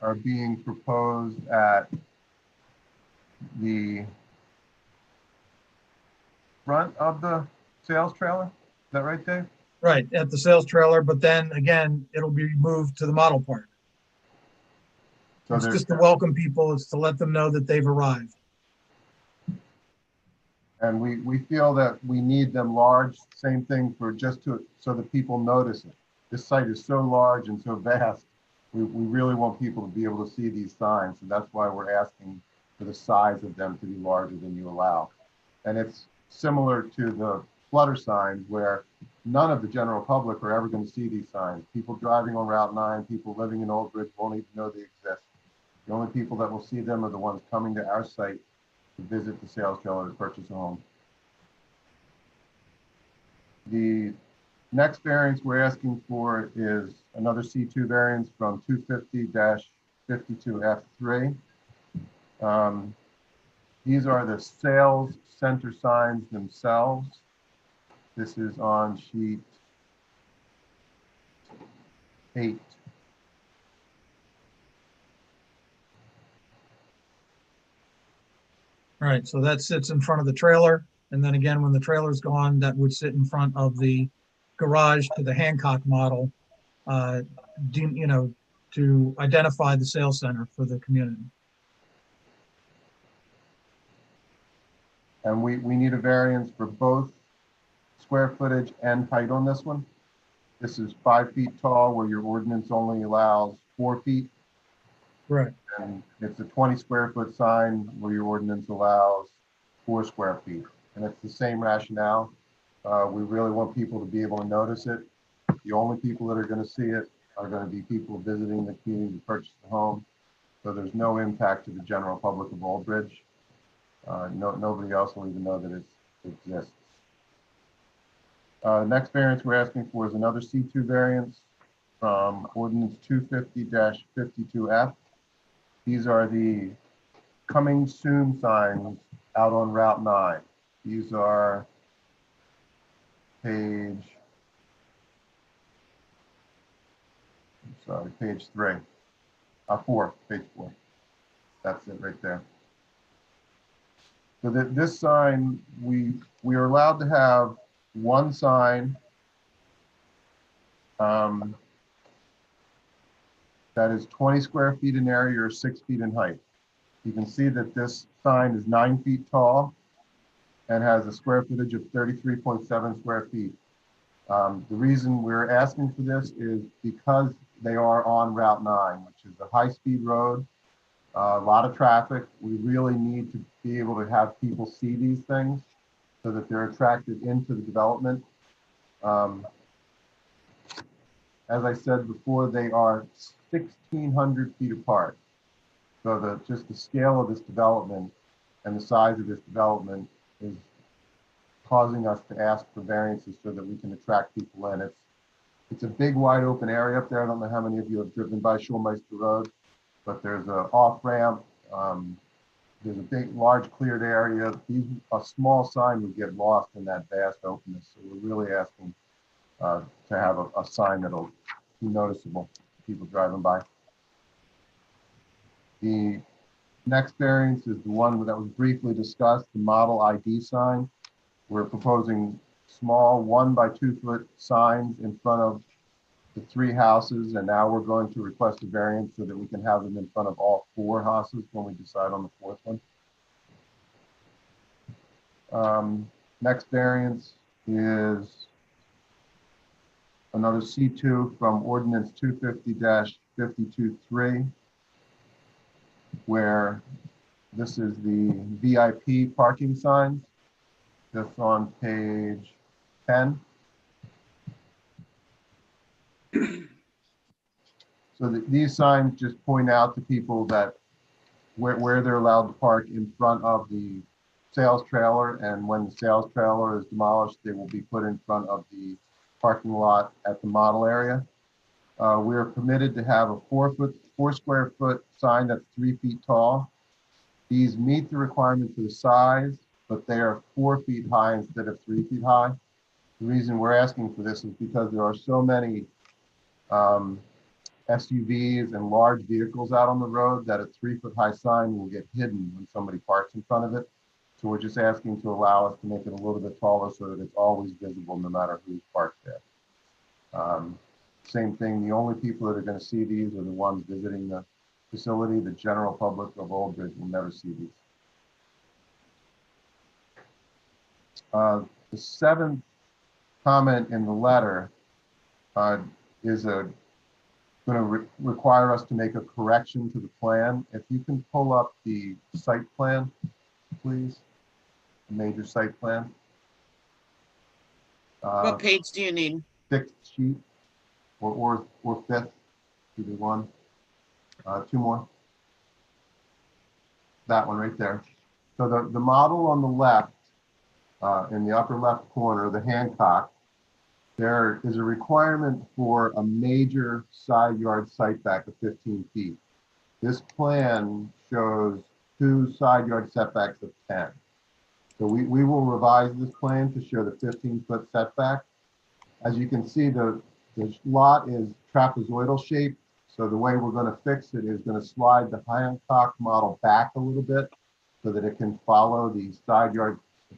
are being proposed at the front of the sales trailer. Is that right, Dave? Right, at the sales trailer, but then again, it'll be moved to the model part. So it's just to welcome people. It's to let them know that they've arrived. And we feel that we need them large, same thing for so that people notice it. This site is so large and so vast, we really want people to be able to see these signs. So that's why we're asking for the size of them to be larger than you allow. And it's similar to the flutter signs where none of the general public are ever going to see these signs. People driving on Route 9, people living in Old Bridge won't even know they exist. The only people that will see them are the ones coming to our site to visit the sales trailer to purchase a home. The next variance we're asking for is another C2 variance from 250-52F3. These are the sales center signs themselves. This is on sheet 8. All right, so that sits in front of the trailer. And then again, when the trailer's gone, that would sit in front of the garage to the Hancock model, you know, to identify the sales center for the community. And we need a variance for both square footage and height on this one. This is 5 feet tall where your ordinance only allows 4 feet. Right. And it's a 20 square foot sign where your ordinance allows 4 square feet. And it's the same rationale. We really want people to be able to notice it. The only people that are going to see it are going to be people visiting the community to purchase the home. So there's no impact to the general public of Old Bridge. Nobody else will even know that it exists. Next variance we're asking for is another C2 variance from ordinance 250-52F. These are the coming soon signs out on Route 9. These are page 4, page 4. That's it right there. So this sign, we are allowed to have one sign that is 20 square feet in area or 6 feet in height. You can see that this sign is 9 feet tall and has a square footage of 33.7 square feet. The reason we're asking for this is because they are on Route 9, which is a high-speed road, a lot of traffic. We really need to be able to have people see these things so that they're attracted into the development. As I said before, they are 1,600 feet apart. So just the scale of this development and the size of this development is causing us to ask for variances so that we can attract people in. It's a big wide open area up there. I don't know how many of you have driven by Schulmeister Road, but there's an off ramp. There's a big, large cleared area. A small sign would get lost in that vast openness. So we're really asking to have a sign that'll be noticeable to people driving by. The next variance is the one that was briefly discussed, the model ID sign. We're proposing small 1 by 2 foot signs in front of the 3 houses, and now we're going to request a variance so that we can have them in front of all 4 houses when we decide on the 4th one. Next variance is another C2 from ordinance 250-523, where this is the VIP parking signs. That's on page 10. So these signs just point out to people that where they're allowed to park in front of the sales trailer, and when the sales trailer is demolished, they will be put in front of the parking lot at the model area. We are permitted to have a 4 square foot sign that's 3 feet tall. These meet the requirement for the size, but they are 4 feet high instead of 3 feet high. The reason we're asking for this is because there are so many SUVs and large vehicles out on the road that a 3 foot high sign will get hidden when somebody parks in front of it. So we're just asking to allow us to make it a little bit taller so that it's always visible no matter who's parked there. Same thing, the only people that are going to see these are the ones visiting the facility. The general public of Old Bridge will never see these. The 7th comment in the letter is going to require us to make a correction to the plan. If you can pull up the site plan, please, the major site plan. What page do you need? Sixth sheet or fifth, either one. Two more. That one right there. So the model on the left, in the upper left corner, the Hancock, there is a requirement for a major side yard setback of 15 feet. This plan shows 2 side yard setbacks of 10. So we will revise this plan to show the 15-foot setback. As you can see, the lot is trapezoidal shaped. So the way we're going to fix it is going to slide the Hancock model back a little bit so that it can follow the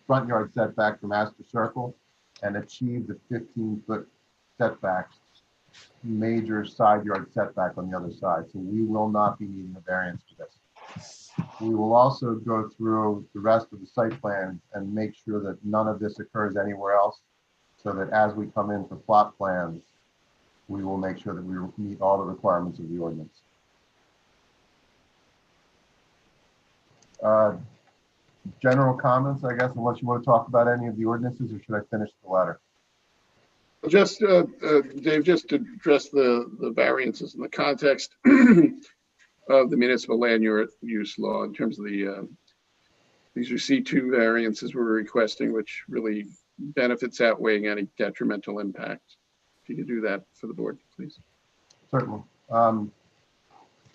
front yard setback from Astor Circle and achieve the 15-foot setback, major side yard setback on the other side. So we will not be needing a variance for this. We will also go through the rest of the site plan and make sure that none of this occurs anywhere else, so that as we come in for plot plans, we will make sure that we meet all the requirements of the ordinance. General comments, I guess, unless you want to talk about any of the ordinances, or should I finish the letter? Just, Dave, just to address the variances in the context of the municipal land use law in terms of the, these are C2 variances we're requesting, which really benefits outweighing any detrimental impact. If you could do that for the board, please. Certainly. So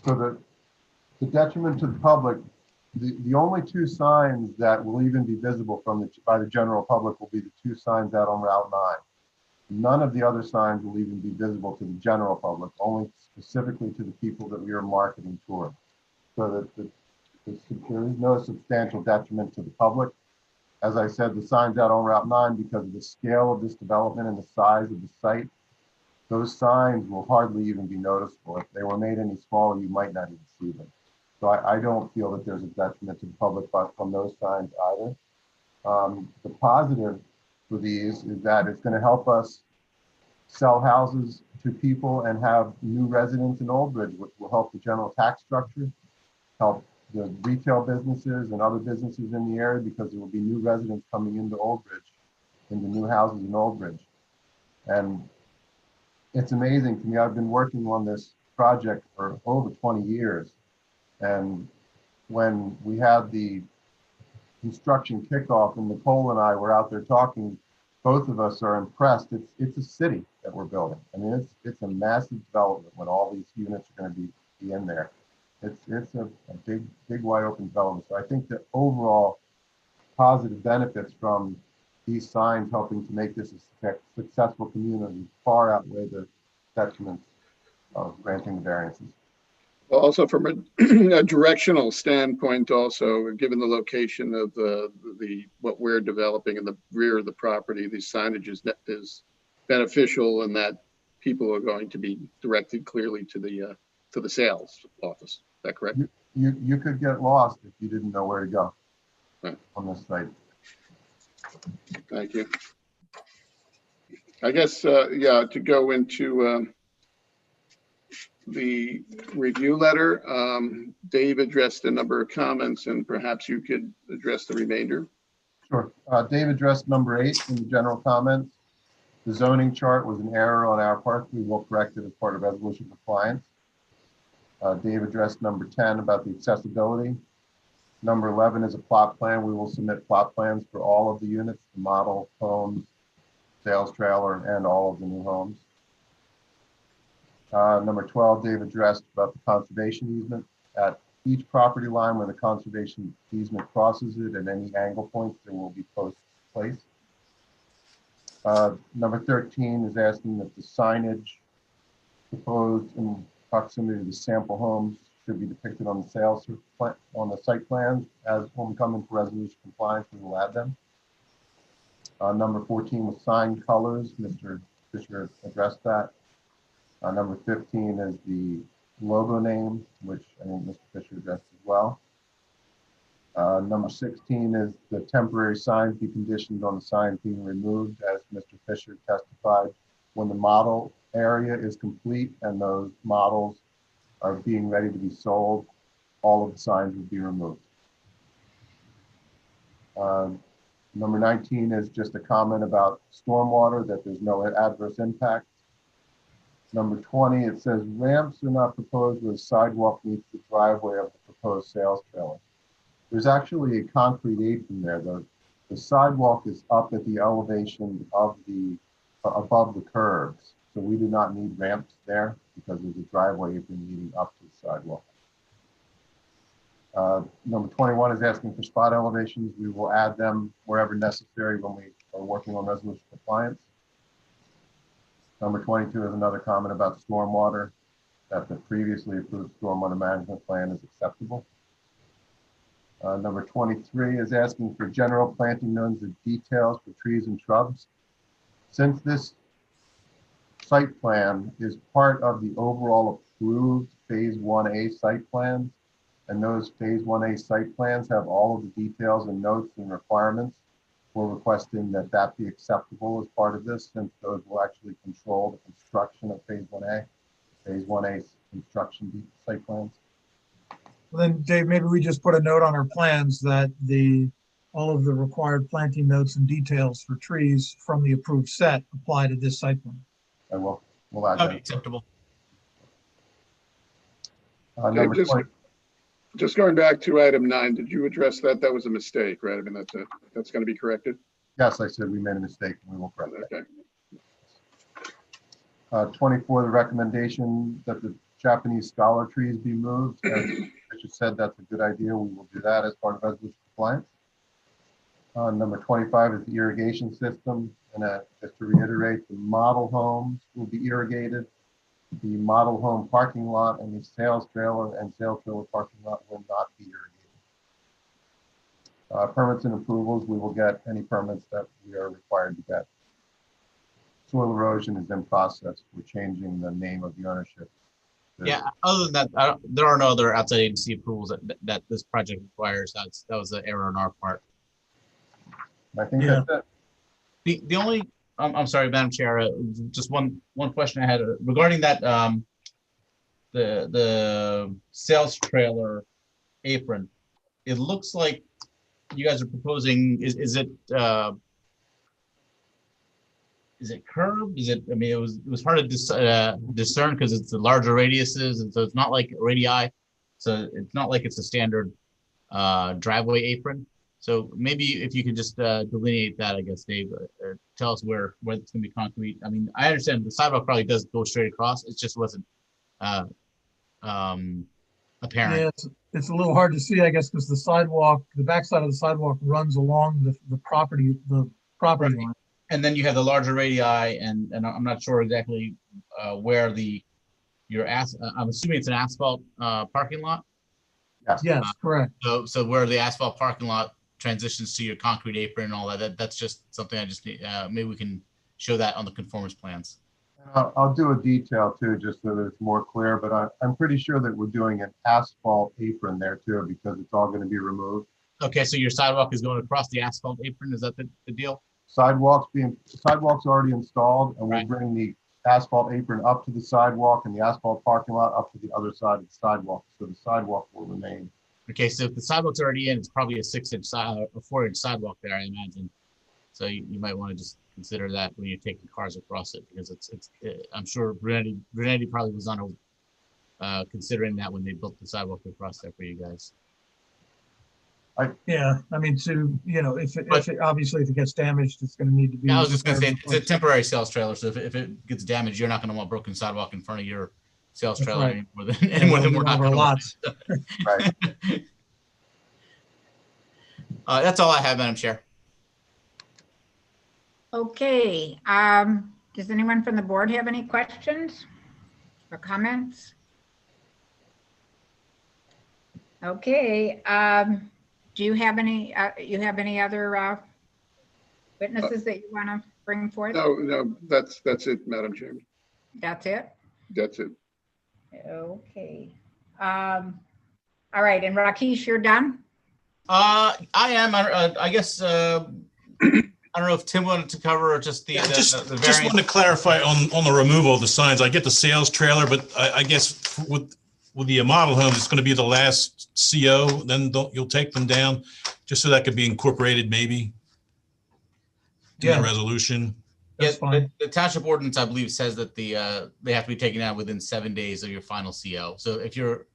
the detriment to the public, the only 2 signs that will even be visible by the general public will be the 2 signs out on Route 9. None of the other signs will even be visible to the general public, only specifically to the people that we are marketing toward. So that there is no substantial detriment to the public. As I said, the signs out on Route 9, because of the scale of this development and the size of the site, those signs will hardly even be noticeable. If they were made any smaller, you might not even see them. So I don't feel that there's a detriment to the public from those signs either. The positive for these is that it's going to help us sell houses to people and have new residents in Old Bridge, which will help the general tax structure, help the retail businesses and other businesses in the area, because there will be new residents coming into Old Bridge, into new houses in Old Bridge. And it's amazing to me. I've been working on this project for over 20 years. And when we had the construction kickoff and Nicole and I were out there talking, both of us are impressed. It's a city that we're building. I mean, it's a massive development when all these units are going to be in there. It's a big wide open development. So I think the overall positive benefits from these signs helping to make this a successful community far outweigh the detriments of granting the variances. Also, from a directional standpoint, also given the location of what we're developing in the rear of the property, these signage is beneficial in that people are going to be directed clearly to the sales office. Is that correct? You could get lost if you didn't know where to go on this site. Thank you. I guess, yeah, to go into the review letter, Dave addressed a number of comments, and perhaps you could address the remainder. Sure. Dave addressed number 8 in the general comments. The zoning chart was an error on our part. We will correct it as part of resolution compliance. Dave addressed number 10 about the accessibility. Number 11 is a plot plan. We will submit plot plans for all of the units, the model homes, sales trailer, and all of the new homes. Number 12, Dave addressed about the conservation easement. At each property line where the conservation easement crosses it, at any angle points, there will be posts placed. Number 13 is asking that the signage proposed in proximity to the sample homes should be depicted on the sales on the site plans. As when we come in for resolution compliance, we will add them. Number 14 was sign colors. Mr. Fisher addressed that. Number 15 is the logo name, which I think Mr. Fisher addressed as well. Number 16 is the temporary signs be conditioned on the signs being removed, as Mr. Fisher testified. When the model area is complete and those models are being ready to be sold, all of the signs will be removed. Number 19 is just a comment about stormwater, that there's no adverse impact. Number 20, it says ramps are not proposed where the sidewalk meets the driveway of the proposed sales trailer. There's actually a concrete apron there. The sidewalk is up at the elevation of the, above the curbs. So we do not need ramps there because there's a driveway apron leading up to the sidewalk. Number 21 is asking for spot elevations. We will add them wherever necessary when we are working on resolution compliance. Number 22 is another comment about stormwater, that the previously approved stormwater management plan is acceptable. Number 23 is asking for general planting notes and details for trees and shrubs. Since this site plan is part of the overall approved Phase 1A site plans, and those Phase 1A site plans have all of the details and notes and requirements, we're requesting that that be acceptable as part of this, since those will actually control the construction of Phase 1A, Phase 1A construction site plans. Well, then, Dave, maybe we just put a note on our plans that all of the required planting notes and details for trees from the approved set apply to this site plan. And we'll add that. Acceptable. Number 20. Just going back to item 9, did you address that? That was a mistake, right? I mean, that's going to be corrected? Yes, I said we made a mistake and we will correct Okay. that. 24, the recommendation that the Japanese scholar trees be moved. As Richard said, that's a good idea. We will do that as part of resolution compliance. Number 25 is the irrigation system. And just to reiterate, the model homes will be irrigated. The model home parking lot and the sales trailer and sales trailer parking lot will not be irrigated. Permits and approvals, we will get any permits that we are required to get. Soil erosion is in process. We're changing the name of the ownership. Yeah, other than that, there are no other outside agency approvals that this project requires. That was an error on our part. I think that's it. The only, I'm sorry, Madam Chair, just one question I had regarding that, the sales trailer apron. It looks like you guys are proposing, is it curved? Is it, I mean, it was hard to discern because it's the larger radiuses, and so it's not like radii. So it's not like it's a standard driveway apron. So maybe if you could just delineate that, I guess, Dave, tell us where it's going to be concrete. I mean, I understand the sidewalk probably does go straight across. It just wasn't apparent. Yeah, it's a little hard to see, I guess, because the sidewalk, the backside of the sidewalk runs along the property Right. line. And then you have the larger radii, and I'm not sure exactly where I'm assuming it's an asphalt parking lot. Yes, correct. So where the asphalt parking lot transitions to your concrete apron and all that's just something I just need, maybe we can show that on the conformance plans. I'll do a detail too, just so that it's more clear, but I'm pretty sure that we're doing an asphalt apron there too, because it's all going to be removed. Okay, so your sidewalk is going across the asphalt apron, is that the deal? Sidewalks already installed, and we'll bring the asphalt apron up to the sidewalk and the asphalt parking lot up to the other side of the sidewalk, so the sidewalk will remain. Okay, so if the sidewalk's already in, it's probably a 6-inch or 4-inch sidewalk there, I imagine. So you might want to just consider that when you're taking cars across it, because I'm sure Brunetti probably was on considering that when they built the sidewalk across there for you guys. Yeah, I mean, obviously if it gets damaged, it's going to need to be. Yeah, I was just going to say it's a temporary sales trailer, so if it gets damaged, you're not going to want broken sidewalk in front of your sales trailer any more than we're not going to want. Right. That's all I have, Madam Chair. Okay, does anyone from the board have any questions or comments? Okay, do you have any other witnesses that you want to bring forth? No, that's it, Madam Chairman. That's it? That's it. Okay. All right, and Rakesh, you're done? I am. I guess I don't know if Tim wanted to cover or just the just variance. wanted to clarify on the removal of the signs. I get the sales trailer, but I guess with the model homes, it's going to be the last CO. Then you'll take them down, just so that could be incorporated, maybe. in the resolution. Yes, the township ordinance, I believe, says that they have to be taken out within 7 days of your final CO. So if you're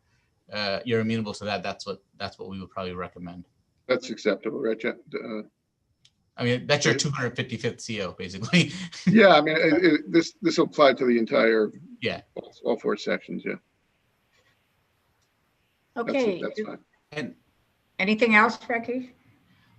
amenable to that, that's what we would probably recommend. That's acceptable, right, Jeff? I mean, that's your 255th CO, basically. Yeah, I mean, this will apply to the entire, yeah, all 4 sections, yeah. Okay. That's fine. And anything else, Becky?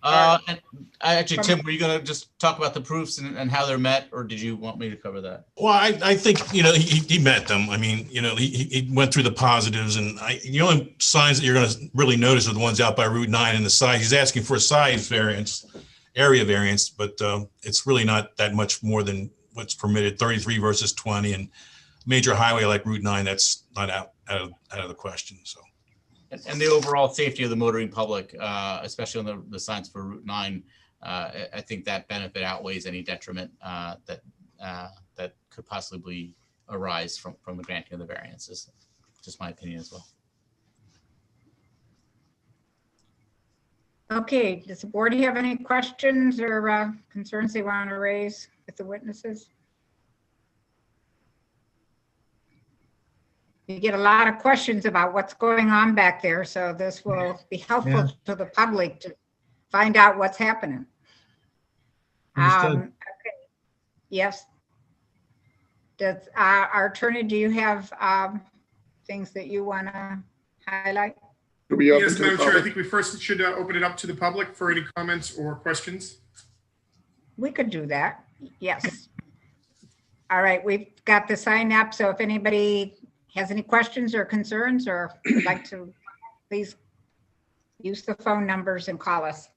And actually, Tim, were you going to just talk about the proofs and how they're met, or did you want me to cover that? Well, I think, he met them. I mean, he went through the positives, and the only signs that you're going to really notice are the ones out by Route 9 and the size. He's asking for a size variance, area variance, but it's really not that much more than what's permitted, 33 versus 20, and major highway like Route 9, that's not out of the question, so. And the overall safety of the motoring public, especially on the signs for Route 9, I think that benefit outweighs any detriment that could possibly arise from the granting of the variances. Just my opinion as well. Okay, does the board have any questions or concerns they want to raise with the witnesses? You get a lot of questions about what's going on back there, so this will be helpful to the public to find out what's happening. Okay. Yes. Does our attorney, do you have things that you want to highlight? Yes, Madam Chair, I think we first should open it up to the public for any comments or questions. We could do that, yes. All right, we've got the sign up, so if anybody has any questions or concerns or would like to, please use the phone numbers and call us.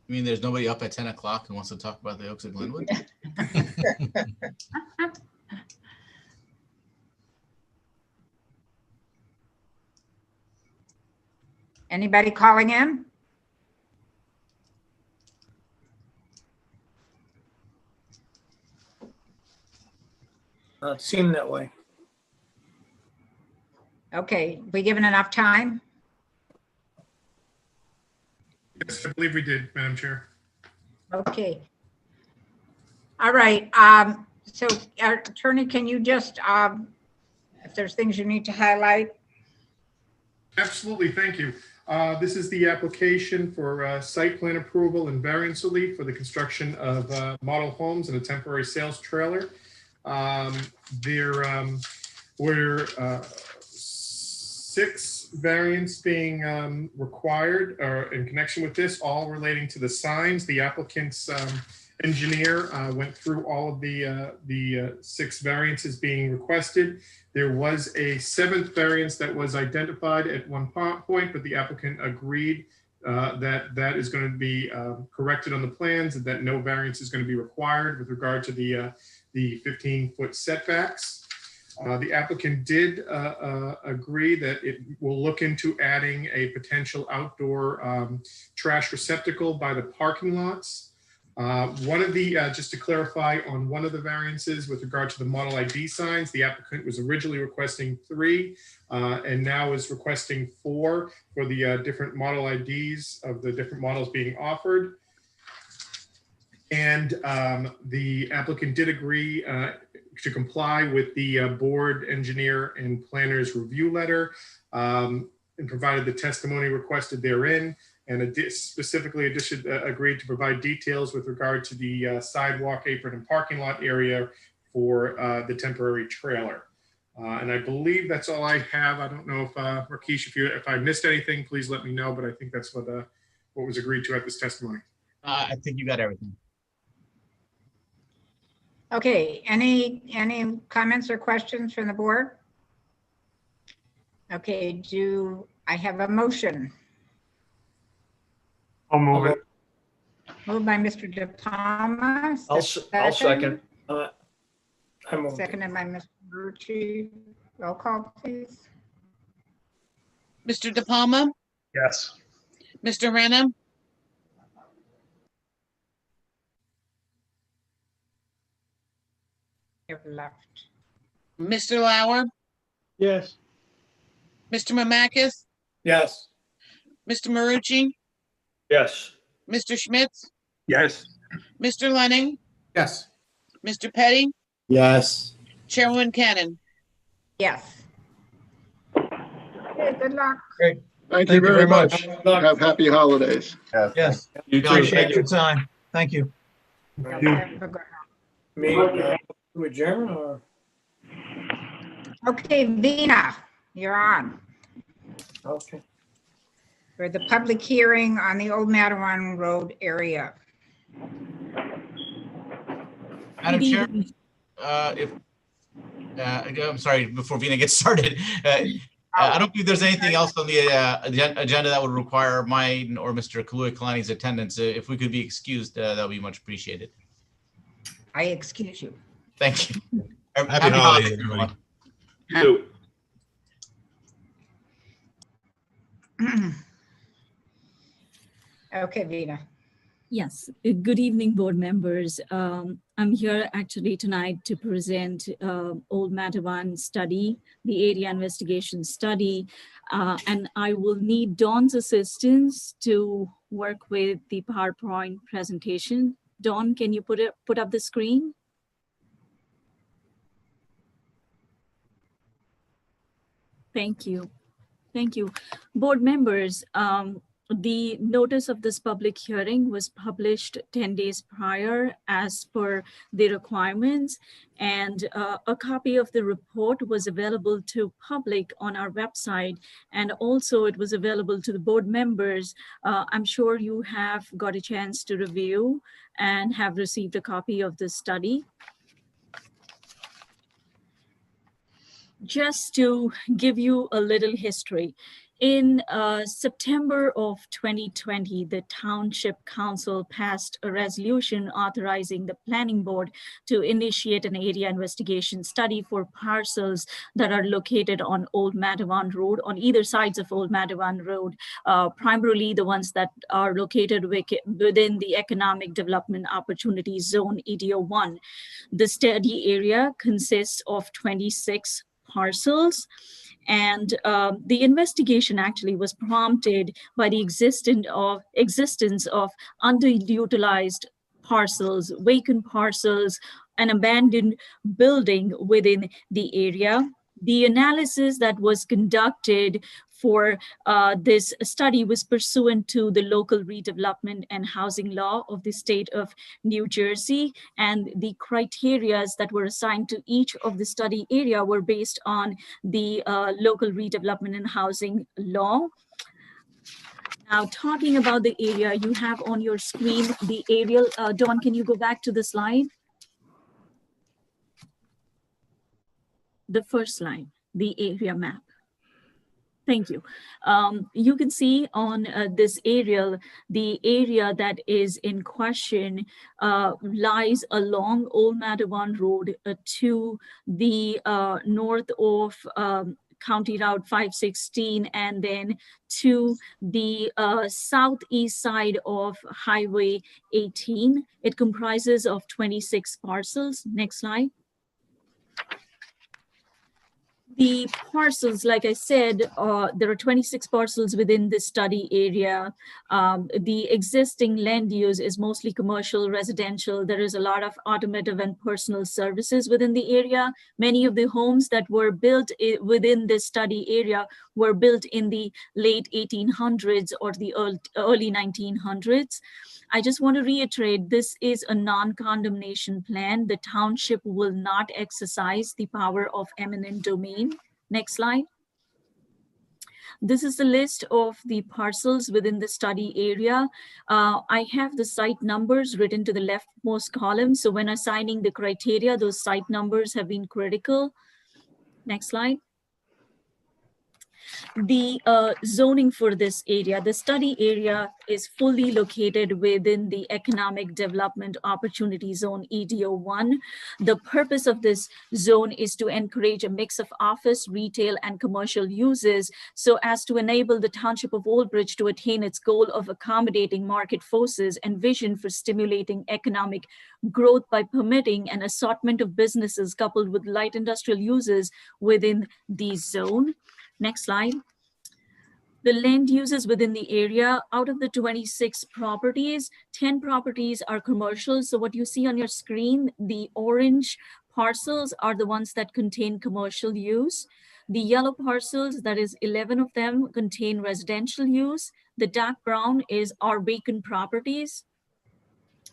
You mean there's nobody up at 10 o'clock who wants to talk about the Oaks of Glenwood? Anybody calling in? It seemed that way. Okay, we given enough time? Yes, I believe we did, Madam Chair. Okay. All right. So our attorney, can you just, if there's things you need to highlight? Absolutely, thank you. This is the application for site plan approval and variance relief for the construction of model homes and a temporary sales trailer. There were 6 variants being required in connection with this, all relating to the signs. The applicant's engineer went through all of the 6 variances being requested. There was a 7th variance that was identified at one point, but the applicant agreed that is going to be corrected on the plans and that no variance is going to be required with regard to the 15-foot setbacks. The applicant did agree that it will look into adding a potential outdoor trash receptacle by the parking lots. One of the, just to clarify on one of the variances with regard to the model ID signs, the applicant was originally requesting 3 and now is requesting 4 for the different model IDs of the different models being offered. And the applicant did agree to comply with the board engineer and planner's review letter and provided the testimony requested therein, and specifically agreed to provide details with regard to the sidewalk, apron, and parking lot area for the temporary trailer. And I believe that's all I have. I don't know if Rakesh, if I missed anything, please let me know, but I think that's what was agreed to at this testimony. I think you got everything. Okay, any comments or questions from the board? Okay, I have a motion. I'll move it. Moved by Mr. De Palma. I'll second. I moved it. Seconded by Mr. Rucci. Roll call, please. Mr. De Palma, Yes. Mr. Renna, You've left. Mr. Lauer, Yes. Mr. Mamakis, Yes. Mr. Marucci, Yes. Mr. Schmitz, Yes. Mr. Lenning, Yes. Mr. Petty, Yes. Chairwoman Cannon. Yes. Okay, good luck. Great. Thank you very much. Have happy holidays. Yes. You too. Appreciate your time. Thank you. Have a good night. Me, to adjourn or? Okay, Vina, you're on. Okay. For the public hearing on the Old Matawan Road area. Madam Chair, I'm sorry, before Vina gets started, I don't believe there's anything else on the agenda that would require mine or Mr. Kalui-Kalani's attendance. If we could be excused, that would be much appreciated. I excuse you. Thank you. Happy holidays, everybody. You too. Okay, Vina. Yes, good evening, board members. I'm here actually tonight to present Old Matawan study, the area investigation study, and I will need Dawn's assistance to work with the PowerPoint presentation. Dawn, can you put up the screen? Thank you. Thank you. Board members, the notice of this public hearing was published 10 days prior as per the requirements, and a copy of the report was available to public on our website, and also it was available to the board members. I'm sure you have got a chance to review and have received a copy of the study. Just to give you a little history, in September of 2020, the Township Council passed a resolution authorizing the planning board to initiate an area investigation study for parcels that are located on Old Matawan Road, on either sides of Old Matawan Road, primarily the ones that are located within the Economic Development Opportunity Zone, EDO1. The study area consists of 26 parcels, and the investigation actually was prompted by the existence of underutilized parcels, vacant parcels, an abandoned building within the area. The analysis that was conducted for this study was pursuant to the local redevelopment and housing law of the state of New Jersey, and the criteria that were assigned to each of the study area were based on the local redevelopment and housing law. Now, talking about the area, you have on your screen the aerial. Dawn, can you go back to the slide? The first line, the area map. Thank you. You can see on this aerial, the area that is in question lies along Old Matawan Road to the north of County Route 516, and then to the southeast side of Highway 18. It comprises of 26 parcels. Next slide. The parcels, like I said, there are 26 parcels within this study area. The existing land use is mostly commercial, residential. There is a lot of automotive and personal services within the area. Many of the homes that were built within this study area were built in the late 1800s or the early 1900s. I just want to reiterate, this is a non-condemnation plan. The township will not exercise the power of eminent domain. Next slide. This is the list of the parcels within the study area. I have the site numbers written to the leftmost column. So when assigning the criteria, those site numbers have been critical. Next slide. The zoning for this area, the study area is fully located within the Economic Development Opportunity Zone EDO1. The purpose of this zone is to encourage a mix of office, retail, and commercial uses so as to enable the Township of Old Bridge to attain its goal of accommodating market forces and vision for stimulating economic growth by permitting an assortment of businesses coupled with light industrial uses within the zone. Next slide. The land uses within the area, out of the 26 properties, 10 properties are commercial. So what you see on your screen, the orange parcels are the ones that contain commercial use. The yellow parcels, that is 11 of them, contain residential use. The dark brown are vacant properties.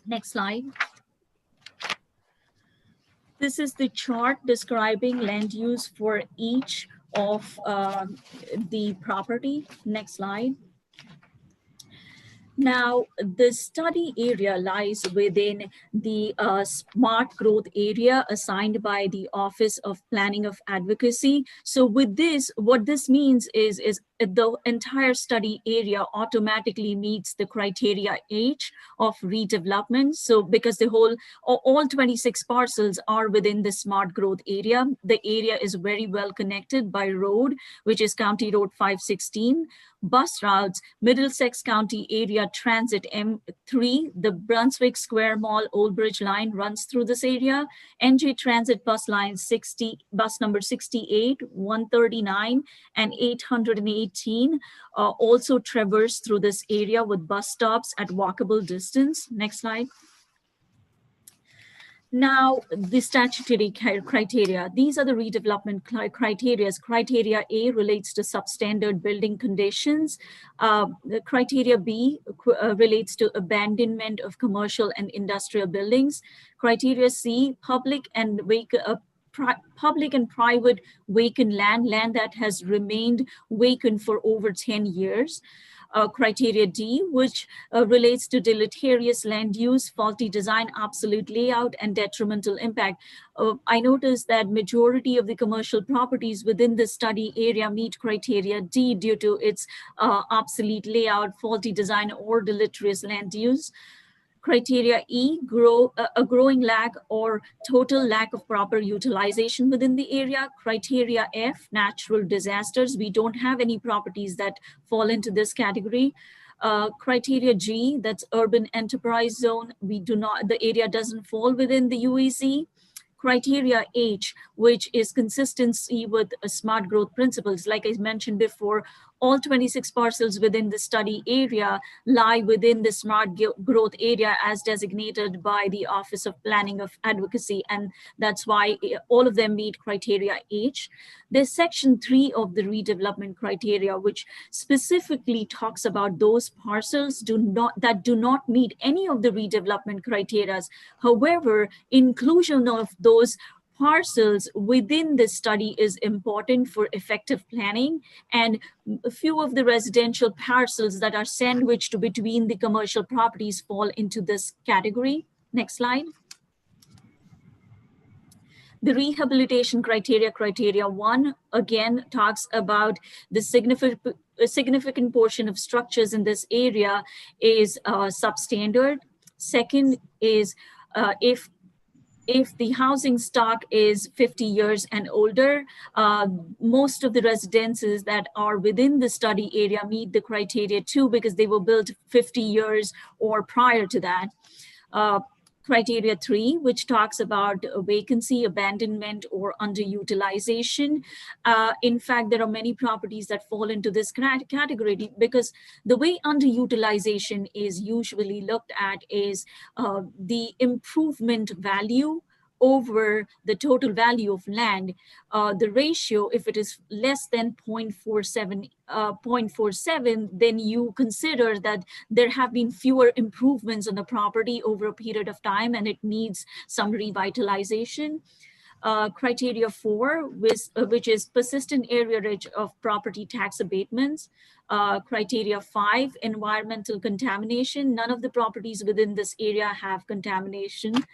Next slide. This is the chart describing land use for each of the property. Next slide. Now, the study area lies within the smart growth area assigned by the Office of Planning of Advocacy. So with this, what this means is the entire study area automatically meets the criteria H of redevelopment. So because all 26 parcels are within the smart growth area, the area is very well connected by road, which is County Road 516, bus routes, Middlesex County Area Transit M3, the Brunswick Square Mall Old Bridge line runs through this area, NJ Transit bus line 60, bus number 68, 139, and 818 also traverse through this area with bus stops at walkable distance. Next slide. Now, the statutory criteria. These are the redevelopment criteria. Criteria A relates to substandard building conditions. The criteria B relates to abandonment of commercial and industrial buildings. Criteria C, public and private vacant land that has remained vacant for over 10 years. Criteria D, which relates to deleterious land use, faulty design, obsolete layout, and detrimental impact. I noticed that majority of the commercial properties within the study area meet criteria D due to its obsolete layout, faulty design, or deleterious land use. Criteria E, a growing lack or total lack of proper utilization within the area. Criteria F, natural disasters. We don't have any properties that fall into this category. Criteria G, that's urban enterprise zone. The area doesn't fall within the UEZ. Criteria H, which is consistency with smart growth principles. Like I mentioned before, all 26 parcels within the study area lie within the smart growth area as designated by the Office of Planning of Advocacy, and that's why all of them meet criteria H. There's section 3 of the redevelopment criteria, which specifically talks about those parcels that do not meet any of the redevelopment criteria. However, inclusion of those parcels within the study is important for effective planning, and a few of the residential parcels that are sandwiched between the commercial properties fall into this category. Next slide. The rehabilitation criteria, criteria 1, again talks about the significant portion of structures in this area is substandard. Second is if the housing stock is 50 years and older, most of the residences that are within the study area meet the criteria too, because they were built 50 years or prior to that. Criteria 3, which talks about vacancy, abandonment, or underutilization. In fact, there are many properties that fall into this category because the way underutilization is usually looked at is the improvement value over the total value of land. The ratio, if it is less than 0.47, then you consider that there have been fewer improvements on the property over a period of time and it needs some revitalization. Criteria 4, which is persistent arrearage of property tax abatements. Criteria 5, environmental contamination. None of the properties within this area have contamination.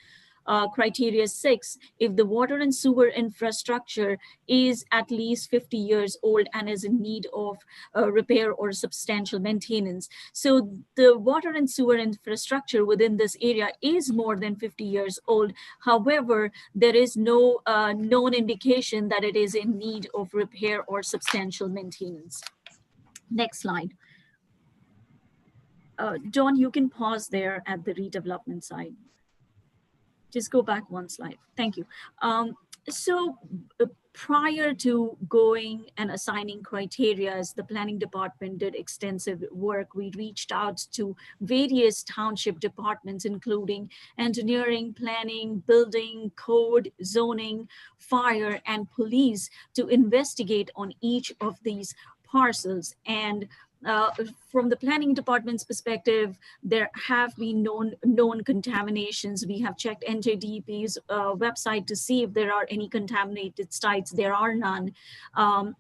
criteria 6, if the water and sewer infrastructure is at least 50 years old and is in need of repair or substantial maintenance. So the water and sewer infrastructure within this area is more than 50 years old. However, there is no known indication that it is in need of repair or substantial maintenance. Next slide. John, you can pause there at the redevelopment side. Just go back one slide. Thank you. Prior to going and assigning criteria, the planning department did extensive work. We reached out to various township departments, including engineering, planning, building, code, zoning, fire, and police to investigate on each of these parcels. And from the planning department's perspective, there have been known contaminations. We have checked NJDEP's website to see if there are any contaminated sites. There are none.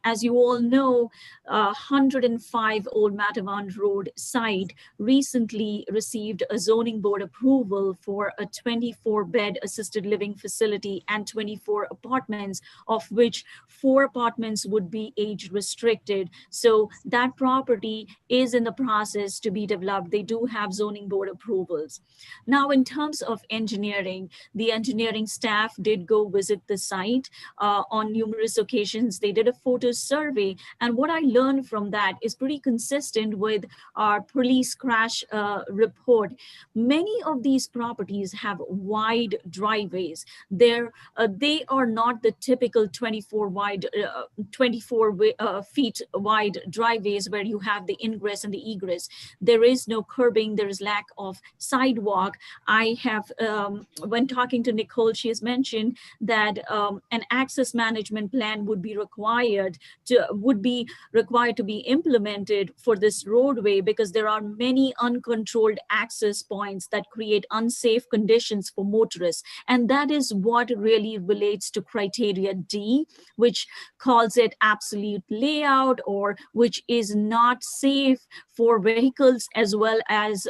As you all know, 105 Old Matawan Road site recently received a zoning board approval for a 24-bed assisted living facility and 24 apartments, of which 4 apartments would be age restricted. So that property is in the process to be developed. They do have zoning board approvals. Now, in terms of engineering, the engineering staff did go visit the site on numerous occasions. They did a photo survey, and what I learned from that is pretty consistent with our police crash report. Many of these properties have wide driveways. They are not the typical 24 feet wide driveways where you have the ingress and the egress. There is no curbing, there is lack of sidewalk. I have, when talking to Nicole, she has mentioned that an access management plan would be required to be implemented for this roadway, because there are many uncontrolled access points that create unsafe conditions for motorists. And that is what really relates to criteria D, which calls it absolute layout, or which is not safe for vehicles, as well as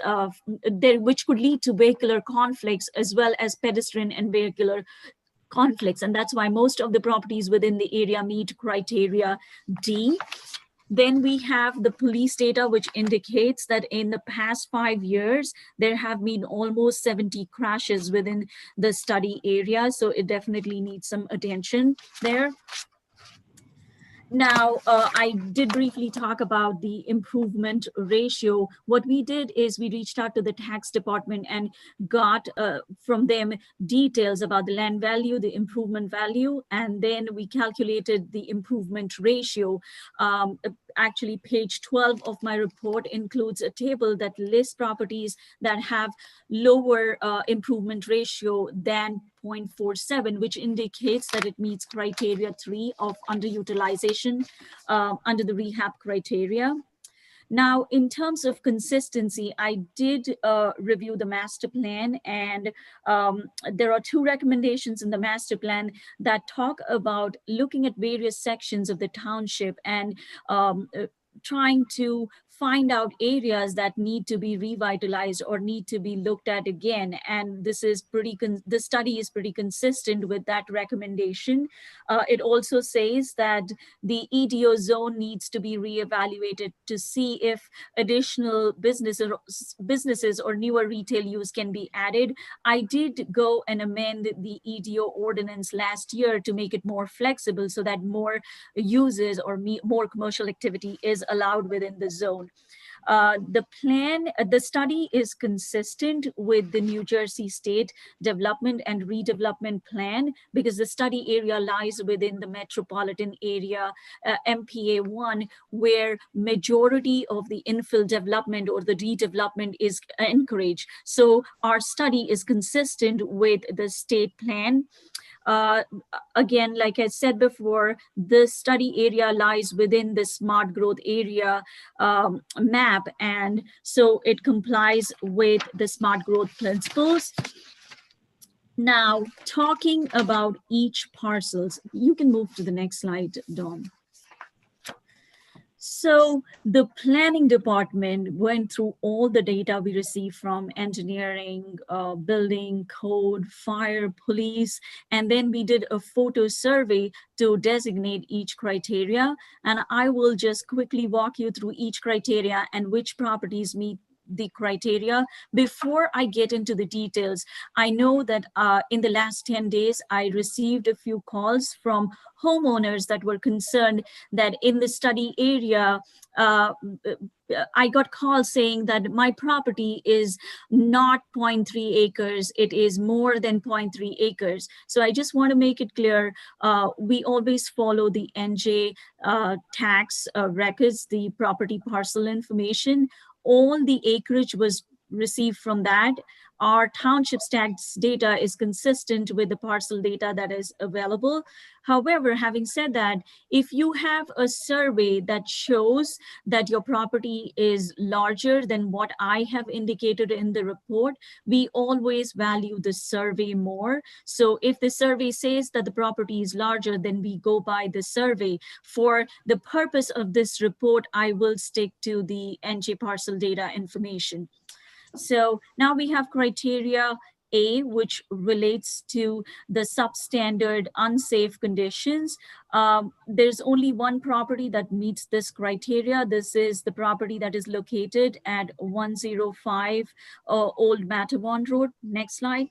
which could lead to vehicular conflicts, as well as pedestrian and vehicular conflicts. And that's why most of the properties within the area meet criteria D. Then we have the police data, which indicates that in the past 5 years, there have been almost 70 crashes within the study area. So it definitely needs some attention there. Now, I did briefly talk about the improvement ratio. What we did is we reached out to the tax department and got from them details about the land value, the improvement value, and then we calculated the improvement ratio. Actually, page 12 of my report includes a table that lists properties that have lower improvement ratio than 0.47, which indicates that it meets criteria 3 of underutilization under the rehab criteria. Now, in terms of consistency, I did review the master plan, and there are 2 recommendations in the master plan that talk about looking at various sections of the township and trying to find out areas that need to be revitalized or need to be looked at again. And this is the study is pretty consistent with that recommendation. It also says that the EDO zone needs to be reevaluated to see if additional businesses or newer retail use can be added. I did go and amend the EDO ordinance last year to make it more flexible so that more uses or more commercial activity is allowed within the zone. The study is consistent with the New Jersey State Development and Redevelopment Plan, because the study area lies within the metropolitan area, MPA1, where majority of the infill development or the redevelopment is encouraged. So our study is consistent with the state plan. Again, like I said before, the study area lies within the smart growth area map, and so it complies with the smart growth principles. Now, talking about each parcels, you can move to the next slide, Dawn. So the planning department went through all the data we received from engineering, building, code, fire, police, and then we did a photo survey to designate each criteria. And I will just quickly walk you through each criteria and which properties meet the criteria. Before I get into the details, I know that in the last 10 days, I received a few calls from homeowners that were concerned that in the study area, I got calls saying that my property is not 0.3 acres, it is more than 0.3 acres. So I just want to make it clear, we always follow the NJ tax records, the property parcel information. All the acreage was received from that. Our township tax data is consistent with the parcel data that is available. However, having said that, if you have a survey that shows that your property is larger than what I have indicated in the report, we always value the survey more. So if the survey says that the property is larger, then we go by the survey. For the purpose of this report, I will stick to the NJ parcel data information. So now we have criteria A, which relates to the substandard unsafe conditions. There's only one property that meets this criteria. This is the property that is located at 105 Old Matawan Road. Next slide.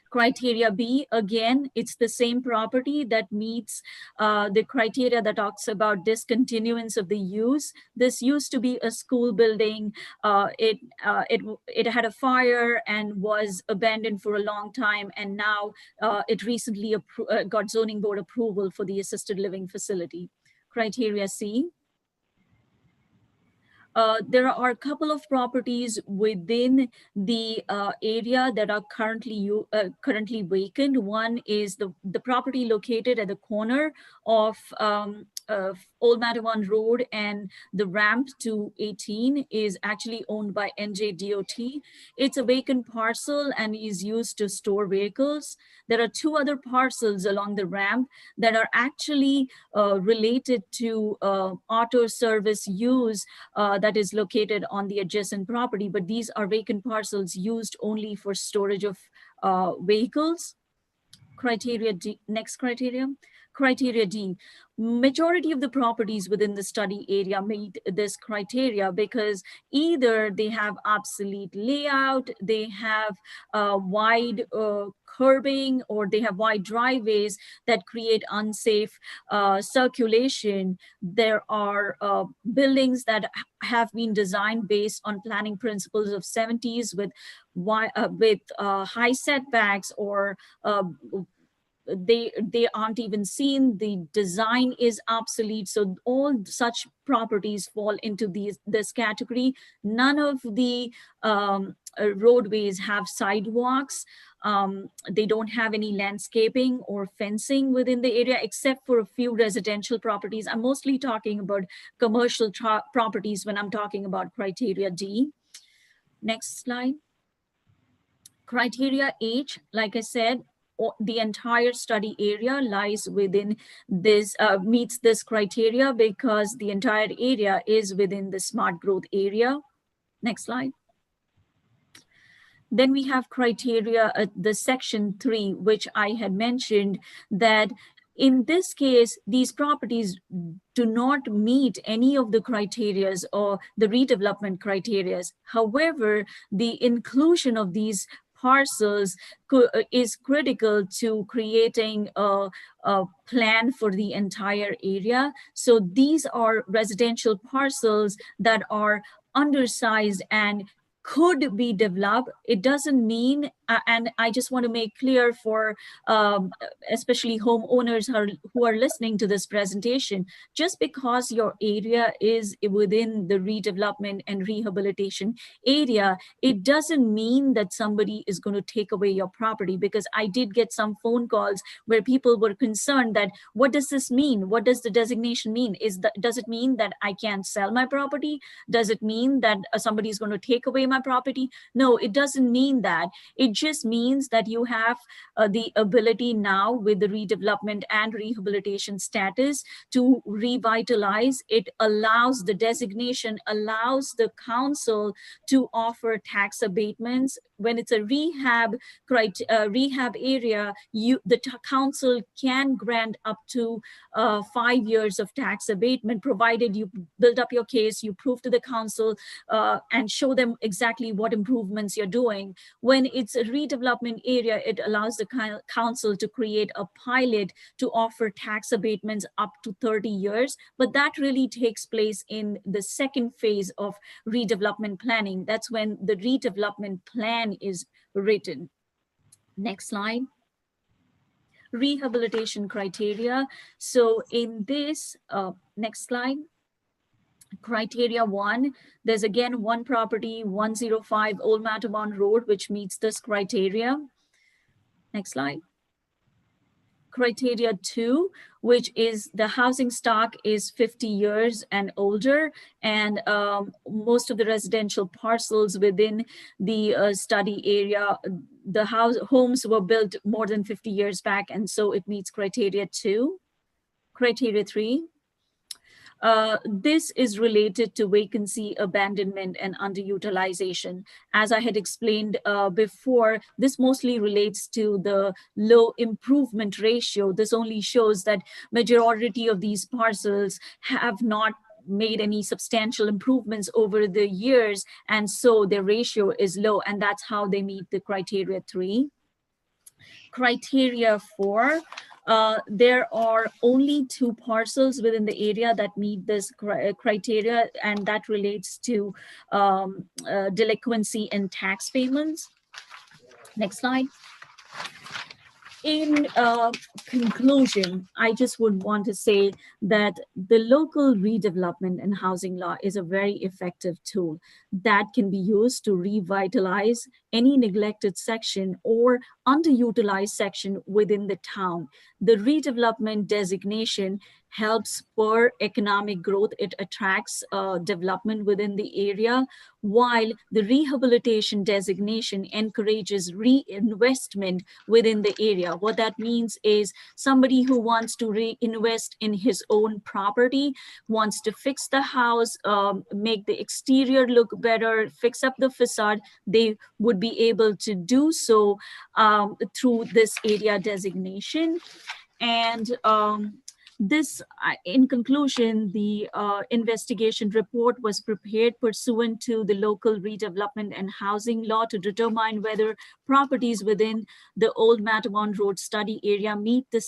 Criteria B, again, it's the same property that meets the criteria that talks about discontinuance of the use. This used to be a school building. It had a fire and was abandoned for a long time. And now it recently got zoning board approval for the assisted living facility. Criteria C. There are a couple of properties within the area that are currently vacant. One is the property located at the corner of Old Matawan Road, and the ramp to 18 is actually owned by NJDOT. It's a vacant parcel and is used to store vehicles. There are two other parcels along the ramp that are actually related to auto service use that is located on the adjacent property, but these are vacant parcels used only for storage of vehicles. Criteria D, next criteria. Criteria D, majority of the properties within the study area meet this criteria because either they have obsolete layout, they have wide curbing, or they have wide driveways that create unsafe circulation. There are buildings that have been designed based on planning principles of 70s with high setbacks, or they aren't even seen, the design is obsolete. So all such properties fall into this category. None of the roadways have sidewalks. They don't have any landscaping or fencing within the area, except for a few residential properties. I'm mostly talking about commercial properties when I'm talking about criteria D. Next slide. Criteria H, like I said, the entire study area lies within this, meets this criteria because the entire area is within the smart growth area. Next slide. Then we have criteria at the section 3, which I had mentioned that in this case, these properties do not meet any of the criterias or the redevelopment criterias. However, the inclusion of these parcels is critical to creating a plan for the entire area. So these are residential parcels that are undersized and could be developed. It doesn't mean, and I just want to make clear for especially homeowners who are listening to this presentation, just because your area is within the redevelopment and rehabilitation area, it doesn't mean that somebody is going to take away your property, because I did get some phone calls where people were concerned that, what does this mean? What does the designation mean? Does it mean that I can't sell my property? Does it mean that somebody is going to take away my property? No, it doesn't mean that. It just means that you have the ability now with the redevelopment and rehabilitation status to revitalize. It allows, the designation allows the council to offer tax abatements. When it's a rehab area, the council can grant up to 5 years of tax abatement, provided you build up your case, you prove to the council and show them exactly what improvements you're doing. When it's a redevelopment area, it allows the council to create a pilot to offer tax abatements up to 30 years. But that really takes place in the second phase of redevelopment planning. That's when the redevelopment plan is written. Next slide. Rehabilitation criteria. So in this, next slide. Criteria 1, there's again one property, 105 Old Matabon Road, which meets this criteria. Next slide. Criteria 2, which is the housing stock is 50 years and older, and most of the residential parcels within the study area, the homes were built more than 50 years back, and so it meets criteria 2. Criteria 3. This is related to vacancy, abandonment, and underutilization. As I had explained before, this mostly relates to the low improvement ratio. This only shows that majority of these parcels have not made any substantial improvements over the years, and so their ratio is low, and that's how they meet the criteria 3. Criteria 4. There are only 2 parcels within the area that meet this criteria, and that relates to delinquency and tax payments. Next slide. In conclusion, I just would want to say that the local redevelopment and housing law is a very effective tool that can be used to revitalize any neglected section or underutilized section within the town. The redevelopment designation helps spur economic growth. It attracts development within the area, while the rehabilitation designation encourages reinvestment within the area. What that means is somebody who wants to reinvest in his own property, wants to fix the house, make the exterior look better, fix up the facade, they would be able to do so through this area designation. And this, in conclusion, the investigation report was prepared pursuant to the local redevelopment and housing law to determine whether properties within the Old Matabon Road study area meet the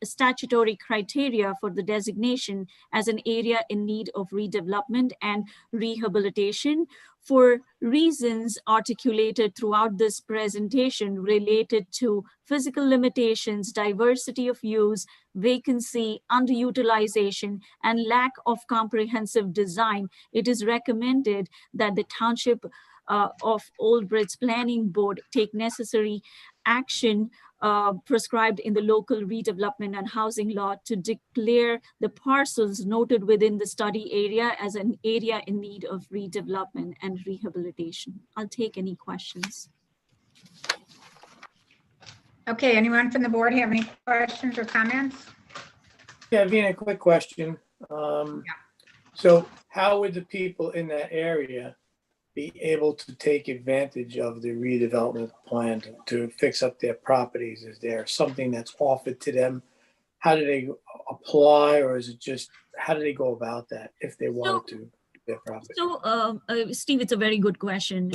statutory criteria for the designation as an area in need of redevelopment and rehabilitation. For reasons articulated throughout this presentation related to physical limitations, diversity of use, vacancy, underutilization, and lack of comprehensive design, it is recommended that the Township of Old Bridge Planning Board take necessary action prescribed in the local redevelopment and housing law to declare the parcels noted within the study area as an area in need of redevelopment and rehabilitation. I'll take any questions. Okay, anyone from the board have any questions or comments? Yeah, Vina, a quick question. So how would the people in that area be able to take advantage of the redevelopment plan to fix up their properties? Is there something that's offered to them? How do they apply, or is it just, how do they go about that if they wanted to their property? So, Steve, it's a very good question.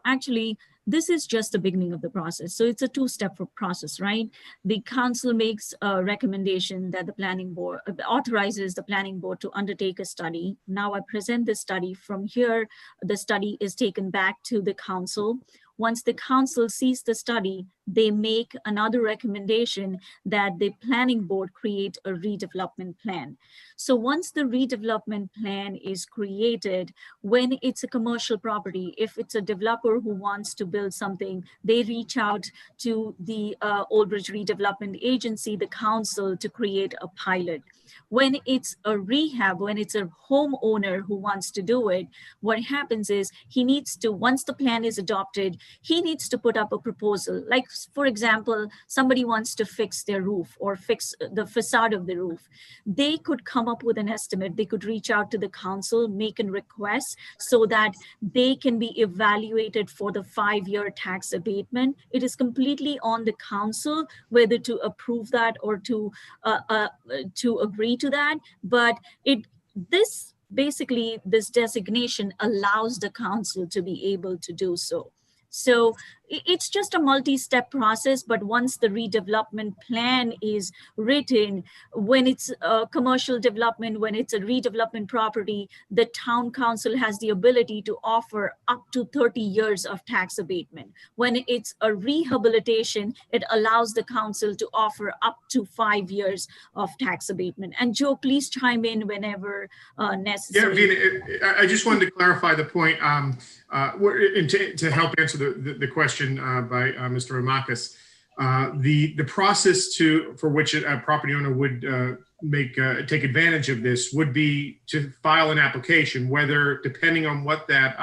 Actually, this is just the beginning of the process. So it's a 2-step process, right? The council makes a recommendation that the planning board authorizes the planning board to undertake a study. Now I present this study. From here, the study is taken back to the council. Once the council sees the study, they make another recommendation that the planning board create a redevelopment plan. So once the redevelopment plan is created, when it's a commercial property, if it's a developer who wants to build something, they reach out to the Old Bridge Redevelopment Agency, the council, to create a pilot. When it's a rehab, when it's a homeowner who wants to do it, what happens is he needs to, once the plan is adopted, he needs to put up a proposal. Like, for example, somebody wants to fix their roof or fix the facade of the roof. They could come up with an estimate. They could reach out to the council, make a request so that they can be evaluated for the 5-year tax abatement. It is completely on the council whether to approve that or to agree to that. But this designation allows the council to be able to do so. So it's just a multi-step process, but once the redevelopment plan is written, when it's a commercial development, when it's a redevelopment property, the town council has the ability to offer up to 30 years of tax abatement. When it's a rehabilitation, it allows the council to offer up to 5 years of tax abatement. And Joe, please chime in whenever necessary. Yeah, Vina, I just wanted to clarify the point to help answer the question by Mr. Ramakis. The process for which a property owner would take advantage of this would be to file an application, whether, depending on what that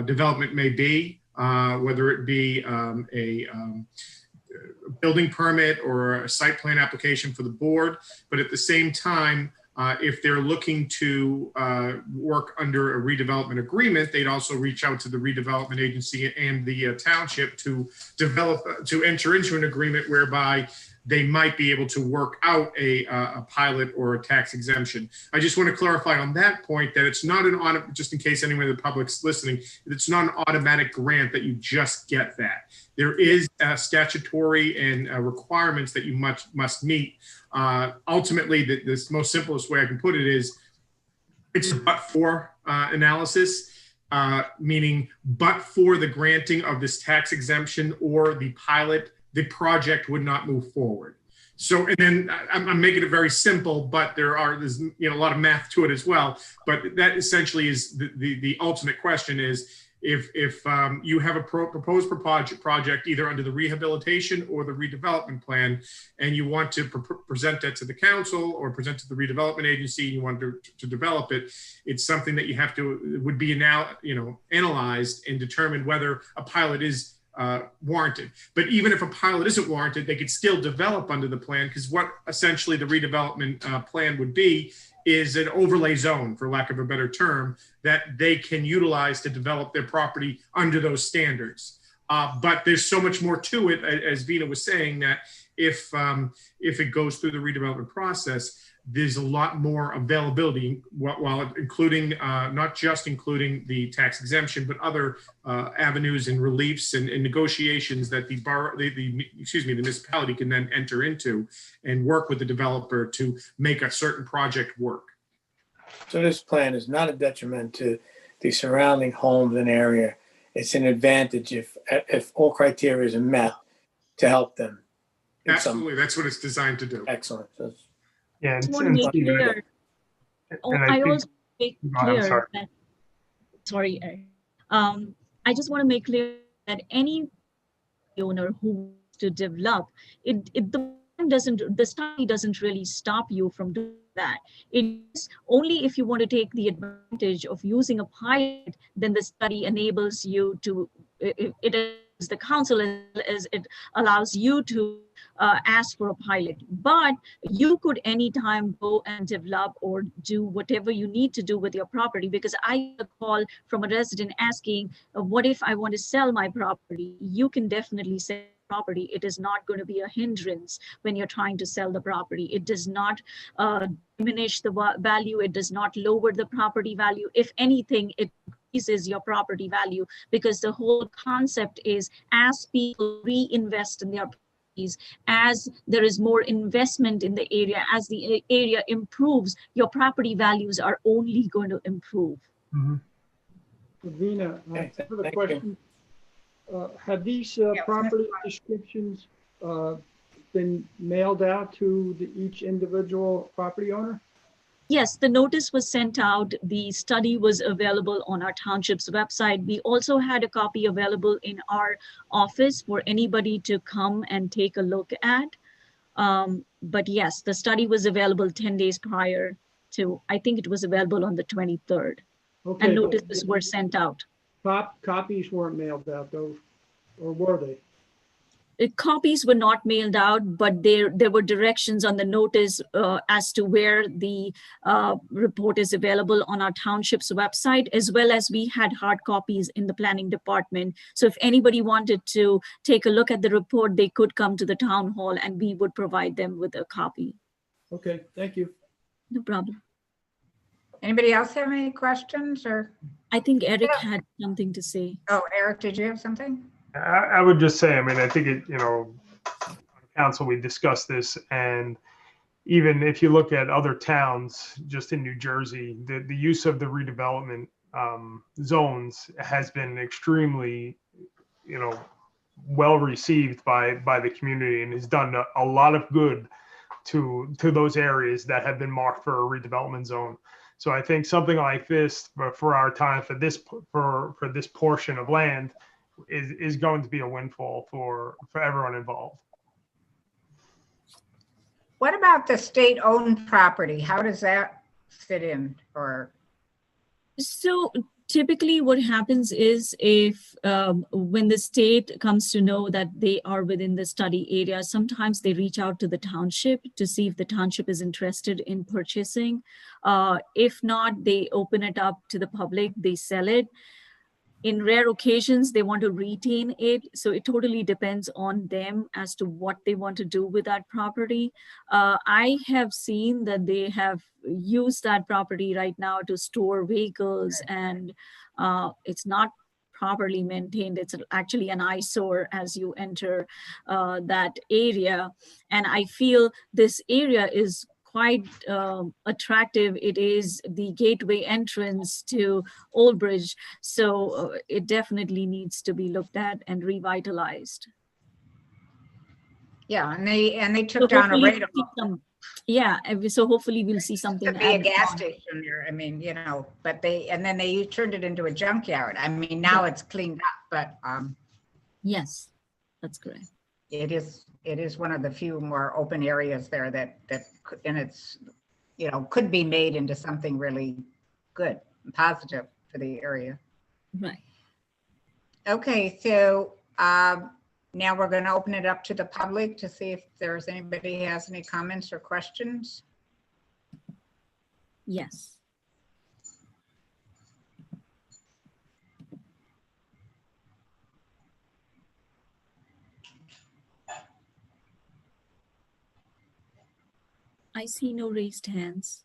development may be, whether it be a building permit or a site plan application for the board. But at the same time, if they're looking to work under a redevelopment agreement, they'd also reach out to the redevelopment agency and the township to enter into an agreement whereby they might be able to work out a pilot or a tax exemption. I just want to clarify on that point that it's not just in case anyone in the public's listening, it's not an automatic grant that you just get that. There is statutory and requirements that you must meet. Ultimately, the most simplest way I can put it is it's a but-for analysis, meaning but for the granting of this tax exemption or the pilot, the project would not move forward. So, and then I'm making it very simple, but there's a lot of math to it as well. But that essentially is the ultimate question is, if you have a proposed project either under the rehabilitation or the redevelopment plan, and you want to present that to the council or present to the redevelopment agency, you want to develop it, it's something that would be now analyzed and determine whether a pilot is warranted. But even if a pilot isn't warranted, they could still develop under the plan, because what essentially the redevelopment plan would be is an overlay zone, for lack of a better term, that they can utilize to develop their property under those standards. But there's so much more to it, as Vina was saying, that if it goes through the redevelopment process, there's a lot more availability, while including not just including the tax exemption, but other avenues and reliefs and negotiations that the municipality can then enter into and work with the developer to make a certain project work. So this plan is not a detriment to the surrounding homes and area. It's an advantage if all criteria are met to help them. Absolutely, that's what it's designed to do. Excellent. Yeah, I want to make clear. I also make clear that. Sorry, Eric. I just want to make clear that any owner who wants to develop the study doesn't really stop you from doing that. It's only if you want to take the advantage of using a pilot, then the study enables you to. It is the council as it allows you to ask for a pilot, but you could anytime go and develop or do whatever you need to do with your property. Because I got a call from a resident asking, what if I want to sell my property? You can definitely sell property. It is not going to be a hindrance when you're trying to sell the property. It does not diminish the value. It does not lower the property value. If anything, it increases your property value, because the whole concept is, as people reinvest in their properties, as there is more investment in the area, as the area improves, your property values are only going to improve. Mm-hmm. Vina, for the question, have these property descriptions been mailed out to each individual property owner? Yes, the notice was sent out. The study was available on our township's website. We also had a copy available in our office for anybody to come and take a look at. But yes, the study was available 10 days prior to, I think it was available on the 23rd. Okay, And but notices were sent out. copies weren't mailed out though, or were they? Copies were not mailed out, but there were directions on the notice as to where the report is available on our township's website, as well as we had hard copies in the planning department. So if anybody wanted to take a look at the report, they could come to the town hall and we would provide them with a copy. Okay, thank you. No problem. Anybody else have any questions or? I think Eric had something to say. Oh, Eric, did you have something? I would just say, I mean, I think it, on council, we discussed this, and even if you look at other towns just in New Jersey, the use of the redevelopment zones has been extremely, well received by the community, and has done a lot of good to those areas that have been marked for a redevelopment zone. So I think something like this for our time, for this portion of land, is going to be a windfall for everyone involved. What about the state-owned property? How does that fit in? Or so typically what happens is if when the state comes to know that they are within the study area, sometimes they reach out to the township to see if the township is interested in purchasing. If not, they open it up to the public, they sell it. In rare occasions, they want to retain it. So it totally depends on them as to what they want to do with that property. I have seen that they have used that property right now to store vehicles, and it's not properly maintained. It's actually an eyesore as you enter that area. And I feel this area is quite attractive. It is the gateway entrance to Old Bridge. So it definitely needs to be looked at and revitalized. Yeah, and they took down a radar. Yeah, so hopefully we'll see something. Could be a gas station there. I mean, but then they turned it into a junkyard. I mean, now it's cleaned up, but yes, that's correct. It is one of the few more open areas there that and it's could be made into something really good and positive for the area. Right. Okay, so now we're going to open it up to the public to see if there's anybody who has any comments or questions. Yes. I see no raised hands.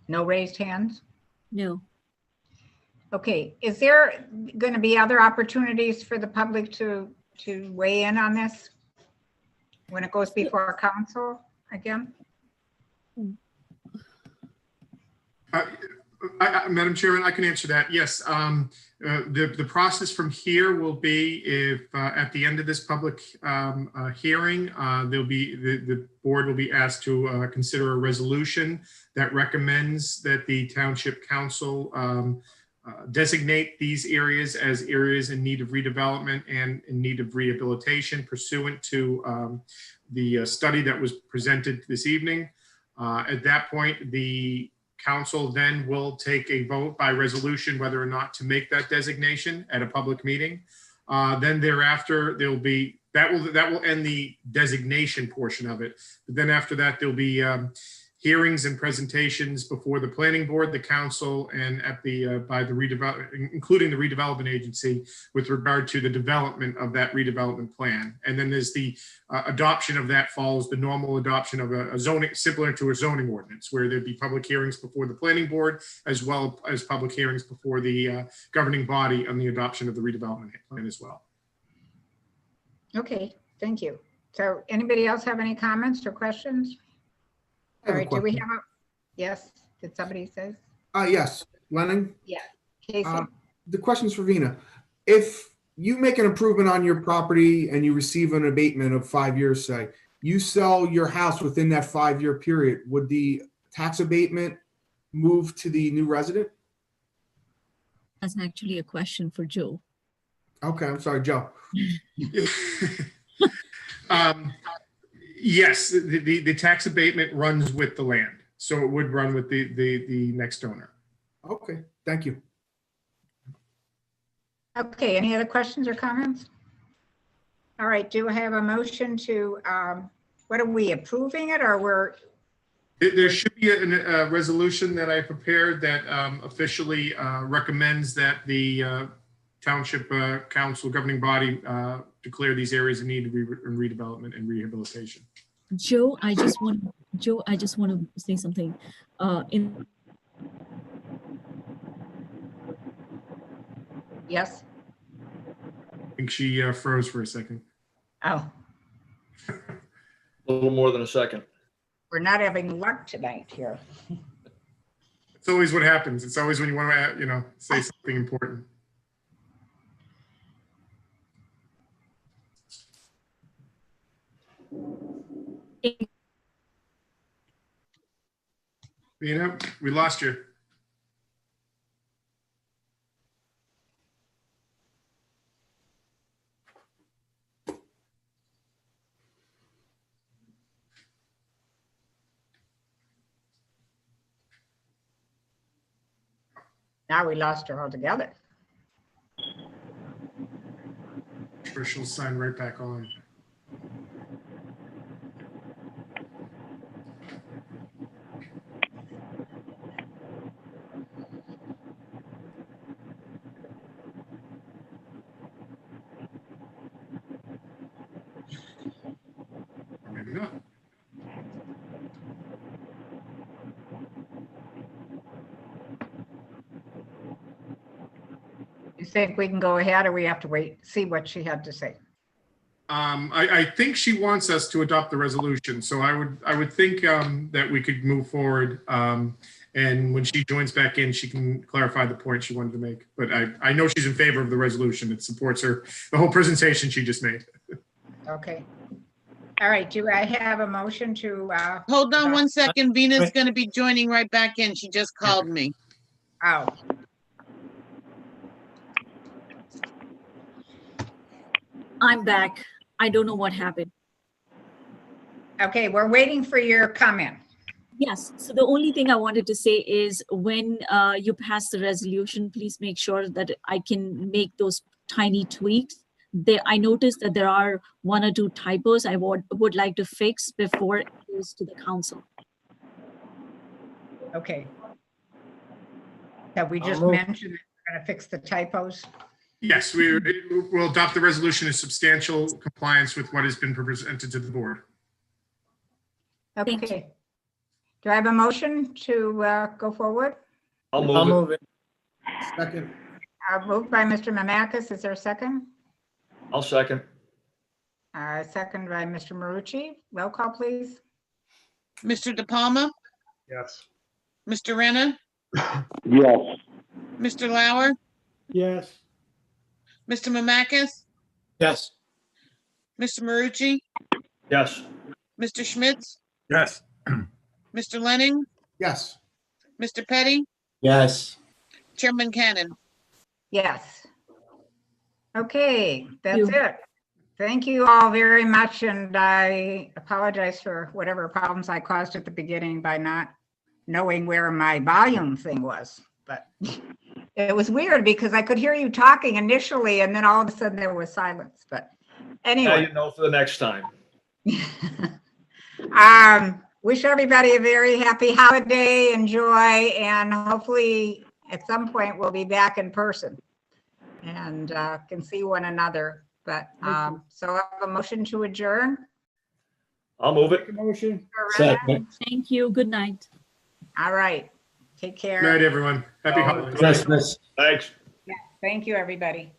No raised hands? No. Okay, is there going to be other opportunities for the public to weigh in on this when it goes before council again? Madam Chairman, I can answer that. Yes, the process from here will be if at the end of this public hearing, the board will be asked to consider a resolution that recommends that the township council designate these areas as areas in need of redevelopment and in need of rehabilitation pursuant to the study that was presented this evening. At that point, the council then will take a vote by resolution whether or not to make that designation at a public meeting. Then thereafter, that will end the designation portion of it. But then after that, there'll be hearings and presentations before the planning board, the council, and at including the redevelopment agency with regard to the development of that redevelopment plan. And then there's the adoption of that follows the normal adoption of a zoning, similar to a zoning ordinance, where there'd be public hearings before the planning board, as well as public hearings before the governing body on the adoption of the redevelopment plan as well. Okay, thank you. So anybody else have any comments or questions? All right, do we have yes, did somebody say? Yes, Lennon? Yeah, Casey? The question's for Vina. If you make an improvement on your property and you receive an abatement of 5 years, say, you sell your house within that 5-year period, would the tax abatement move to the new resident? That's actually a question for Joe. Okay, I'm sorry, Joe. Yes, the tax abatement runs with the land, so it would run with the next owner. Okay, thank you. Okay, any other questions or comments? All right, do I have a motion to, what are we approving it or we're? There should be a resolution that I prepared that officially recommends that the Township Council governing body declare these areas in need of redevelopment and rehabilitation. Joe, I just want to say something. Yes. I think she froze for a second. Oh, A little more than a second. we're not having luck tonight here. It's always what happens. It's always when you want to, say something important. We lost you. Now we lost her altogether. Or she'll sign right back on. Maybe not. You think we can go ahead or we have to wait, see what she had to say? I think she wants us to adopt the resolution, so I would think that we could move forward. And when she joins back in, she can clarify the point she wanted to make. But I know she's in favor of the resolution. It supports the whole presentation she just made. Okay. All right, do I have a motion to? Hold on one second. Vina's going to be joining right back in. She just called me. Oh. I'm back. I don't know what happened. Okay, we're waiting for your comment. Yes, so the only thing I wanted to say is when you pass the resolution, please make sure that I can make those tiny tweaks. I noticed that there are 1 or 2 typos I would like to fix before it goes to the council. Okay. That we just I'll move. mentioned, we're gonna fix the typos. Yes, we'll adopt the resolution as substantial compliance with what has been presented to the board. Okay. Do I have a motion to go forward? I'll move it. Second. Moved by Mr. Mamakis. Is there a second? I'll second. Second by Mr. Marucci. Roll call, please. Mr. De Palma, Yes. Mr. Renna, Yes. Mr. Lauer, Yes. Mr. Mamakis, Yes. Mr. Marucci, Yes. Mr. Schmitz, Yes. Mr. Lenning, Yes. Mr. Petty, Yes. Chairman Cannon. Yes. Okay, that's it. Thank you all very much, and I apologize for whatever problems I caused at the beginning by not knowing where my volume thing was. But it was weird because I could hear you talking initially, and then all of a sudden there was silence. But Now anyway, you know for the next time. wish everybody a very happy holiday, enjoy, and hopefully at some point we'll be back in person and can see one another. But so I have a motion to adjourn. I'll move it. Motion. Thank you. Good night. All right. Take care. Good night, everyone. Happy holidays. Christmas. Thanks. Yeah, thank you, everybody.